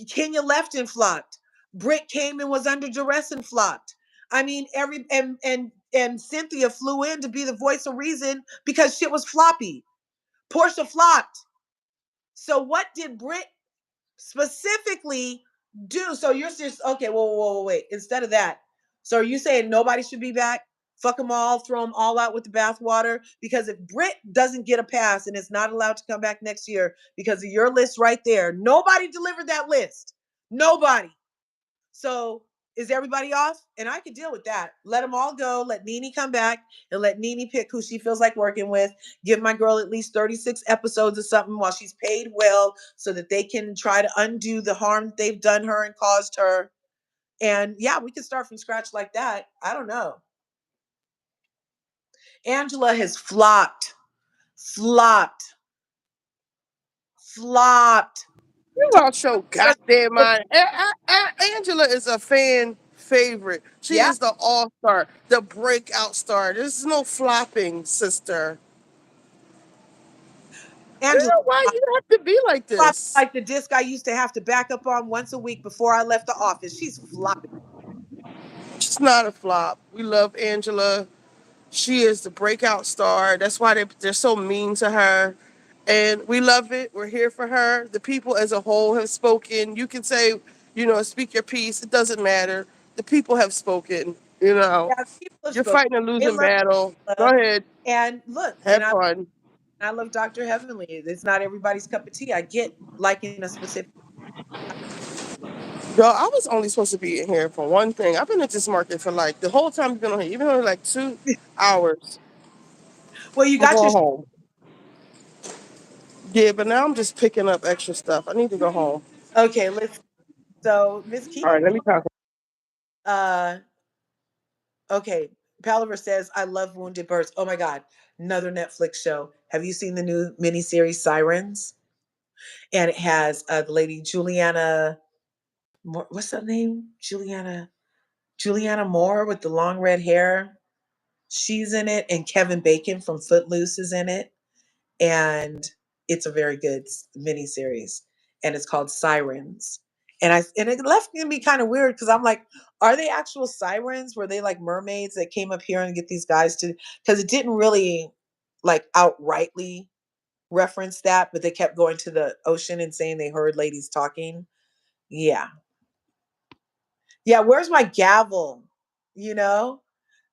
Kenya left and flopped. Britt came and was under duress and flopped. I mean, and Cynthia flew in to be the voice of reason because shit was floppy. Portia flopped. So what did Britt specifically do? So you're just okay. Whoa, wait. Instead of that, so are you saying nobody should be back? Fuck them all, throw them all out with the bathwater? Because if Britt doesn't get a pass and is not allowed to come back next year because of your list right there, nobody delivered that list. Nobody. So is everybody off? And I could deal with that. Let them all go. Let Nene come back and let Nene pick who she feels like working with. Give my girl at least 36 episodes or something while she's paid well so that they can try to undo the harm they've done her and caused her. And yeah, we can start from scratch like that. I don't know. Angela has flopped, flopped, flopped. You lost your goddamn mind. Angela is a fan favorite. She Yeah, is the all star, the breakout star. There's no flopping, sister. Angela Why you have to be like flopped this? like the disc I used to have to back up on once a week before I left the office. She's flopping. She's not a flop. We love Angela. She is the breakout star. That's why they're so mean to her. And we love it. We're here for her. The people as a whole have spoken. You can say, speak your piece. It doesn't matter. The people have spoken. Yeah, people have You're spoken. fighting a They losing love battle. Go love. ahead. And look, Have fun. I love Dr. Heavenly. It's not everybody's cup of tea. I get liking a specific. Yo, I was only supposed to be in here for one thing. I've been at this market for like the whole time you've been on here, even though like 2 hours. Well, you I'm got your going home. Yeah, but now I'm just picking up extra stuff. I need to go home. okay. Let's. So Miss All Kiki. right, let me talk. Uh, okay. Palaver says, "I love Wounded Birds." Oh my God, another Netflix show. Have you seen the new miniseries Sirens? And it has the lady Juliana. What's her name? Juliana Moore with the long red hair. She's in it, and Kevin Bacon from Footloose is in it. And it's a very good miniseries, and it's called Sirens. And it left me kind of weird because I'm like, are they actual sirens? Were they like mermaids that came up here and get these guys to? Because it didn't really like outrightly reference that, but they kept going to the ocean and saying they heard ladies talking. Yeah, yeah. Where's my gavel? You know,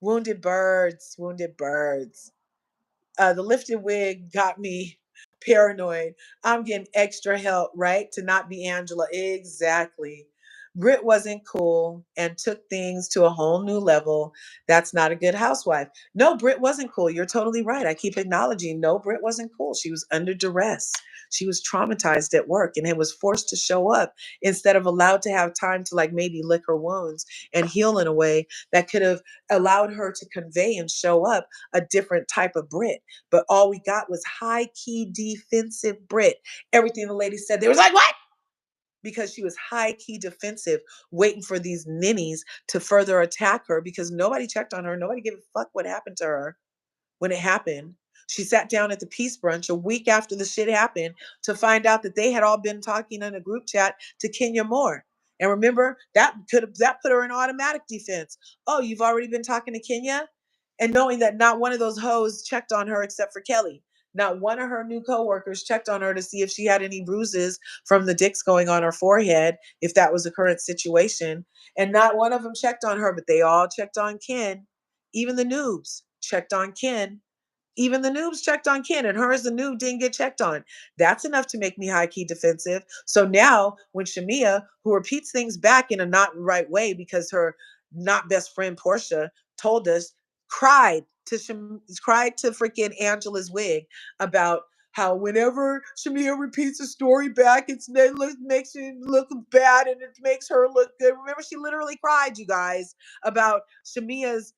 wounded birds, wounded birds. The lifted wig got me paranoid. I'm getting extra help, right? To not be Angela. Exactly. Britt wasn't cool and took things to a whole new level. That's not a good housewife. No, Britt wasn't cool. You're totally right. I keep acknowledging no, Britt wasn't cool. She was under duress. She was traumatized at work and it was forced to show up instead of allowed to have time to like maybe lick her wounds and heal in a way that could have allowed her to convey and show up a different type of Brit. But all we got was high key defensive Brit. Everything the lady said, they was like, what? Because she was high key defensive, waiting for these ninnies to further attack her because nobody checked on her. Nobody gave a fuck what happened to her when it happened. She sat down at the peace brunch a week after the shit happened to find out that they had all been talking in a group chat to Kenya Moore. And remember, that put her in automatic defense. Oh, you've already been talking to Kenya? And knowing that not one of those hoes checked on her except for Kelly. Not one of her new coworkers checked on her to see if she had any bruises from the dicks going on her forehead, if that was the current situation. And not one of them checked on her, but they all checked on Ken. Even the noobs checked on Ken. Even the noobs checked on Ken, and her as the noob didn't get checked on. That's enough to make me high key defensive. So now, when Shamia, who repeats things back in a not right way because her not best friend Portia told us, cried to freaking Angela's wig about how whenever Shamia repeats a story back, it makes it look bad and it makes her look good. Remember, she literally cried, you guys, about Shamia's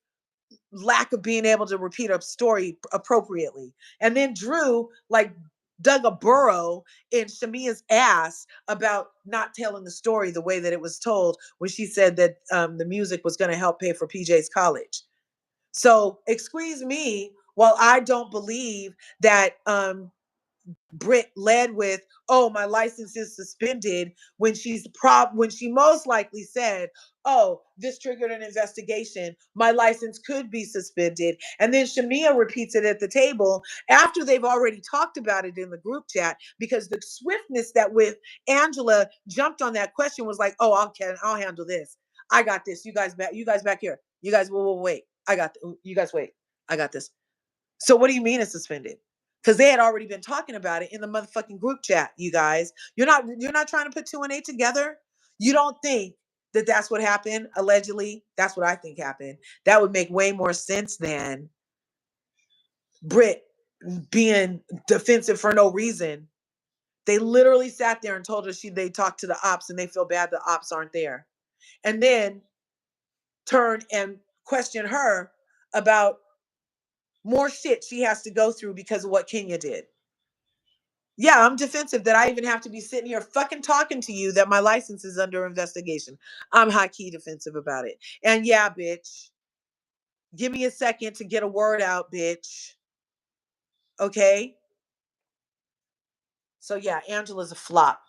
lack of being able to repeat a story appropriately. And then Drew, like, dug a burrow in Shamia's ass about not telling the story the way that it was told when she said that the music was going to help pay for PJ's college. So excuse me, while I don't believe that Britt led with, "Oh, my license is suspended," when when she most likely said, "Oh, this triggered an investigation. My license could be suspended." And then Shamia repeats it at the table after they've already talked about it in the group chat, because the swiftness that with Angela jumped on that question was like, "Oh, I'll handle this. I got this. You guys back here. You guys will wait. You guys wait. I got this." So what do you mean it's suspended? Because they had already been talking about it in the motherfucking group chat, you guys. You're not trying to put 2 and 8 together. You don't think that that's what happened, allegedly? That's what I think happened. That would make way more sense than Britt being defensive for no reason. They literally sat there and told her they talked to the ops and they feel bad the ops aren't there. And then turn and question her about more shit she has to go through because of what Kenya did. Yeah, I'm defensive that I even have to be sitting here fucking talking to you that my license is under investigation. I'm high key defensive about it. And yeah, bitch, give me a second to get a word out, bitch. Okay? So yeah, Angela's a flop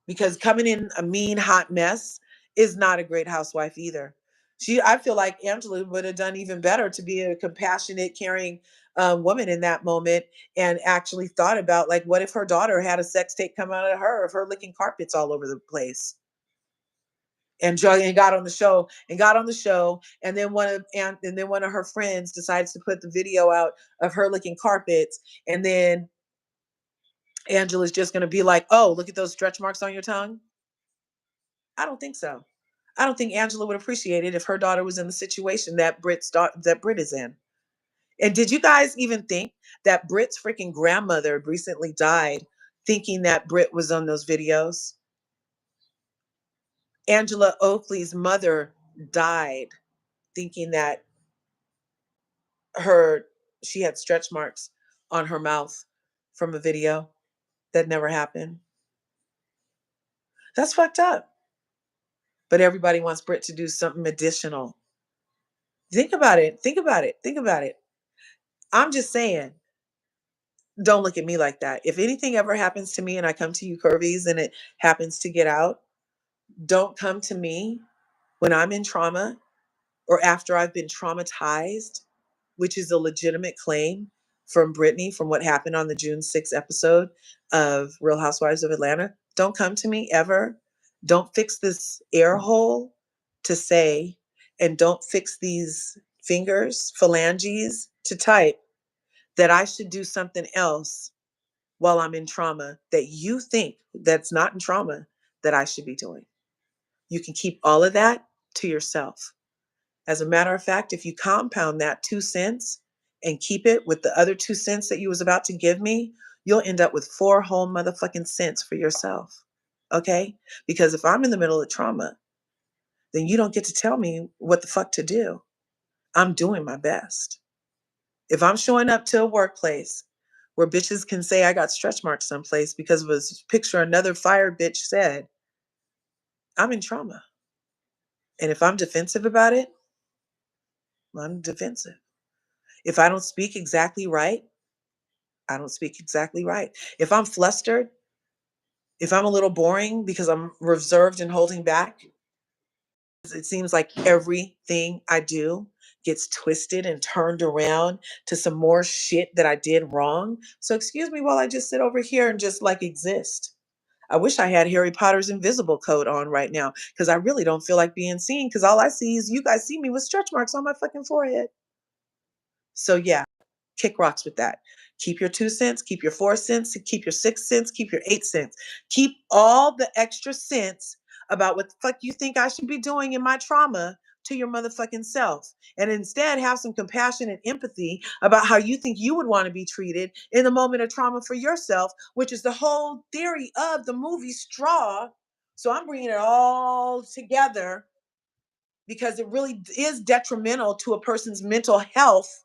because coming in a mean, hot mess is not a great housewife either. I feel like Angela would have done even better to be a compassionate, caring woman in that moment, and actually thought about, like, what if her daughter had a sex tape come out of her of her licking carpets all over the place, and got on the show, and then one of her friends decides to put the video out of her licking carpets, and then Angela's just going to be like, "Oh, look at those stretch marks on your tongue." I don't think so. I don't think Angela would appreciate it if her daughter was in the situation that Britt is in. And did you guys even think that Britt's freaking grandmother recently died thinking that Britt was on those videos? Angela Oakley's mother died thinking that she had stretch marks on her mouth from a video that never happened. That's fucked up. But everybody wants Britt to do something additional. Think about it. Think about it. Think about it. I'm just saying, don't look at me like that. If anything ever happens to me and I come to you, Curvies, and it happens to get out, don't come to me when I'm in trauma or after I've been traumatized, which is a legitimate claim from Brittany from what happened on the June 6th episode of Real Housewives of Atlanta. Don't come to me ever. Don't fix this air hole to say, and don't fix these phalanges to type that I should do something else while I'm in trauma that you think that's not in trauma that I should be doing. You can keep all of that to yourself. As a matter of fact, if you compound that 2 cents and keep it with the other 2 cents that you was about to give me, you'll end up with 4 whole motherfucking cents for yourself. Okay? Because if I'm in the middle of trauma, then you don't get to tell me what the fuck to do. I'm doing my best. If I'm showing up to a workplace where bitches can say I got stretch marks someplace because of a picture another fired bitch said, I'm in trauma. And if I'm defensive about it, I'm defensive. If I don't speak exactly right, I don't speak exactly right. If I'm flustered, if I'm a little boring because I'm reserved and holding back, it seems like everything I do gets twisted and turned around to some more shit that I did wrong. So excuse me while I just sit over here and just like exist. I wish I had Harry Potter's invisible coat on right now because I really don't feel like being seen because all I see is you guys see me with stretch marks on my fucking forehead. So yeah, kick rocks with that. Keep your 2 cents, keep your 4 cents, keep your 6 cents, keep your 8 cents. Keep all the extra cents about what the fuck you think I should be doing in my trauma to your motherfucking self and instead have some compassion and empathy about how you think you would want to be treated in the moment of trauma for yourself, which is the whole theory of the movie Straw. So I'm bringing it all together because it really is detrimental to a person's mental health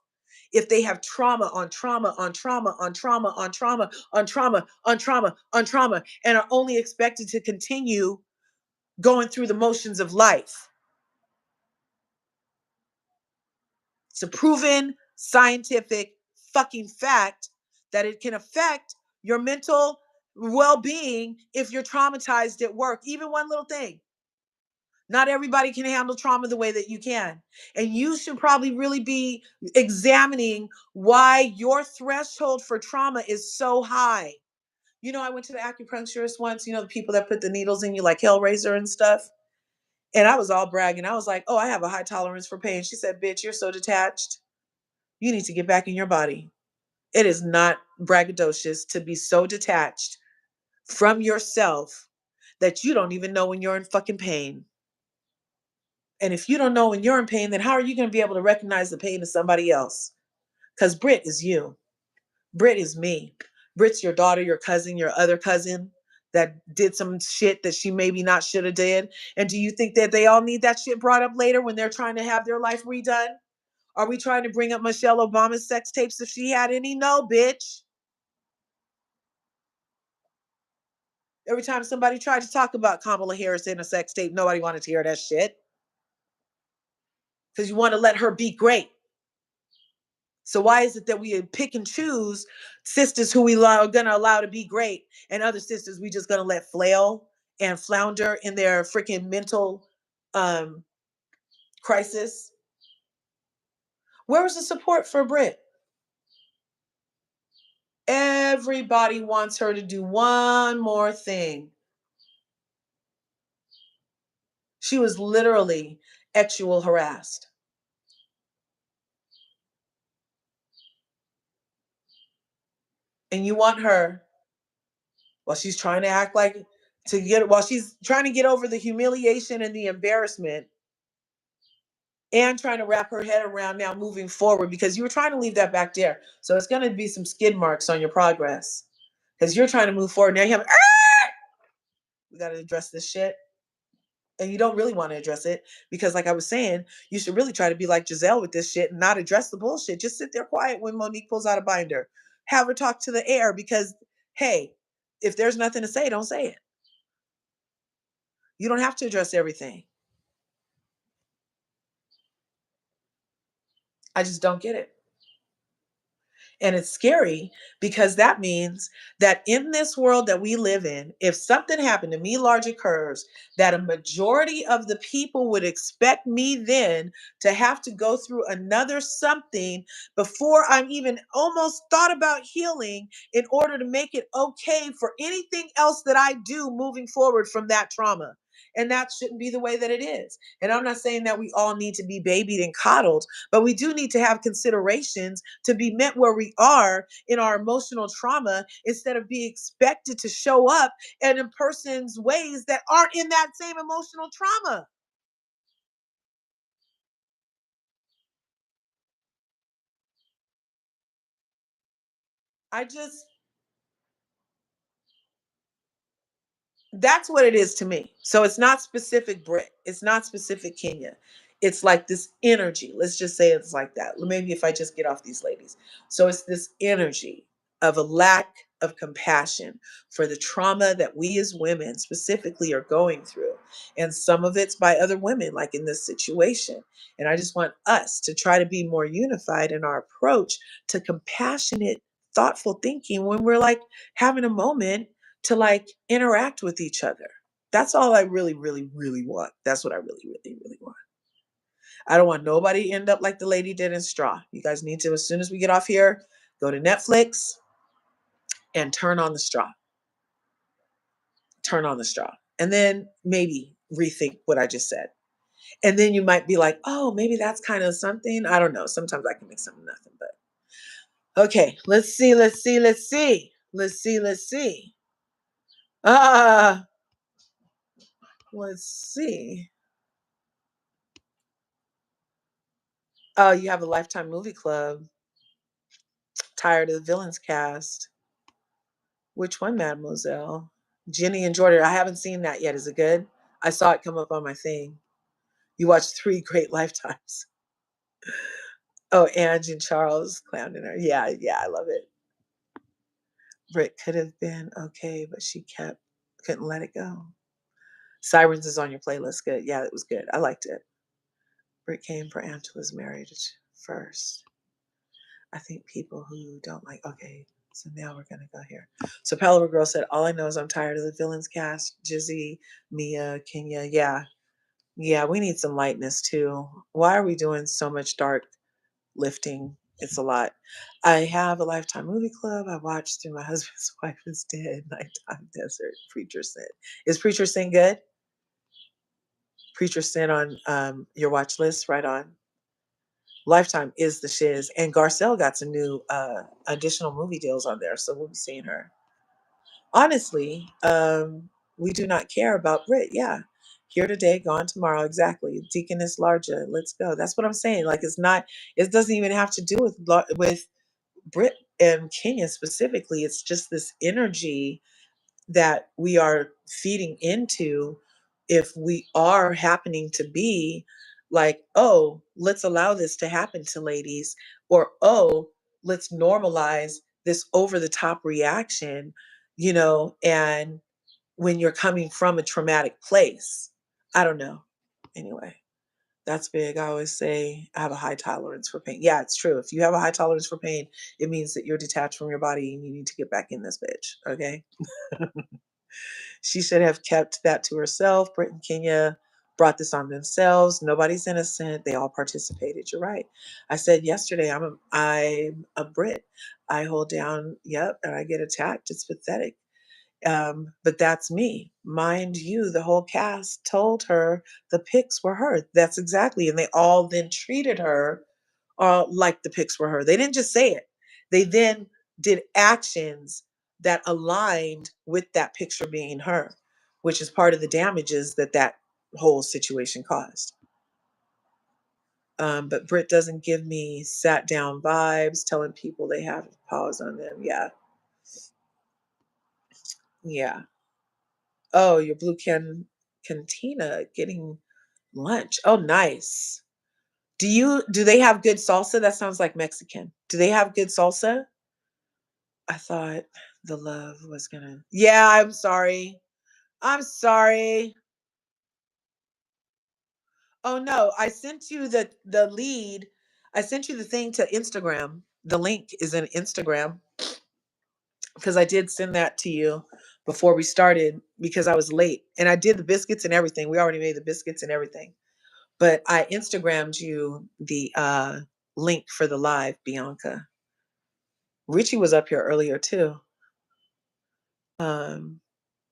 if they have trauma on trauma on trauma on trauma on trauma on trauma on trauma on trauma and are only expected to continue going through the motions of life. It's a proven scientific fucking fact that it can affect your mental well-being if you're traumatized at work. Even one little thing. Not everybody can handle trauma the way that you can. And you should probably really be examining why your threshold for trauma is so high. You know, I went to the acupuncturist once, you know, the people that put the needles in you like Hellraiser and stuff. And I was all bragging. I was like, oh, I have a high tolerance for pain. She said, bitch, you're so detached. You need to get back in your body. It is not braggadocious to be so detached from yourself that you don't even know when you're in fucking pain. And if you don't know when you're in pain, then how are you going to be able to recognize the pain of somebody else? Because Britt is you. Britt is me. Britt's your daughter, your cousin, your other cousin that did some shit that she maybe not should have did. And do you think that they all need that shit brought up later when they're trying to have their life redone? Are we trying to bring up Michelle Obama's sex tapes if she had any? No, bitch. Every time somebody tried to talk about Kamala Harris in a sex tape, nobody wanted to hear that shit. Because you want to let her be great. So why is it that we pick and choose sisters who we are going to allow to be great and other sisters we just going to let flail and flounder in their freaking mental crisis? Where was the support for Brit? Everybody wants her to do one more thing. She was literally sexual harassed. And you want her, while she's trying to act like, while she's trying to get over the humiliation and the embarrassment, and trying to wrap her head around now moving forward, because you were trying to leave that back there. So it's going to be some skid marks on your progress because you're trying to move forward. Now you have, we got to address this shit. And you don't really want to address it because, like I was saying, you should really try to be like Giselle with this shit and not address the bullshit. Just sit there quiet when Monique pulls out a binder. Have her talk to the air because, hey, if there's nothing to say, don't say it. You don't have to address everything. I just don't get it. And it's scary because that means that in this world that we live in, if something happened to me, LRGA Curves, that a majority of the people would expect me then to have to go through another something before I'm even almost thought about healing in order to make it okay for anything else that I do moving forward from that trauma. And that shouldn't be the way that it is. And I'm not saying that we all need to be babied and coddled, but we do need to have considerations to be met where we are in our emotional trauma instead of being expected to show up in a person's ways that aren't in that same emotional trauma. I just, that's what it is to me. So it's not specific Brit. It's not specific Kenya. It's like this energy. Let's just say it's like that. Maybe if I just get off these ladies. So it's this energy of a lack of compassion for the trauma that we as women specifically are going through. And some of it's by other women, like in this situation. And I just want us to try to be more unified in our approach to compassionate, thoughtful thinking when we're like having a moment to like interact with each other. That's all I really, really, really want. That's what I really, really, really want. I don't want nobody to end up like the lady did in Straw. You guys need to, as soon as we get off here, go to Netflix and turn on the Straw. Turn on the Straw. And then maybe rethink what I just said. And then you might be like, oh, maybe that's kind of something. I don't know. Sometimes I can make something nothing, but okay, let's see. Uh, let's see. Oh, you have a Lifetime movie club. Tired of the villains cast. Which one, Mademoiselle? Jenny and Jordan. I haven't seen that yet. Is it good? I saw it come up on my thing. You watched 3 great lifetimes. Oh, Ange and Charles clowning her. Yeah, yeah, I love it. Britt could have been okay, but she couldn't let it go. Sirens is on your playlist. Good. Yeah, it was good. I liked it. Britt came for Angela's marriage first. I think people who don't like, okay, so now we're going to go here. So Palaver Girl said, all I know is I'm tired of the villains cast. Jizzy, Mia, Kenya. Yeah. Yeah, we need some lightness too. Why are we doing so much dark lifting? It's a lot. I have a Lifetime movie club. I watched through My Husband's Wife is Dead, Nighttime Desert, Preacher Sin. Is Preacher Sin good? Preacher Sin on your watch list, right on. Lifetime is the shiz. And Garcelle got some new additional movie deals on there, so we'll be seeing her. Honestly, we do not care about Brit. Yeah. Here today, gone tomorrow. Exactly. Deaconess Larja. Let's go. That's what I'm saying. Like it doesn't even have to do with Brit and Kenya specifically. It's just this energy that we are feeding into if we are happening to be like, oh, let's allow this to happen to ladies, or oh, let's normalize this over the top reaction, and when you're coming from a traumatic place. I don't know. Anyway, that's big. I always say I have a high tolerance for pain. Yeah, it's true. If you have a high tolerance for pain, it means that you're detached from your body and you need to get back in this bitch. Okay. She should have kept that to herself. Britt and Kenya brought this on themselves. Nobody's innocent. They all participated. You're right. I said yesterday, I'm a Brit. I hold down, yep, and I get attacked. It's pathetic. But that's me. Mind you, the whole cast told her the pics were her. That's exactly. And they all then treated her like the pics were her. They didn't just say it. They then did actions that aligned with that picture being her, which is part of the damages that whole situation caused. But Britt doesn't give me sat down vibes, telling people they have to pause on them. Yeah. Yeah. Oh, your blue cantina getting lunch. Oh, nice. Do they have good salsa? That sounds like Mexican. Do they have good salsa? I thought the love was gonna. Yeah, I'm sorry. I'm sorry. Oh no, I sent you the lead. I sent you the thing to Instagram. The link is in Instagram because I did send that to you before we started because I was late and I did the biscuits and everything. We already made the biscuits and everything. But I Instagrammed you the link for the live, Bianca. Richie was up here earlier too. Um,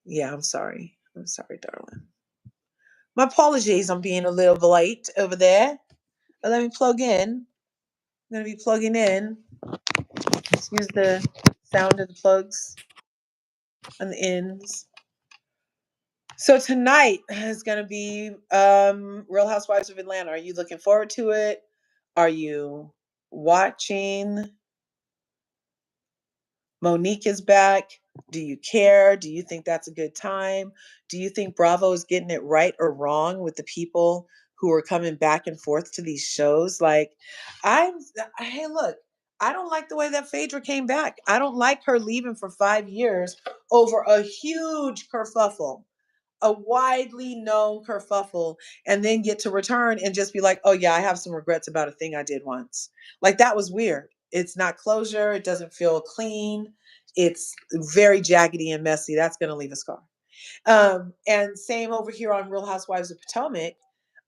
yeah, I'm sorry. I'm sorry, darling. My apologies on being a little late over there. But let me plug in. I'm going to be plugging in. Excuse the sound of the plugs on the ends. So tonight is going to be Real Housewives of Atlanta. Are you looking forward to it? Are you watching? Monique is back. Do you care? Do you think that's a good time? Do you think Bravo is getting it right or wrong with the people who are coming back and forth to these shows? Like, hey, look, I don't like the way that Phaedra came back. I don't like her leaving for 5 years over a huge kerfuffle, a widely known kerfuffle, and then get to return and just be like, oh yeah, I have some regrets about a thing I did once. Like, that was weird. It's not closure. It doesn't feel clean. It's very jaggedy and messy. That's going to leave a scar. And same over here on Real Housewives of Potomac.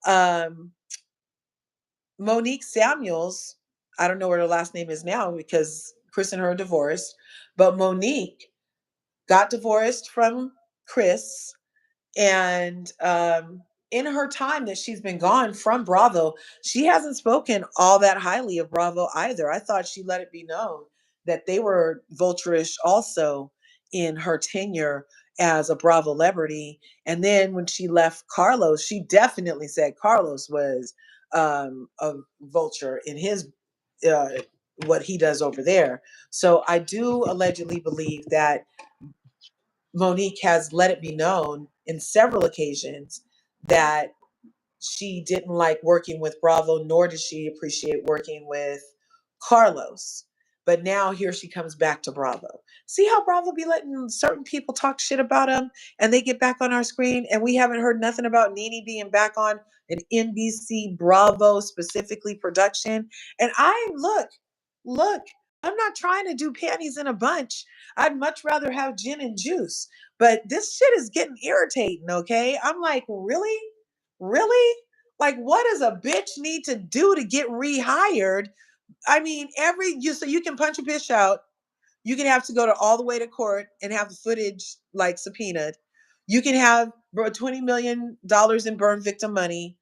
Um, Monique Samuels, I don't know what her last name is now because Chris and her are divorced, but Monique got divorced from Chris. And in her time that she's been gone from Bravo, she hasn't spoken all that highly of Bravo either. I thought she let it be known that they were vulturish also in her tenure as a Bravo celebrity. And then when she left Carlos, she definitely said Carlos was a vulture in his what he does over there. So I do allegedly believe that Monique has let it be known in several occasions that she didn't like working with Bravo, nor did she appreciate working with Carlos. But now here she comes back to Bravo. See how Bravo be letting certain people talk shit about them and they get back on our screen, and we haven't heard nothing about Nene being back on an NBC Bravo specifically production. And look, I'm not trying to do panties in a bunch. I'd much rather have gin and juice. But this shit is getting irritating, okay? I'm like, really? Really? Like, what does a bitch need to do to get rehired? I mean, so you can punch a bitch out. You can have to go to all the way to court and have the footage like subpoenaed. You can have $20 million in burn victim money.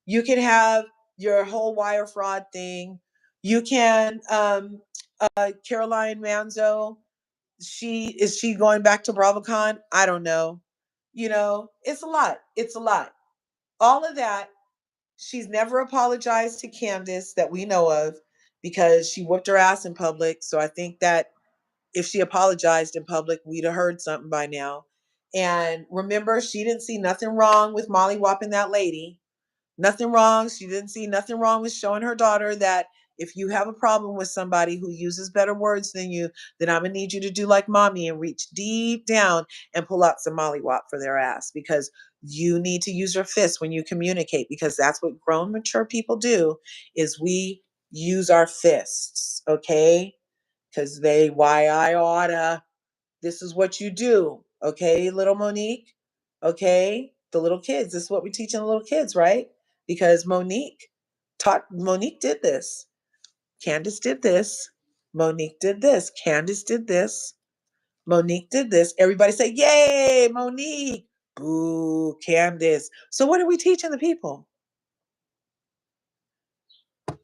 You can have your whole wire fraud thing. You can, Caroline Manzo. Is she going back to BravoCon? I don't know. It's a lot. It's a lot. All of that. She's never apologized to Candace that we know of because she whooped her ass in public. So I think that if she apologized in public, we'd have heard something by now. And remember, she didn't see nothing wrong with Molly whopping that lady. Nothing wrong. She didn't see nothing wrong with showing her daughter that if you have a problem with somebody who uses better words than you, then I'm going to need you to do like mommy and reach deep down and pull out some mollywop for their ass, because you need to use your fists when you communicate, because that's what grown, mature people do, is we use our fists, okay? Because why I oughta, this is what you do, okay, little Monique? Okay, the little kids, this is what we're teaching the little kids, right? Because Monique did this. Candace did this. Monique did this. Candace did this. Monique did this. Everybody say, yay, Monique. Boo, Candace. So what are we teaching the people?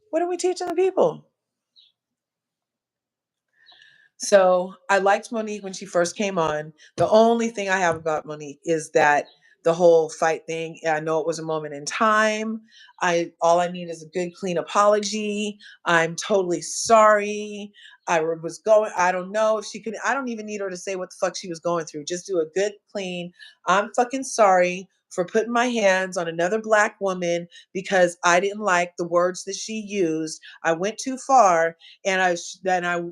What are we teaching the people? So I liked Monique when she first came on. The only thing I have about Monique is that the whole fight thing, I know it was a moment in time. All I need is a good, clean apology. I'm totally sorry. I don't know if she could, I don't even need her to say what the fuck she was going through. Just do a good, clean, I'm fucking sorry for putting my hands on another Black woman because I didn't like the words that she used. I went too far, and I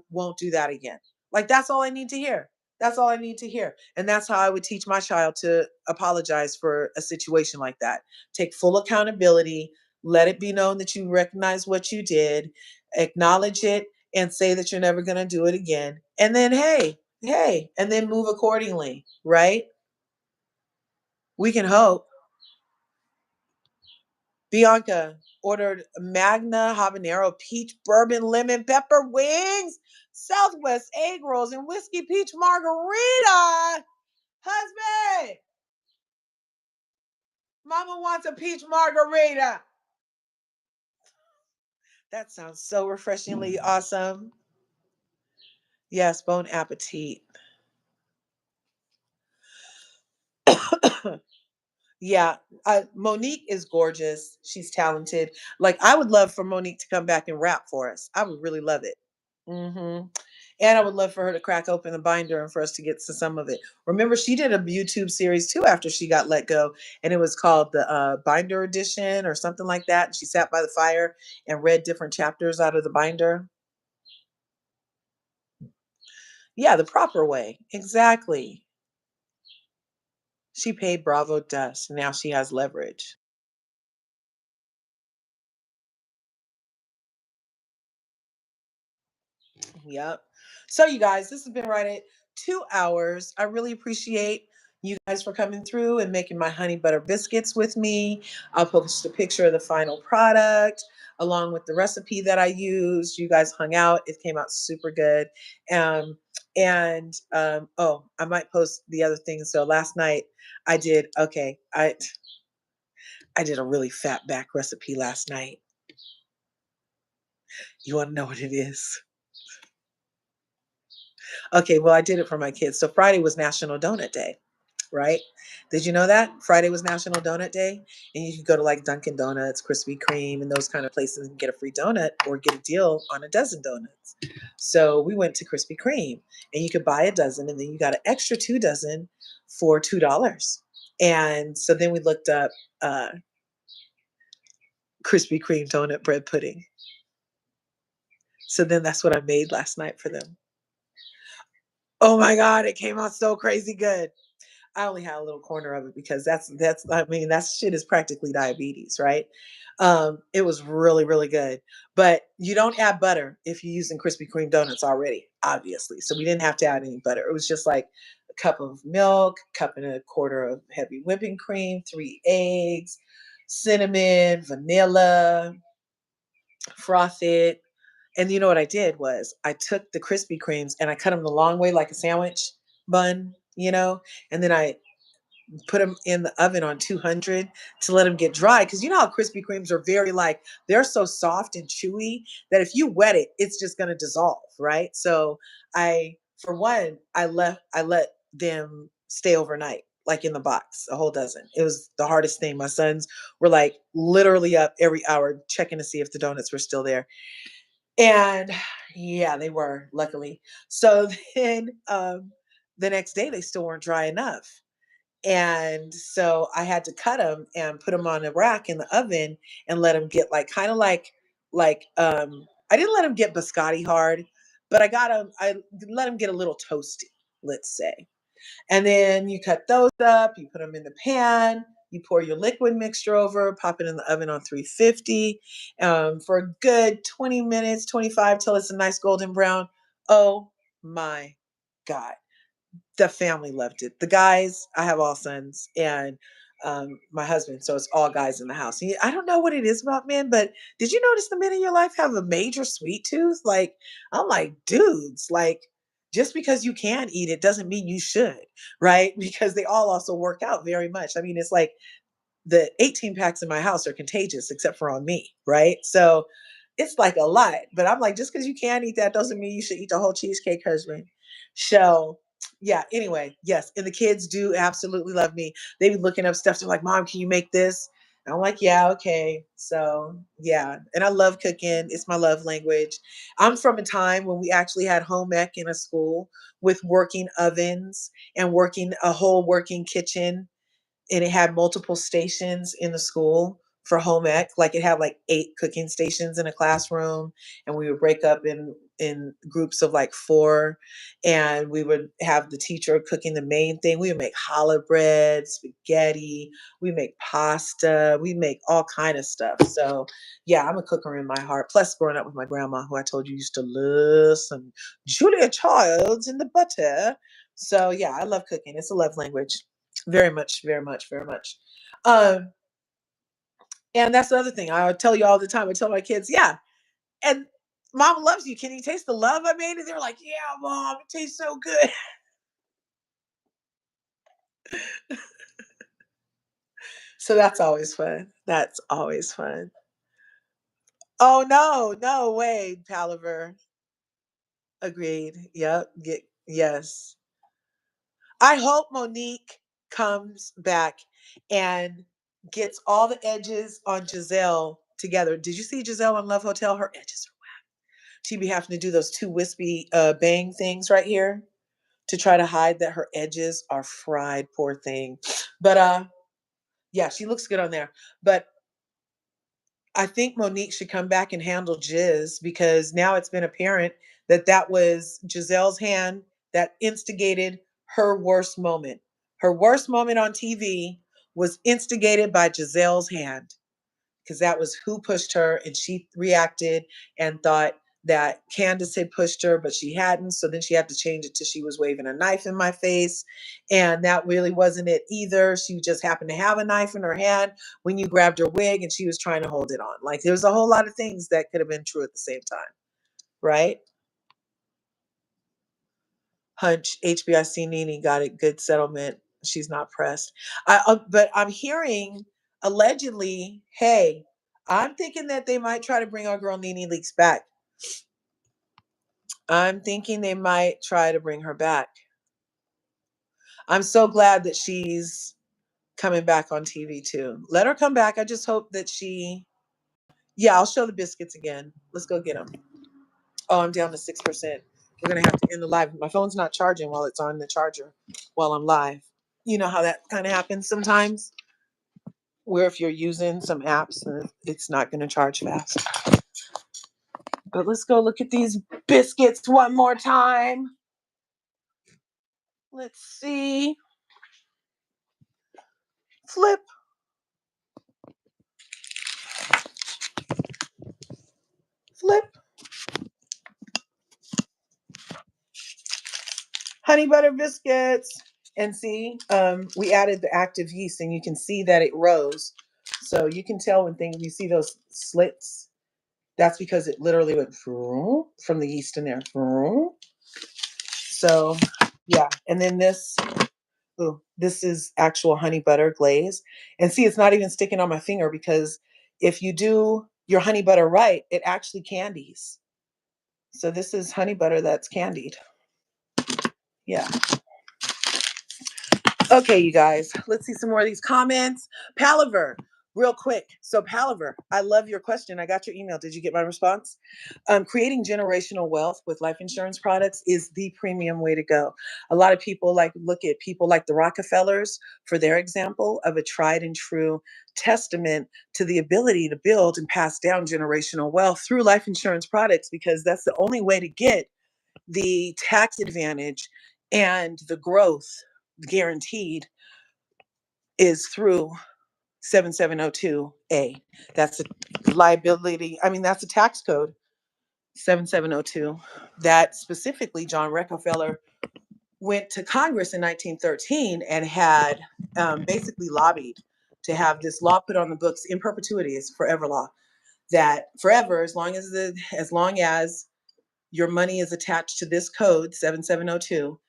won't do that again. Like, that's all I need to hear. That's all I need to hear. And that's how I would teach my child to apologize for a situation like that. Take full accountability, let it be known that you recognize what you did, acknowledge it, and say that you're never going to do it again. And then, hey, and then move accordingly, right? We can hope. Bianca ordered Magna Habanero Peach Bourbon Lemon Pepper Wings, Southwest Egg Rolls, and Whiskey Peach Margarita. Husband, Mama wants a peach margarita. That sounds so refreshingly awesome. Yes, bon appetit. Yeah, Monique is gorgeous. She's talented. Like, I would love for Monique to come back and rap for us. I would really love it. Mm-hmm. And I would love for her to crack open the binder and for us to get to some of it. Remember, she did a YouTube series too after she got let go, and it was called the Binder Edition or something like that. And she sat by the fire and read different chapters out of the binder. Yeah, the proper way. Exactly. She paid Bravo dust. Now she has leverage. Yep. So, you guys, this has been right at 2 hours. I really appreciate you guys for coming through and making my honey butter biscuits with me. I'll post a picture of the final product along with the recipe that I used. You guys hung out. It came out super good. Oh, I might post the other thing. So last night I did a really fat back recipe last night. You want to know what it is? Okay, well, I did it for my kids. So Friday was National Donut Day, right? Did you know that Friday was National Donut Day, and you could go to like Dunkin' Donuts, Krispy Kreme, and those kind of places and get a free donut or get a deal on a dozen donuts. So we went to Krispy Kreme, and you could buy a dozen, and then you got an extra 2 dozen for $2. And so then we looked up Krispy Kreme donut bread pudding. So then that's what I made last night for them. Oh my God, it came out so crazy good. I only had a little corner of it because that's I mean that shit is practically diabetes, right? It was really really good, but you don't add butter if you're using Krispy Kreme donuts already, obviously. So we didn't have to add any butter. It was just like a cup of milk, cup and a quarter of heavy whipping cream, 3 eggs, cinnamon, vanilla, froth it. And you know what I did was I took the Krispy Kremes and I cut them the long way like a sandwich bun, and then I put them in the oven on 200 to let them get dry. Because you know how Krispy Kremes are very like, they're so soft and chewy that if you wet it, it's just going to dissolve, right? So for one, I let them stay overnight, like in the box, a whole dozen. It was the hardest thing. My sons were like literally up every hour checking to see if the donuts were still there. And yeah, they were, luckily. So then the next day, they still weren't dry enough. And so I had to cut them and put them on a rack in the oven and let them get like kind of like I didn't let them get biscotti hard, but I let them get a little toasty, let's say. And then you cut those up, you put them in the pan, you pour your liquid mixture over, pop it in the oven on 350 for a good 20 minutes, 25 till it's a nice golden brown. Oh my God. The family loved it. The guys, I have all sons, and my husband, so it's all guys in the house. I don't know what it is about men, but did you notice the men in your life have a major sweet tooth? Like, I'm like, dudes, like, just because you can eat it doesn't mean you should, right? Because they all also work out very much. I mean, it's like the 18 packs in my house are contagious except for on me, right? So it's like a lot. But I'm like, just because you can't eat that doesn't mean you should eat the whole cheesecake, husband. So yeah, anyway, yes. And the kids do absolutely love me. They be looking up stuff. They're like, Mom, can you make this? And I'm like, yeah, okay. So yeah. And I love cooking. It's my love language. I'm from a time when we actually had home ec in a school with working ovens and working a whole working kitchen, and it had multiple stations in the school for home ec. Like it had like 8 cooking stations in a classroom, and we would break up in groups of like 4, and we would have the teacher cooking the main thing. We would make challah bread, spaghetti, we make pasta, we make all kind of stuff. So yeah, I'm a cooker in my heart. Plus growing up with my grandma, who I told you used to love some Julia Childs in the butter. So yeah, I love cooking. It's a love language. Very much, very much, very much. Um, and that's the other thing I tell you all the time. I tell my kids, yeah, and Mom loves you. Can you taste the love I made? And they're like, yeah, Mom, it tastes so good. So that's always fun. That's always fun. Oh no, no way, Palaver. Agreed. Yep. Yes. I hope Monique comes back and gets all the edges on Giselle together. Did you see Giselle on Love Hotel? Her edges are, she'd be having to do those 2 wispy bang things right here to try to hide that her edges are fried, poor thing. But yeah, she looks good on there. But I think Monique should come back and handle Jiz, because now it's been apparent that that was Giselle's hand that instigated her worst moment. Her worst moment on TV was instigated by Giselle's hand, because that was who pushed her, and she reacted and thought that Candace had pushed her, but she hadn't. So then she had to change it to she was waving a knife in my face. And that really wasn't it either. She just happened to have a knife in her hand when you grabbed her wig, and she was trying to hold it on. Like there was a whole lot of things that could have been true at the same time, right? Hunch, HBIC Nene got a good settlement. She's not pressed. But I'm hearing allegedly, hey, I'm thinking that they might try to bring our girl Nene Leakes back. I'm thinking they might try to bring her back. I'm so glad that she's coming back on TV too. Let her come back. I just hope that yeah, I'll show the biscuits again. Let's go get them. Oh, I'm down to 6%. We're going to have to end the live. My phone's not charging while it's on the charger while I'm live. You know how that kind of happens sometimes, where if you're using some apps, it's not going to charge fast. But let's go look at these biscuits one more time. Let's see. Flip. Flip. Honey butter biscuits. And see, we added the active yeast, and you can see that it rose. So you can tell when you see those slits, that's because it literally went from the yeast in there. So yeah, and then this is actual honey butter glaze. And see, it's not even sticking on my finger, because if you do your honey butter right, it actually candies. So this is honey butter that's candied. Yeah. Okay, you guys, let's see some more of these comments. Palaver, real quick. So Palaver, I love your question. I got your email. Did you get my response? Creating generational wealth with life insurance products is the premium way to go. A lot of people look at people like the Rockefellers for their example of a tried and true testament to the ability to build and pass down generational wealth through life insurance products, because that's the only way to get the tax advantage and the growth guaranteed is through 7702A. That's a liability. I mean, that's a tax code, 7702. That specifically, John Rockefeller went to Congress in 1913 and had basically lobbied to have this law put on the books in perpetuity. It's forever law, that forever, as long as your money is attached to this code 7702,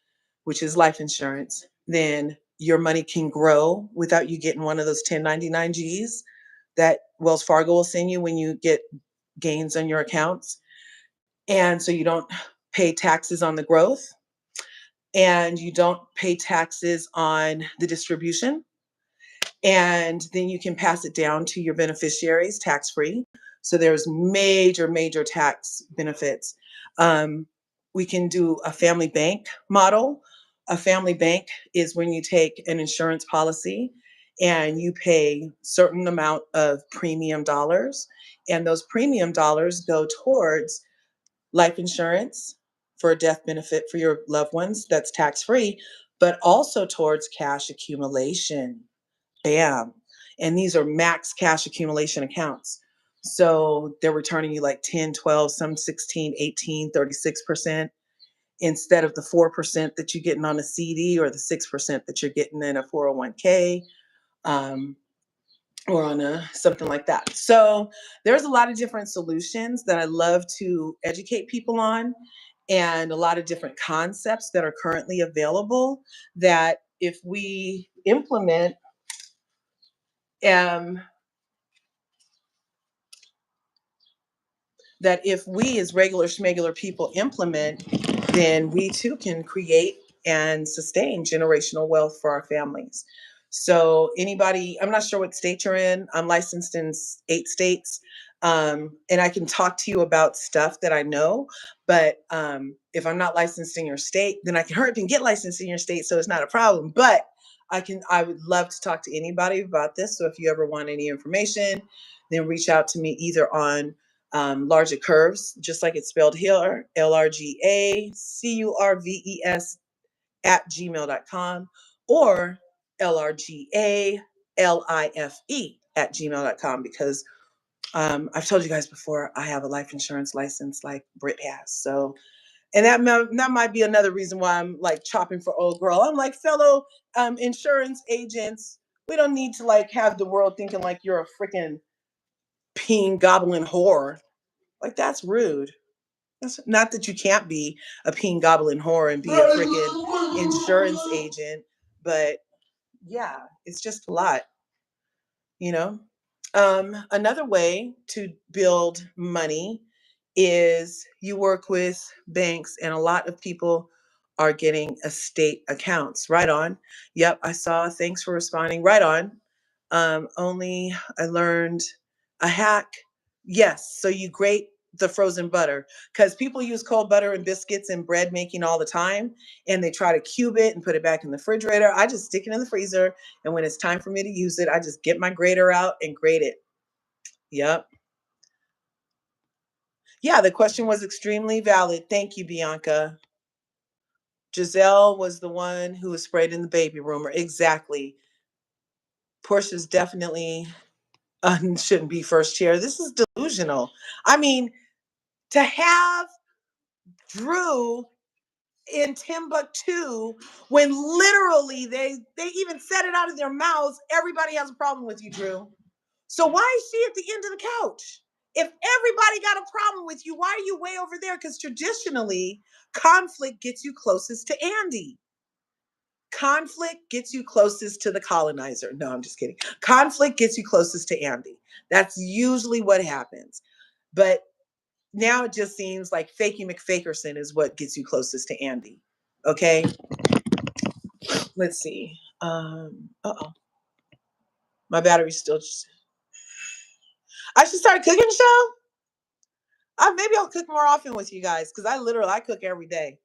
which is life insurance, then your money can grow without you getting one of those 1099-Gs that Wells Fargo will send you when you get gains on your accounts. And so you don't pay taxes on the growth, and you don't pay taxes on the distribution. And then you can pass it down to your beneficiaries tax-free. So there's major tax benefits. We can do a family bank model. A family bank is when you take an insurance policy and you pay certain amount of premium dollars, and those premium dollars go towards life insurance for a death benefit for your loved ones that's tax-free, but also towards cash accumulation. Bam. And these are max cash accumulation accounts. So they're returning you like 10, 12, some 16, 18, 36%, instead of the 4% that you're getting on a CD, or the 6% that you're getting in a 401k, or on something like that. So there's a lot of different solutions that I love to educate people on, and a lot of different concepts that are currently available that if we implement, that if we as regular schmegular people implement, then we too can create and sustain generational wealth for our families. So anybody, I'm not sure what state you're in. I'm licensed in 8 states. And I can talk to you about stuff that I know, but if I'm not licensed in your state, then I can hurry up and get licensed in your state, so it's not a problem. But I would love to talk to anybody about this. So if you ever want any information, then reach out to me either on LRGA Curves, just like it's spelled here, LRGA Curves @gmail.com, or LRGA LIFE @gmail.com, because I've told you guys before, I have a life insurance license like Britt has. So, and that might be another reason why I'm like chopping for old girl. I'm like, fellow insurance agents, we don't need to like have the world thinking like you're a freaking peen goblin whore. Like, that's rude. That's not that you can't be a peen goblin whore and be a freaking insurance agent, but yeah, it's just a lot, you know? Another way to build money is you work with banks, and a lot of people are getting estate accounts. Right on. Yep, I saw. Thanks for responding. Right on. Only I learned a hack. Yes, so you grate the frozen butter because people use cold butter in biscuits and bread making all the time, and they try to cube it and put it back in the refrigerator. I just stick it in the freezer, and when it's time for me to use it, I just get my grater out and grate it. Yep. Yeah, the question was extremely valid. Thank you, Bianca. Giselle was the one who was sprayed in the baby room. Exactly. Portia's definitely shouldn't be first chair. This is delusional. I mean, to have Drew in Timbuktu when literally they even said it out of their mouths. Everybody has a problem with you, Drew. So why is she at the end of the couch? If everybody got a problem with you, why are you way over there? Because traditionally, conflict gets you closest to Andy. Conflict gets you closest to the colonizer. No, I'm just kidding. Conflict gets you closest to Andy. That's usually what happens. But now it just seems like Fakey McFakerson is what gets you closest to Andy. Okay? Let's see. Uh-oh. My battery's still just... I should start cooking the show? Maybe I'll cook more often with you guys because I cook every day.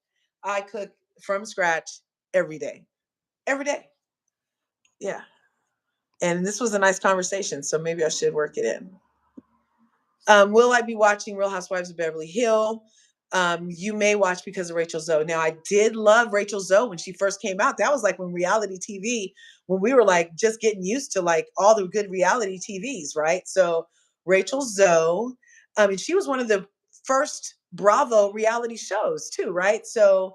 I cook from scratch every day. Every day. Yeah. And this was a nice conversation, so maybe I should work it in. Will I be watching Real Housewives of Beverly Hills? You may watch because of Rachel Zoe. Now, I did love Rachel Zoe when she first came out. That was like when reality TV, when we were like just getting used to like all the good reality TVs, right? So Rachel Zoe, and she was one of the first Bravo reality shows too, right? So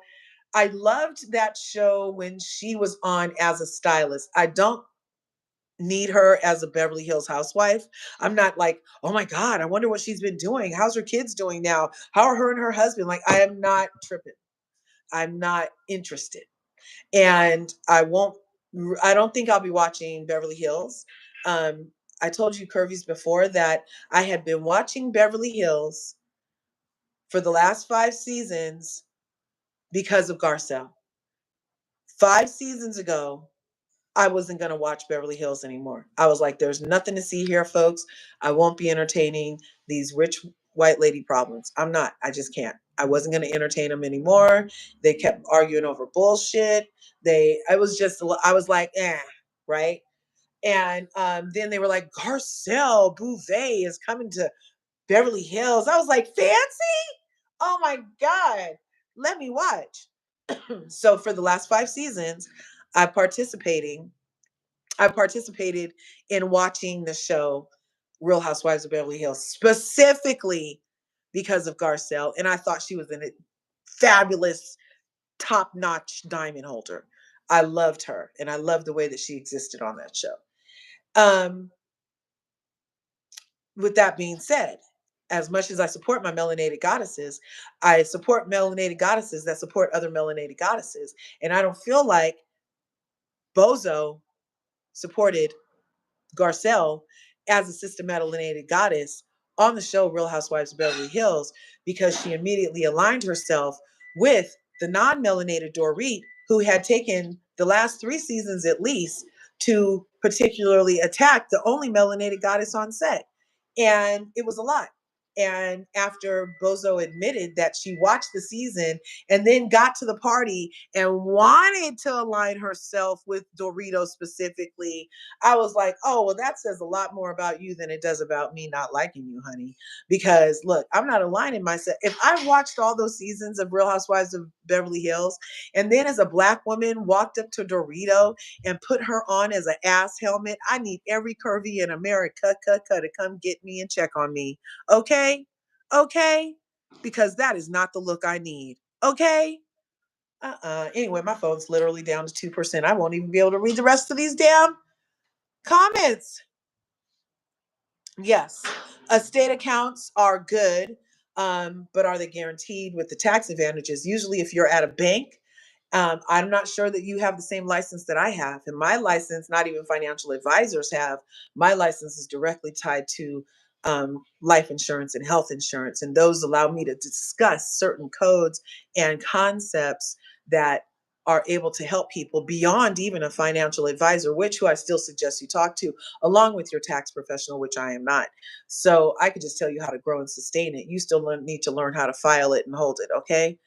I loved that show when she was on as a stylist. I don't need her as a Beverly Hills housewife. I'm not like, oh my God, I wonder what she's been doing. How's her kids doing now? How are her and her husband? Like, I am not tripping. I'm not interested. And I don't think I'll be watching Beverly Hills. I told you, Curvies, before that I had been watching Beverly Hills for the last 5 seasons because of Garcelle. 5 seasons ago, I wasn't going to watch Beverly Hills anymore. I was like, there's nothing to see here, folks. I won't be entertaining these rich white lady problems. I'm not. I just can't. I wasn't going to entertain them anymore. They kept arguing over bullshit. I was like, right? And then they were like, Garcelle Bouvet is coming to Beverly Hills. I was like, fancy? Oh my God. Let me watch. So for the last 5 seasons, I participated in watching the show Real Housewives of Beverly Hills specifically because of Garcelle, and I thought she was a fabulous, top-notch diamond holder. I loved her, and I loved the way that she existed on that show. With that being said, as much as I support my melanated goddesses, I support melanated goddesses that support other melanated goddesses, and I don't feel like Bozo supported Garcelle as a systematic goddess on the show Real Housewives of Beverly Hills because she immediately aligned herself with the non-melanated Dorit, who had taken the last 3 seasons at least to particularly attack the only melanated goddess on set. And it was a lot. And after Bozo admitted that she watched the season and then got to the party and wanted to align herself with Dorito specifically, I was like, oh, well, that says a lot more about you than it does about me not liking you, honey. Because look, I'm not aligning myself. If I watched all those seasons of Real Housewives of Beverly Hills, and then as a Black woman walked up to Dorito and put her on as an ass helmet, I need every curvy in America to come get me and check on me. Okay? Okay? Because that is not the look I need. Okay? Anyway, my phone's literally down to 2%. I won't even be able to read the rest of these damn comments. Yes, estate accounts are good, but are they guaranteed with the tax advantages? Usually, if you're at a bank, I'm not sure that you have the same license that I have. And my license, not even financial advisors have. My license is directly tied to life insurance and health insurance. And those allow me to discuss certain codes and concepts that are able to help people beyond even a financial advisor, who I still suggest you talk to, along with your tax professional, which I am not. So I could just tell you how to grow and sustain it. You still need to learn how to file it and hold it, okay?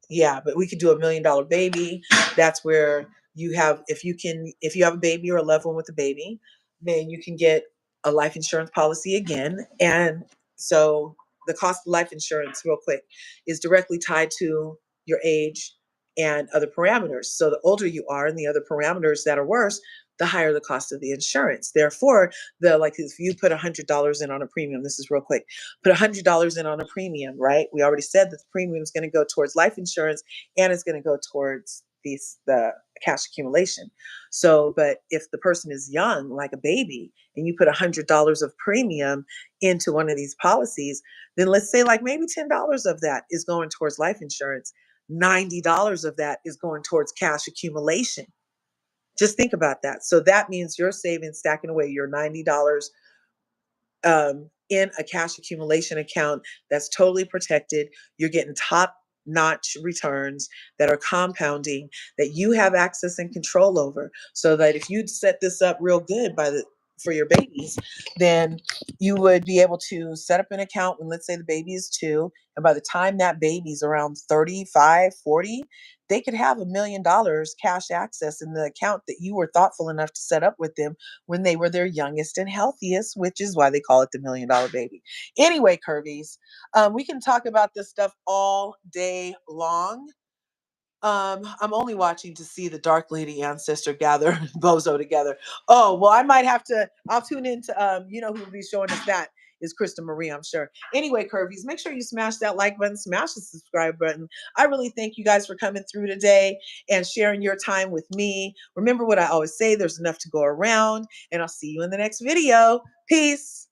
Yeah, but we could do $1 million baby. That's where you have, if you have a baby or a loved one with a baby, then you can get a life insurance policy again. And so the cost of life insurance, real quick, is directly tied to your age and other parameters. So the older you are and the other parameters that are worse, the higher the cost of the insurance. Therefore, if you put $100 in on a premium, this is real quick, put $100 in on a premium, right? We already said that the premium is going to go towards life insurance and it's going to go towards the cash accumulation. So, but if the person is young, like a baby, and you put $100 of premium into one of these policies, then let's say like maybe $10 of that is going towards life insurance. $90 of that is going towards cash accumulation. Just think about that. So that means you're saving, stacking away your $90 in a cash accumulation account that's totally protected. You're getting top notch returns that are compounding, that you have access and control over. So that if you'd set this up real good for your babies, then you would be able to set up an account when, let's say, the baby is 2, and by the time that baby's around 35, 40, they could have $1 million cash access in the account that you were thoughtful enough to set up with them when they were their youngest and healthiest, which is why they call it the $1 million baby. Anyway, Curvies, we can talk about this stuff all day long. I'm only watching to see the Dark Lady ancestor gather bozo together. Oh, well, I'll tune into, who will be showing us that is Krista Marie, I'm sure. Anyway, Curvies, make sure you smash that like button, smash the subscribe button. I really thank you guys for coming through today and sharing your time with me. Remember what I always say, there's enough to go around, and I'll see you in the next video. Peace.